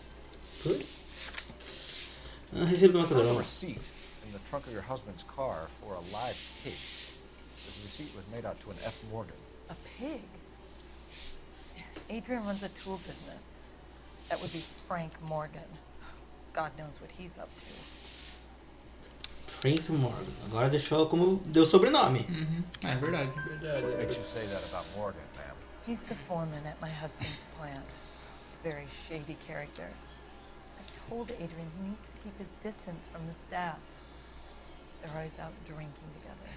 Recibo do I found a matador. receipt in the trunk of your husband's car for a live pig. The receipt was made out to an F. Morgan. A pig? Adrian runs a tool business. That would be Frank Morgan. God knows what he's up to. Frank Morgan. Agora deixou como deu sobrenome. É verdade. What makes you say that about Morgan, ma'am? He's the foreman at my husband's plant. Very shady character. I told Adrian he needs to keep his distance from the staff. They're always out drinking together.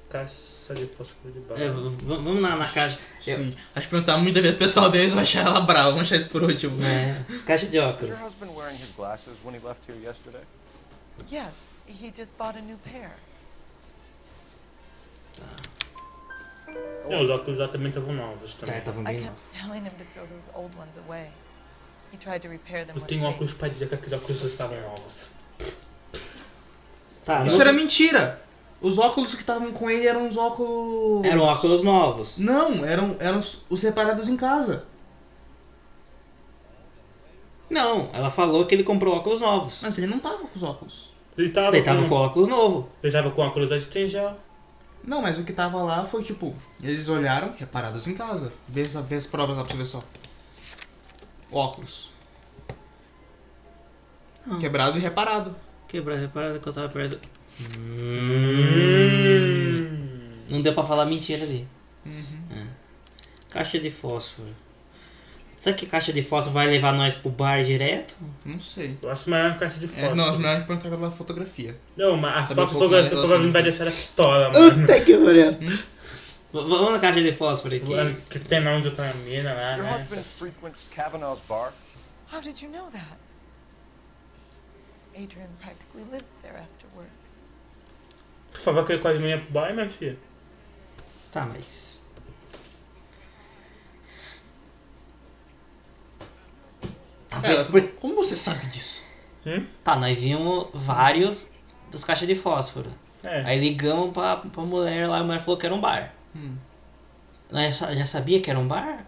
Caça de fósforo de bala. É, vamos na caixa. Sim. Acho que perguntar muito da vida pessoal deles, vai achar ela brava. Vamos deixar isso por último. Caixa de Was óculos. your husband wearing his glasses when he left here yesterday? Yes, he just bought a new pair. Os óculos lá também estavam novos também. Estavam I bem kept novos. telling him to throw those old ones away. He tried to repair them Eu with tenho tape. óculos pra dizer que aqueles óculos estavam novos. Tá, Isso não- era mentira. Os óculos que estavam com ele eram os óculos... Eram óculos novos. Não, eram os reparados em casa. Não, ela falou que ele comprou óculos novos. Mas ele não tava com os óculos. Ele tava, com óculos novo. Ele tava com óculos da Stengel. Não, mas o que tava lá foi tipo... Eles olharam, reparados em casa. Vê as provas lá pra você ver só. Óculos. Quebrado e reparado. Quebrado, reparado que eu tava perto. Não deu pra falar mentira ali. É. Caixa de fósforo. Será que caixa de fósforo vai levar nós pro bar direto? Não sei. Eu acho melhor a caixa de fósforo. Não, acho melhor a gente perguntar pela fotografia. Não, mas a Saber um foto pouco mais fotográfica relação provavelmente vai de- deixar a pistola, mano. Puta que pariu. Vamos na caixa de fósforo aqui. Que tem nome de outra mina lá, Your né? husband frequents Kavanaugh's bar? How did you know that? Adrian practically lives there after work. Tu falou que ele quase não ia pro bar, minha filha? Tá, mas... Talvez Como você sabe disso? Tá, nós vimos vários dos caixas de fósforo. É. Aí ligamos pra mulher lá, a mulher falou que era um bar. Nós já sabia que era um bar?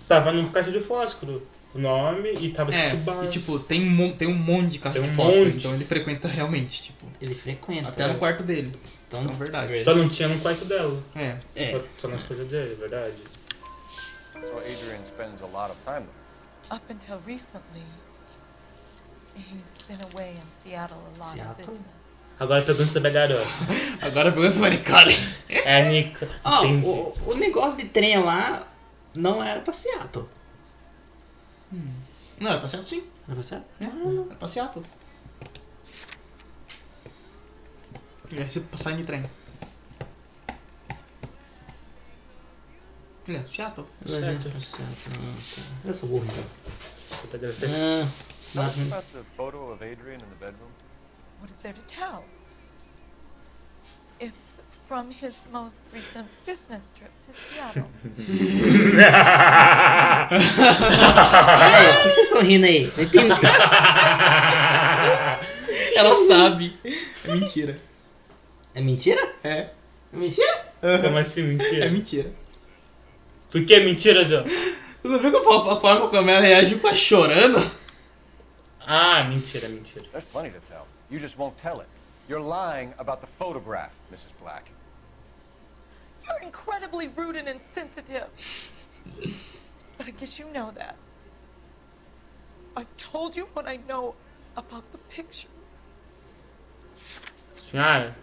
Tava no caixa de fósforo. O nome e tava É, escrito bar. e tipo, tem um monte de caixa Tem de um fósforo, monte. então ele frequenta realmente, tipo... Ele frequenta. Até no quarto dele. Então, verdade. Só não tinha no quarto dela. É. Só nas coisas dele, verdade. So Adrian spends a lot of time there. Up until recently, He's been away in Seattle a lot of business. Agora pegando essa garota. Agora pegando essa maricona. É a Nika. Ó, o negócio de trem lá não era pra Seattle. Não, era pra Seattle sim. Era pra Seattle? Não. Era pra Seattle. É, se passar de trem. Olha, Seattle. Eu sou burro, então. Tell us about the photo of Adrian in the bedroom. What is there to tell? It's from his most recent business trip to Seattle. O que vocês estão rindo aí? Não entendi. Ela sabe. É mentira. É mentira? É. É mentira? Como assim mentira? É mentira. Por que é mentira, Zé? Você não viu que a forma como ela reagiu quase chorando? Ah, mentira, mentira. There's plenty to tell. You just won't tell it. You're lying about the photograph, Mrs. Black. You're incredibly rude and insensitive. But I guess you know that. I've told you what I know about the picture. Senhora.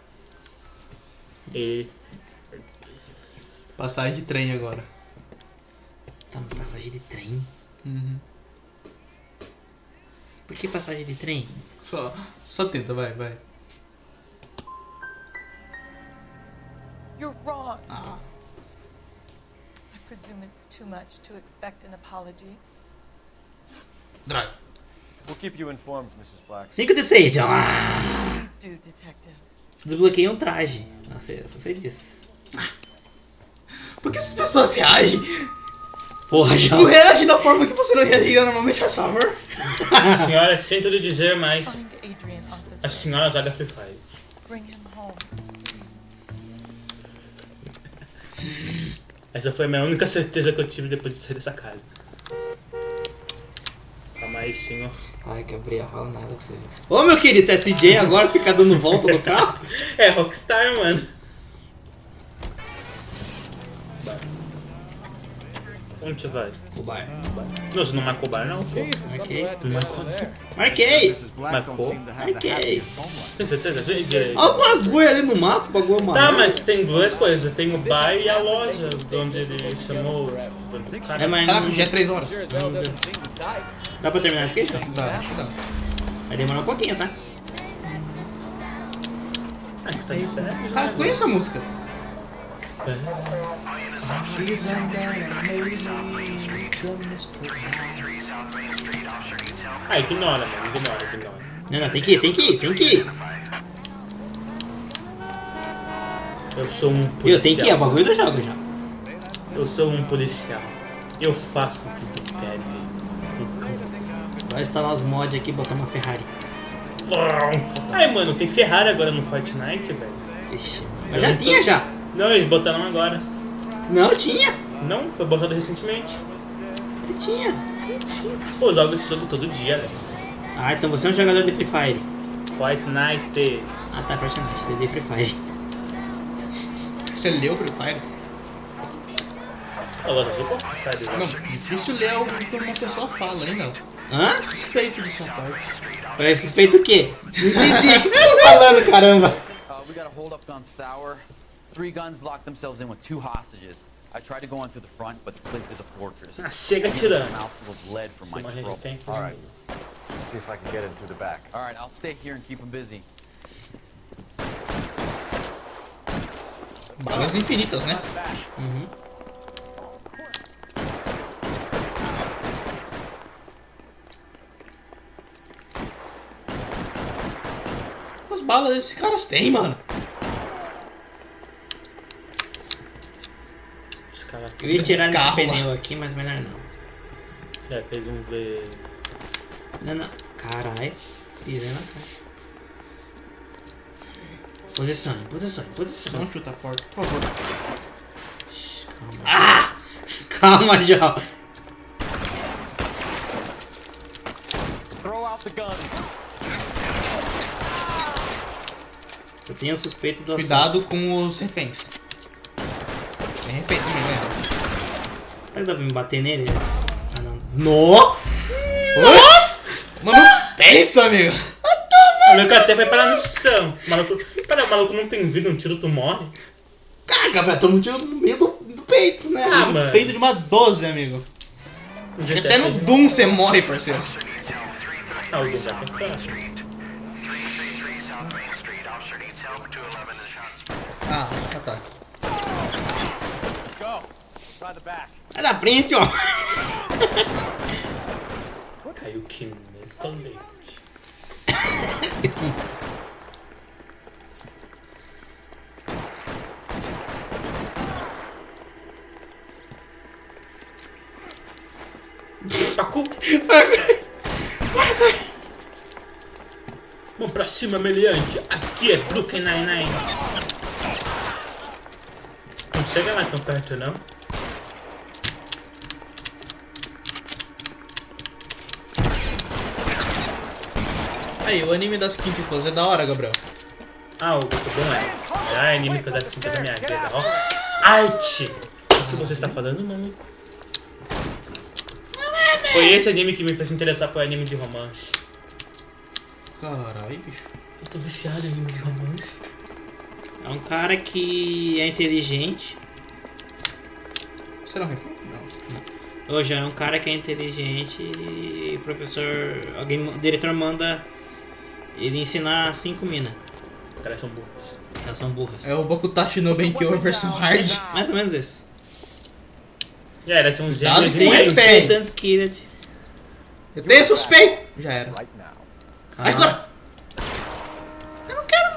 E... Passagem de trem agora. Tá, passagem de trem? Uhum. Por que passagem de trem? Só tenta, vai. You're wrong. I presume it's too much to expect an apology. Droga. We'll keep you informed, Mrs. Black. 5 de 6. Please do, detective. Desbloqueei um traje. Nossa, eu só sei disso. Por que essas pessoas reagem? Porra, já. Não reage da forma que você não reagiria normalmente, faz favor. Senhora, sinto lhe dizer, mas a senhora joga Free Fire. Bring him home. Essa foi a minha única certeza que eu tive depois de sair dessa casa. Calma aí, senhor. Ai, Gabriel, fala nada pra você. Ô, meu querido, esse SJ agora fica dando volta no carro? É Rockstar, mano. Onde você vai? O bar. Não, você não marcou o bar, não? Pô. Marquei. Não marcou. Marquei. Marcou? Marquei. Tem certeza? Vem direito. Olha o bagulho ali no mapa, o bagulho amarelo. Tá, mas tem duas coisas. Tem o bar e a loja, de onde ele chamou... É, mas Caraca, já é 3 horas. Dá pra terminar isso aqui já? Dá. Vai demorar um pouquinho, tá? Ah, que tá de férias. Cara, conheço a música. Ah, ignora, mano. Ignora. Não, tem que ir. Eu sou um policial. Tem que ir, é o bagulho do jogo já. Eu sou um policial. Eu faço o que tu pede. Vai instalar os mods aqui e botar uma Ferrari. Ai, mano, tem Ferrari agora no Fortnite, velho. Ixi, mas já tinha já. Não, eles botaram agora. Não, tinha. Não, foi botado recentemente. Tinha. Pô, eu jogo esse jogo todo dia, velho. Ah, então você é um jogador de Free Fire. Fortnite. Ah, tá, Fortnite, de Free Fire. Você leu Free Fire? Agora eu sou Free Fire. Não, difícil ler o que uma pessoa fala, hein, não. Hã? Suspeito de sua parte. É suspeito o quê? Não entendi. O que você tá falando, caramba? We got a hold up gone sour. 3 guns locked themselves in with 2 hostages. I tried to go on through the front, but the place is a fortress. Ah, chega tirando. Mouthful of lead from my trouble. All right. Let's see if I can get in through the back. All right, I'll stay here and keep them busy. Balas infinitas, né? Uhum. Quantas balas esses caras têm, mano? Eu ia tirar esse pneu aqui, mas melhor não. É, fez um V. Não. Caralho. Pisei na cara. Posicione. Não chuta a porta, por favor. Calma. Ah! Calma, João. Throw out the guns. Eu tenho suspeito do Cuidado com os reféns. Tem refém também, né? Será que dá pra me bater nele? Ah, não. Nossa! Mano, peito, amigo. O maluco até vai parar no chão. O maluco não tem vida, um tiro tu morre. Caga, velho, toma um tiro no meio do peito, né? Ah, no mano. peito de uma 12, amigo. Acho que até no Doom você morre, parceiro. Ah, o Doom já é fácil. Ah, tá. Go. Try the back. Vai da frente, ó. Caiu que nem leite. Pacu! Vamos pra cima, meliante. Aqui é Brooklyn Nine-Nine. Não chega lá tão perto, não. Aí, o anime das Quinticos é da hora, Gabriel. Ah, o muito bom é. Ah, anime que eu assisti da minha vida, ó. Arte! O que você está falando, maluco? Foi esse anime que me fez interessar por anime de romance. Caralho, bicho. Eu tô viciado em anime de romance. É um cara que é inteligente. Será um refém? Não. Hoje é um cara que é inteligente e o professor. O diretor manda ele ensinar 5 minas. Os caras são burros. Elas são burras. É o Bokutashi no Benkyo versão hard. Mais ou menos isso. Já era, são uns Dado gêmeos tem iguais. suspeito. Killed. Eu tenho suspeito. Já era. Agora. Eu não quero.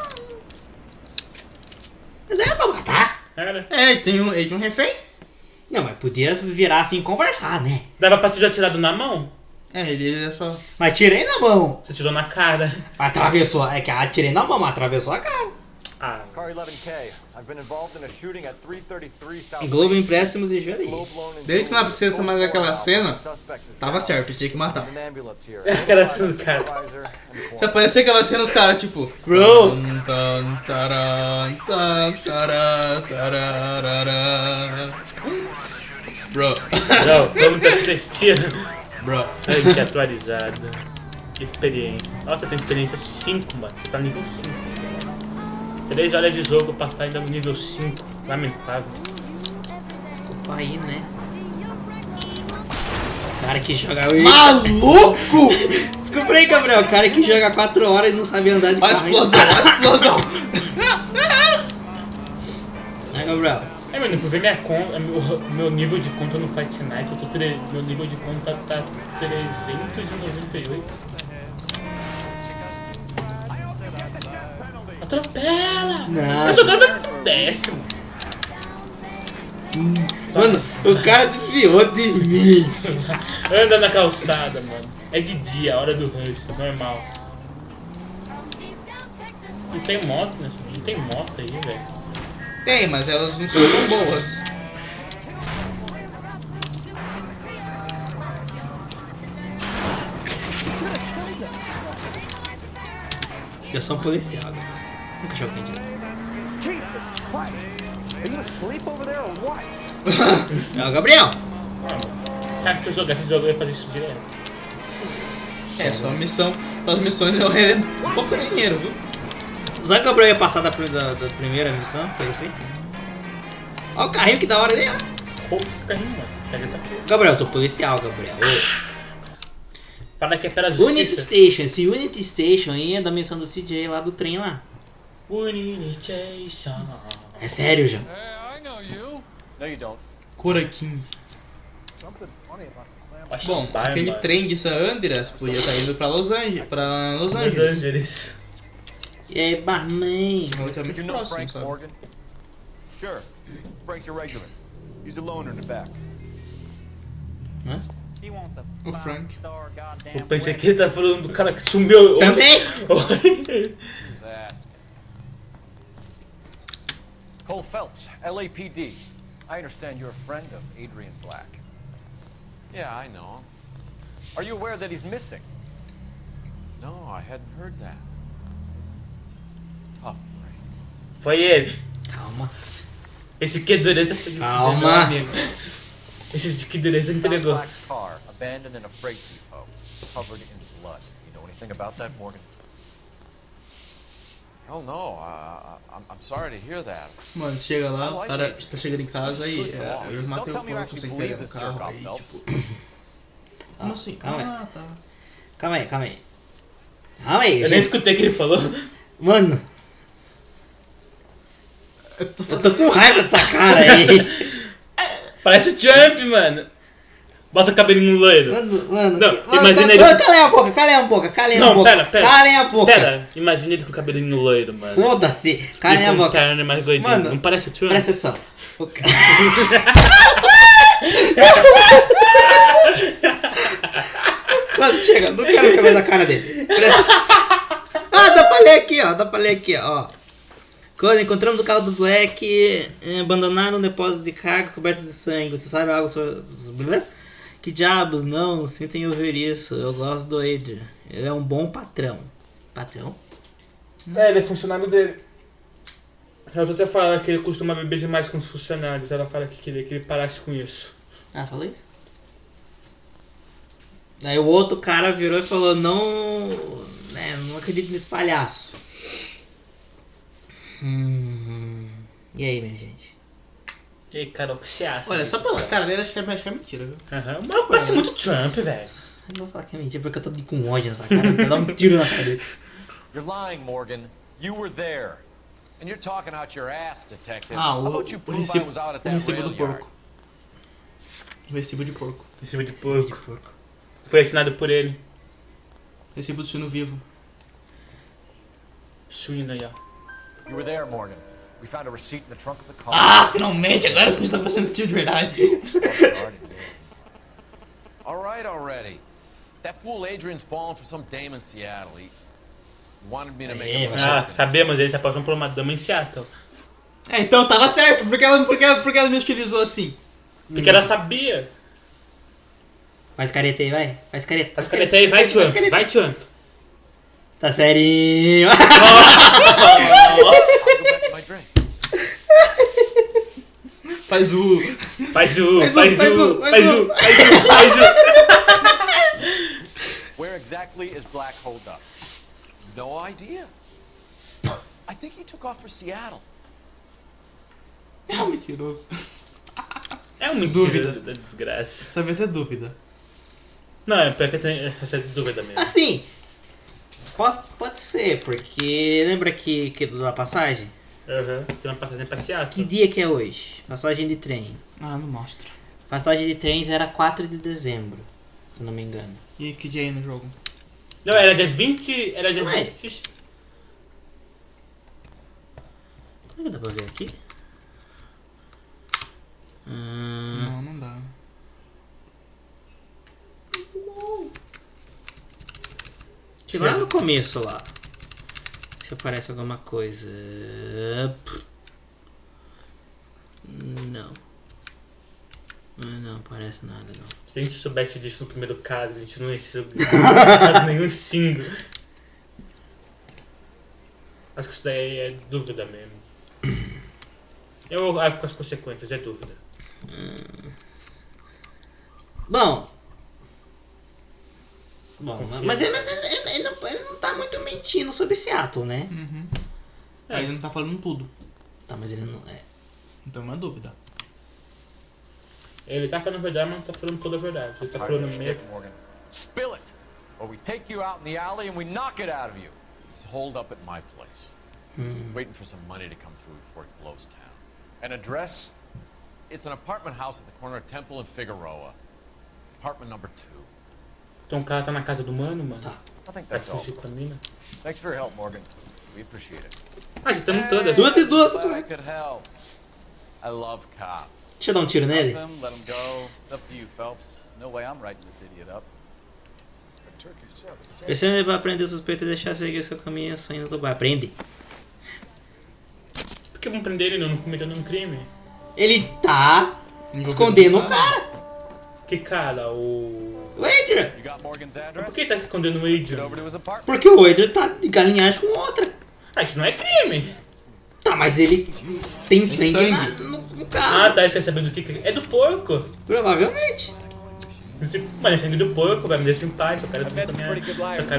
Mas era pra matar. Era. É, tem um refém. Não, mas podia virar assim e conversar, né? Dava pra ter atirado na mão? É, ele é só... Mas tirei na mão. Você tirou na cara. Atravessou. É que atirei na mão, mas atravessou a cara. Ah. Car 11K. I've been involved in a shooting at 333 South. Globo Empréstimos e Jari. Desde que não precisa mais daquela cena, tava certo, tinha que matar. É aquela cena do cara. Se aparecer aquela cena, os caras, tipo... Bro! Bro. Não, como tá assistindo? Bro. Ai, que atualizado. Que experiência. Nossa, tem experiência 5, mano. Você tá no nível 5. 3 horas de jogo pra estar ainda no nível 5. Lamentável. Desculpa aí, né? Cara que joga... Maluco! Desculpa aí, Gabriel. O cara que joga 4 horas e não sabe andar de carro. Olha a explosão. Né, Gabriel? É, mano, eu fui ver minha conta, meu nível de conta no Fight Night, meu nível de conta tá 398. Atropela! Não. Eu jogando décimo. Mano, o cara desviou de mim. Anda na calçada, mano. É de dia, hora do rush, normal. Não tem moto, né? Não tem moto aí, velho. Tem, mas elas não são tão boas. Eu sou um policial. Nunca joguei direito. Jesus Christ! Are you asleep over there or what? É o Gabriel. Cara, se eu jogasse esse jogo, eu ia fazer isso direto. É, só missão. As missões eu rendem um pouco de dinheiro, viu? Sabe que o Gabriel ia passar da primeira missão? Coisa assim? Olha o carrinho que da hora ali, ó. Rouba esse carrinho, mano. Pega tá aqui. Gabriel, eu sou policial, Gabriel. Para que é pela Unity justiça. Station. Esse Unity Station aí é da missão do CJ lá do trem lá. Unity Station. É sério, João. No, you don't. Coraquinho. Bom, Vai, aquele mano. trem de San Andreas podia estar indo pra Los Angeles. Los Angeles. E aí, barman? Vai ter You muito know próximo, Frank sabe? Morgan? Sure. Frank's a regular. He's a loner in the back. Hã? O Frank. Eu pensei que ele tá falando do cara que sumiu. Também? Cole Phelps, LAPD. I understand you're a friend of Adrian Black. Yeah, I know him. Are you aware that he's missing? No, I hadn't heard that. Tough break. Foi ele. Calma. Esse que dureza foi Calma. meu amigo. Esse que dureza Found entregou. Black's car abandoned in a freight depot, covered in blood. You know anything Anything about that, Morgan? Hell no. I'm sorry to hear that. Mano, chega lá, o cara está chegando em casa e eu matei o porco sem querer no carro, aí tipo... Como assim? Calma Tá. Calma aí. Calma aí, Eu nem escutei o que ele falou. Mano. Eu tô com raiva dessa cara aí. Parece o Trump, mano. Bota o cabelinho loiro. Mano, não, imagina ele... Calem a boca. Calem a boca. Pera, imagina ele com o cabelinho loiro, mano. Foda-se, calem a boca. Carne mais doidinho. Mano, não parece o Trump? Presta atenção. Mano, chega, não quero ver mais a cara dele. Dá pra ler aqui, ó. Quando encontramos o carro do Black abandonado no depósito de carga coberto de sangue. Você sabe algo sobre... Que diabos, não sinto em ouvir isso. Eu gosto do Adrian. Ele é um bom patrão. Patrão? Ele é funcionário dele. A outra fala que ele costuma beber demais com os funcionários. Ela fala que queria que ele parasse com isso. Falou isso? Aí o outro cara virou e falou, não acredito nesse palhaço. E aí, minha gente? E aí, Carol, o que você acha? Olha, só pela cara dele, acho que é mentira, viu? O maluco parece muito Trump, velho. Eu não vou falar que é mentira porque eu tô com ódio nessa cara. Eu quero dar um tiro na cara dele. You're lying, Morgan. You were there. And you're talking out your ass, detective. How about you prove I was out at that rail yard? O recibo de porco. Recibo de porco. Foi assinado por ele. Recibo do suíno vivo. Suíno aí, ó. You were there, Morgan. We found a receipt in the trunk of the car. Finalmente, agora as coisas estão fazendo tio de verdade. Alright already. That fool Adrian's fallen for some dame in Seattle. He wanted me to make him sabemos, ele se apaixonou por uma dama em Seattle. Então tava certo, porque ela me utilizou assim. Porque ela sabia. Faz careta aí, vai. Faz careta aí, vai, Trump. Vai, Trump. Tá serinho. Faz o. Where exactly is Black holed up? No idea. I think he took off for Seattle. É um mentiroso. É uma dúvida da desgraça. Essa vez é dúvida. Não, é pior que tem essa dúvida mesmo. Assim, pode ser, porque lembra que da passagem? Tem uma passagem pra Seattle. Que dia que é hoje? Passagem de trem. Não mostra. Passagem de trens era 4 de dezembro, se não me engano. E que dia aí no jogo? Não, era dia 20... Era dia 20... Como é que dá pra ver aqui? Não dá. Chega lá no começo lá. Se aparece alguma coisa. Não aparece nada não. Se a gente soubesse disso no primeiro caso, a gente não ia ser nenhum single. Acho que isso daí é dúvida mesmo. Eu acho com as consequências, é dúvida. Bom, mas ele não tá muito mentindo sobre Seattle, né? Ele não tá falando tudo. Tá, mas ele não é. Então é uma dúvida. Ele tá falando a verdade, mas não tá falando toda a verdade. Ele tá falando meio... Spill it, or we take you out in the alley and we knock it out of you. He's holed up at my place. Waiting for some money to come through before he blows town. An address? It's an apartment house at the corner of Temple and Figueroa. Apartment number 2. Então o cara tá na casa do mano, mano. Tá. I think that's all. Fugir com a mina. Thanks for your help, Morgan. We appreciate it. Já estamos todas. Duas. I could help. I love cops. Deixa eu dar um tiro nele. Let him go. It's up to you, Phelps. There's no way I'm writing this idiot up. Pensando ele vai prender o suspeito e deixar seguir seu caminho saindo do bar. Prende. Por que vão prender ele não cometeu nenhum crime? Ele tá escondendo o cara. Que cara? O Adrian. Por que tá escondendo o Adrian? Porque o Adrian tá de galinhagem com outra. Isso não é crime. Tá, mas ele tem sangue no carro. Tá, você quer saber do que é? É do porco. Provavelmente. Mano, é sangue do porco, vai me deixar em paz, só quero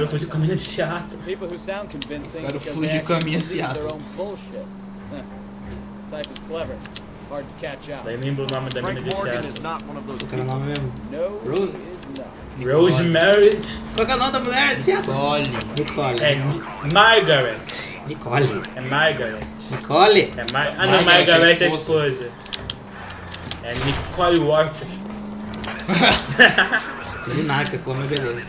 fugir com a mina de Seattle. People who sound convincing Quero because fugir they com a actually minha prove their Seattle. own bullshit. Type is clever. Hard to catch out. Daí lembro o nome da mina de Seattle. Qual que era o nome mesmo? Rose? Rosemary. Qual que é o nome da mulher de Seattle? Nicole. É Margaret. Nicole. É Margaret. Nicole? É Ah não, Margaret é a esposa. É Nicole Walker. Entendi nada que você come, beleza.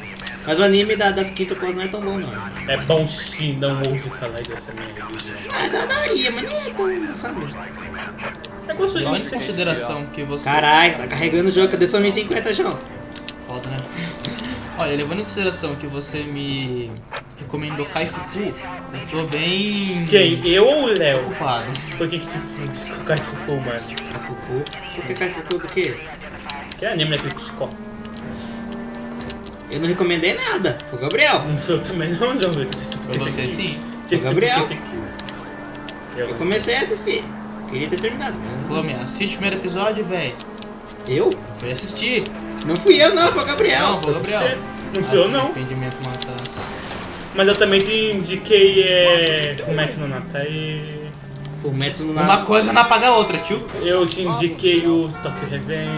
Mas o anime das quíntuplas não é tão bom, não. É bom sim, não ouse falar dessa minha religião. Daria, mas nem é tão, sabe? É gostoso Leva em de consideração que você... Caralho, tá carregando o jogo, cadê sua 1050, João? Foda, né? Olha, levando em consideração que você me recomendou Kaifuku, eu tô bem... Quem? Eu ou o Léo? Preocupado. Por que te fudeu com o Kaifuku, mano? Kaifuku? Por que Kaifuku do quê? Que anime naquele psicólogo? Eu não recomendei nada, foi o Gabriel. Não sou eu também não, João Vitor. Foi você sim. Foi o Gabriel. Eu comecei a assistir. Queria ter terminado. Falou, me assiste o primeiro episódio, velho. Eu? Foi assistir. Não fui eu não, foi o Gabriel. Não, foi o Gabriel. Não fui eu não. Arrependimento matasse. Mas eu também te indiquei Fumetsu no Nata e... Fumetsu no Nata. Uma coisa não apaga a outra, tio. Eu te indiquei o Tokyo Revenge.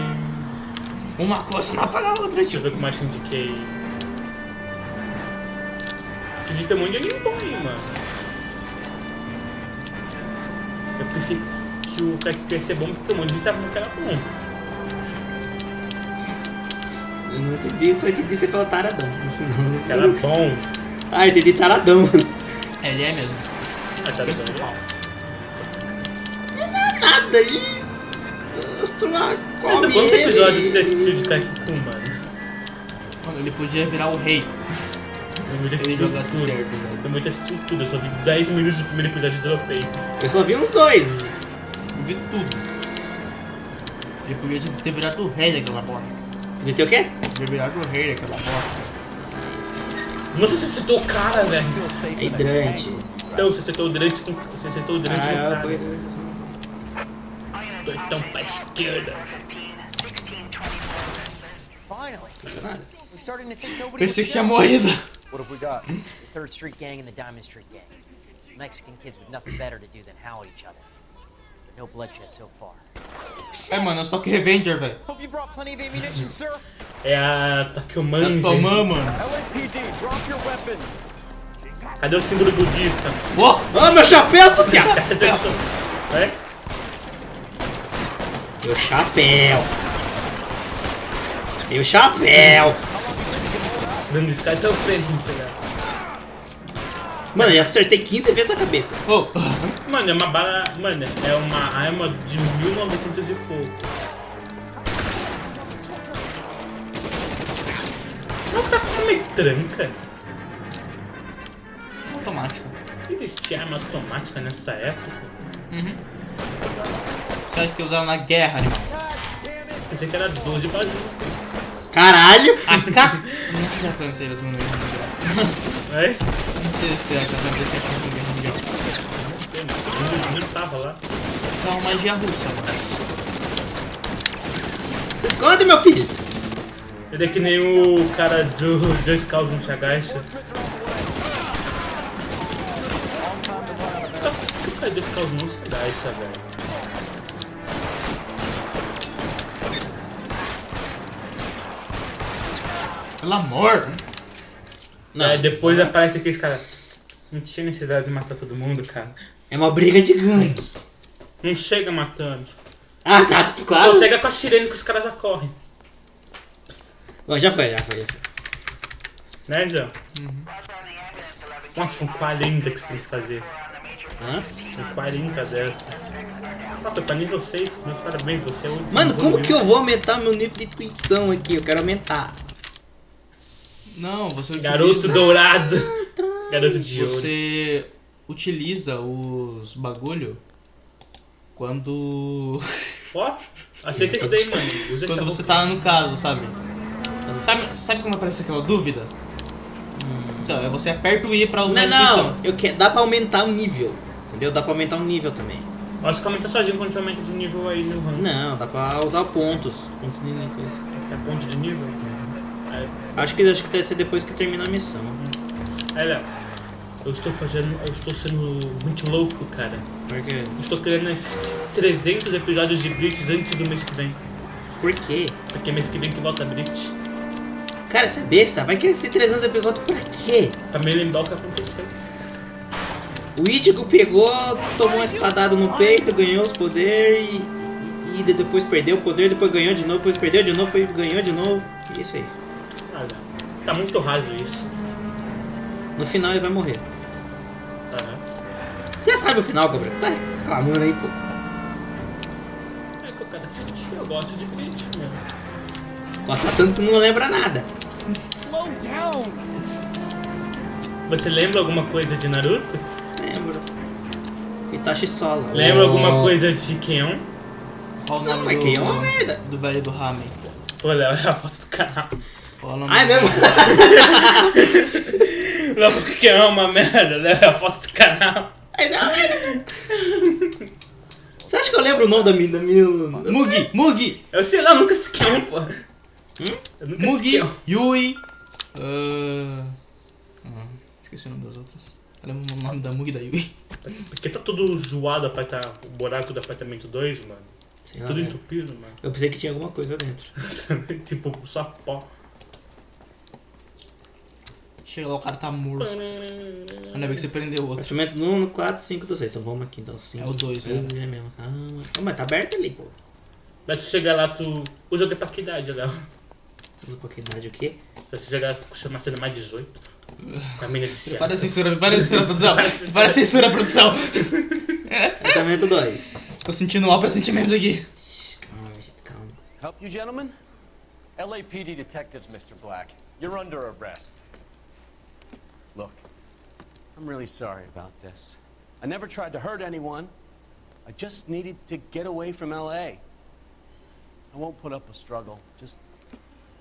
Uma coisa não apaga a outra, Deixa eu ver o que mais te indiquei. Te indica muito de anime bom aí, mano. Eu pensei que o cara ia ser bom porque o mundo tava muito era bom. Eu não entendi, só entendi você falou taradão. Era bom. Ah, entendi taradão. Ele é mesmo. Ah, taradão. Não é nada aí. Quantos episódios você assistiu de Kaifuku, mano? Mano, ele podia virar o rei. Ele jogasse tudo. certo, velho. Eu muito assisti tudo, eu só vi 10 minutos do primeiro episódio e dropei. Eu só vi uns dois. Eu vi tudo. Ele podia ter virado o rei daquela bosta. Podia ter o quê? Podia virado o rei daquela bosta. Nossa, você acertou o cara, velho. É hidrante. Então, você acertou o Drante com o cara. Tô então pra esquerda. Pensei que tinha morrido. What have we got? The 3rd Street Gang and the Diamond Street Gang. Mexican kids with nothing better to do than howl at each other. But no bloodshed so far. É, mano, eu estou aqui Revenger, velho. Hope you brought plenty of ammunition, sir. É a Takumanji. Tomã, mano. LAPD, drop your weapon. Cadê o símbolo budista? Ô, meu chapéu, tu viado! É? Meu chapéu! Meu chapéu! Dando esse cara tão frente, né? Mano, eu já acertei 15 vezes a cabeça. Oh. Mano, é uma bala. Mano, é uma arma de 1900 e pouco. Não tá com metranca? Automático. Existia arma automática nessa época? Uhum. Você acha que usaram na guerra, animal? Pensei que era 12 bazuca. Caralho! AK? Eu não sei se eu sei da Segunda Guerra Mundial. É? Não sei se é a Segunda Guerra Mundial. Não sei, não tava lá. É uma magia russa, mano. Se esconde, meu filho! Ele é que nem o cara do Dois Caos no Chagacha. Por que o cara Dois Caos no Chagacha, velho? Pelo amor! Não, é, depois aparece aqueles caras. Não tinha necessidade de matar todo mundo, cara. É uma briga de gangue. Não chega matando. Ah, tá, tipo, claro. Só chega com a sirene que os caras já correm. Bom, já foi. Né, João? Uhum. Nossa, são 40 que você tem que fazer. Hã? São 40 dessas. Nossa, pra nível 6, meus parabéns, você é o... Mano, como que eu vou aumentar meu nível de intuição aqui? Eu quero aumentar. Não, você utiliza... Garoto dourado. Garoto de ouro. Você utiliza os bagulho quando... Ó, aceita isso daí, mano. Usa quando essa você roupa. tá no caso, sabe? Sabe quando aparece aquela dúvida? Então, é você aperta o I pra usar a Não, dá pra aumentar o nível. Entendeu? Dá pra aumentar o nível também. Acho que aumenta sozinho quando você aumenta de nível aí no rank. Não, dá pra usar pontos. Pontos de nível. É ponto de nível? Acho que deve ser depois que termina a missão. Olha, eu estou sendo muito louco, cara. Por quê? Eu estou querendo esses 300 episódios de Blitz antes do mês que vem. Por quê? Porque mês que vem que volta a Blitz. Cara, você é besta. Vai querer ser 300 episódios pra quê? Pra me lembrar o que aconteceu. O Ichigo pegou, tomou uma espadada no peito, ganhou os poderes e depois perdeu o poder, depois ganhou de novo, depois perdeu de novo, depois ganhou de novo. Isso aí. Olha, tá muito raso isso. No final ele vai morrer. Aham. Você já sabe o final, Gabriel? Você tá reclamando aí, pô. É que eu quero assistir, eu gosto de Blitz mesmo. Gosta tanto que não lembra nada. Slow down! Você lembra alguma coisa de Naruto? Lembro. Itachi Solo. Lembra alguma coisa de Keon? Qual o Não, nome mas Keon é uma merda. do velho do ramen? Pô, Léo, é a foto do canal. Qual o nome Ah, é mesmo? Não, porque Keon é uma merda, né? É a foto do canal. É da merda. Você acha que eu lembro o nome da minha... Mugi! Eu sei lá, eu nunca assisti Keon, pô. Eu nunca Mugi, assisti Yui... esqueci o nome das outras. Eu lembro o nome da Mugi e da Yui. Porque tá tudo zoado o buraco do apartamento 2, mano. Sei lá, Tudo velho. entupido, mano. Eu pensei que tinha alguma coisa dentro. Tipo, só pó. Chega lá, o cara tá morto. Ainda bem que você prendeu o outro. Apartamento 1, no 4, 5, 6. Então vamos aqui, então 5. É o 2, né? É mesmo. Calma. Oh, mas tá aberto ali, pô. Daí tu chegar lá, o jogo é pra que idade, Léo? Usa pra que idade o quê? Se você chegar com uma cena mais 18. Com a mina de Seattle. Para a censura, produção. Para a censura, produção. Apartamento 2. Tô sentindo mal pressentimentos aqui. Calma, gente, calma. Help you, gentlemen? LAPD detectives, Mr. Black. You're under arrest. Look, I'm really sorry about this. I never tried to hurt anyone. I just needed to get away from LA. I won't put up a struggle. Just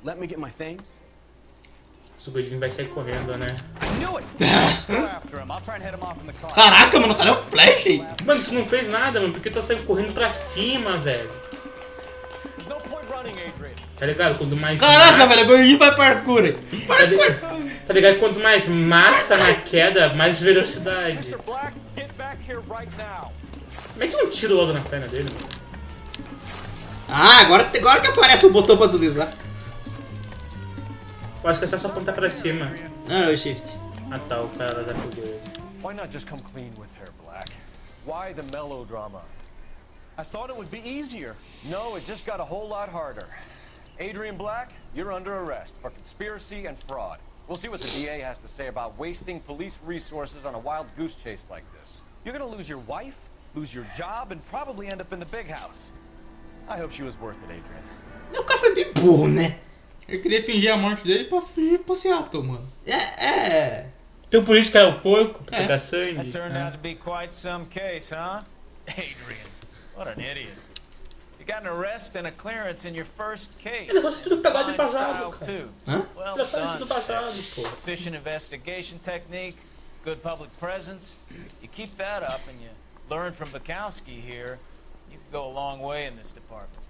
let me get my things. O Gordinho vai sair correndo, né? Caraca, mano, cadê o Flash aí? Mano, tu não fez nada, mano. Porque tu tá saindo correndo pra cima, velho. Tá ligado? Quanto mais Caraca, massa... velho, o Gordinho faz parkour aí. Tá ligado? Quanto mais massa na queda, mais velocidade. Mete um tiro logo na perna dele, mano. Ah, agora que aparece o botão pra deslizar. Eu acho que é só apontar pra cima. Não, é o shift. Ah tá, o cara da fogueira. Why not just come clean with her, Black? Why the melodrama? I thought it would be easier. No, it just got a whole lot harder. Adrian Black, you're under arrest for conspiracy and fraud. We'll see what the DA has to say about wasting police resources on a wild goose chase like this. You're gonna lose your wife, lose your job, and probably end up in the big house. I hope she was worth it, Adrian. O cara foi bem burro, né? Eu queria fingir a morte dele pra fingir pra Seattle, mano. É. Então por isso que era o porco, pra pegar sangue. That turned out to be quite some case, huh? Adrian, what an idiot. You got an arrest and a clearance in your first case. Ele fosse tudo pegado de Fine passado, style, too. Hã? Well Ele fosse done. tudo passado, pô. Efficient investigation technique, good public presence. You keep that up and you learn from Bukowski here, you can go a long way in this department.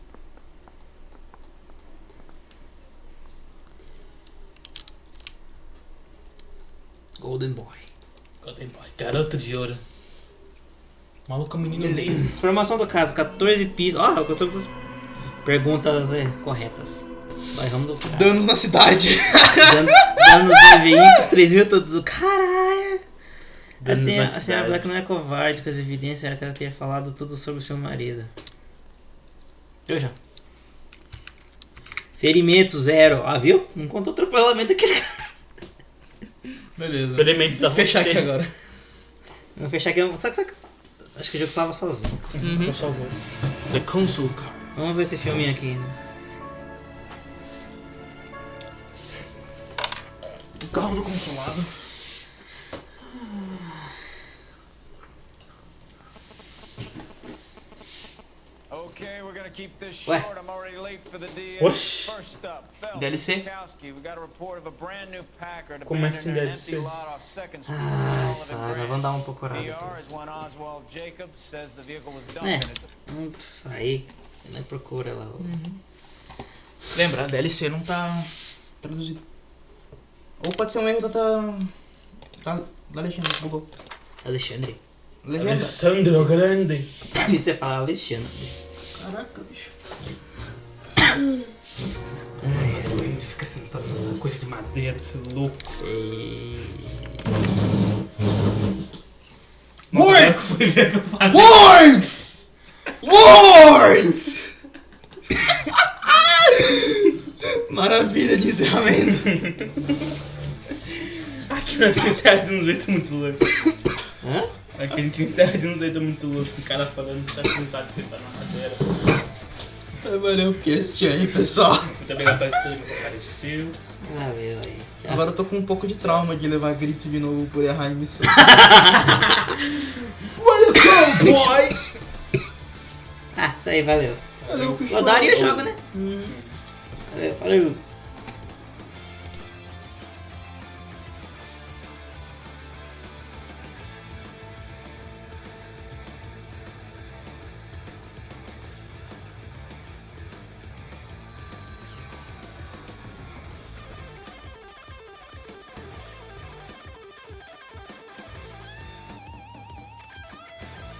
Golden Boy. Golden Boy, garoto de ouro. Maluco, menino Beleza. liso. Informação do caso: 14 pistas. Ó, eu tô com perguntas corretas. Só erramos do cara. Danos na cidade. Danos em veículos, 3 mil, tudo. Caralho! Danos Assim, na a senhora cidade. Black não é covarde, com as evidências ela ter falado tudo sobre o seu marido. Eu já. Ferimento 0. Ah, viu? Não contou atropelamento aqui. Beleza. Ferimentos a Vou fechar você. aqui agora. Vou fechar aqui. Sabe, acho que o jogo salva sozinho. Uhum. Salvou. The Console Car. Vamos ver esse filminho aqui. Né? O carro do consulado. Okay, we're gonna keep this Ué? short. I'm already late for the DA. Oxi. First up, Phelps, DLC? Bukowski, we got a report of a brand new Packard Como abandoned assim in an DLC? empty lot off 2nd Street. Ah, Olive sai, Branch. nós vamos dar uma procurada PR aqui. is one Oswald Jacobs says the vehicle was dumped É, in it. vamos sair. Nós procura lá. Lembra, a DLC não tá Traduzido. Ou pode ser um erro da Alexandre, bugou. Alexandre. Legenda. Alessandro Grande. Ali você fala Alexandre. Caraca, bicho. Ai, é doente ficar sentado nessa coisa de madeira, esse louco. Words! Words! Words! Maravilha de encerramento. Aqui nós encerra de um jeito muito louco. Hã? Aqui a gente encerra de um jeito muito louco. O cara falando que tá cansado de sentar na madeira. Valeu o cast aí, pessoal. Muito obrigado pra todo mundo que apareceu. Valeu aí. Tchau. Agora eu tô com um pouco de trauma de levar grito de novo por errar a emissão. Welcome, boy! Ah, isso aí, valeu. Valeu, pessoal. O Daria joga, né? Valeu, falou.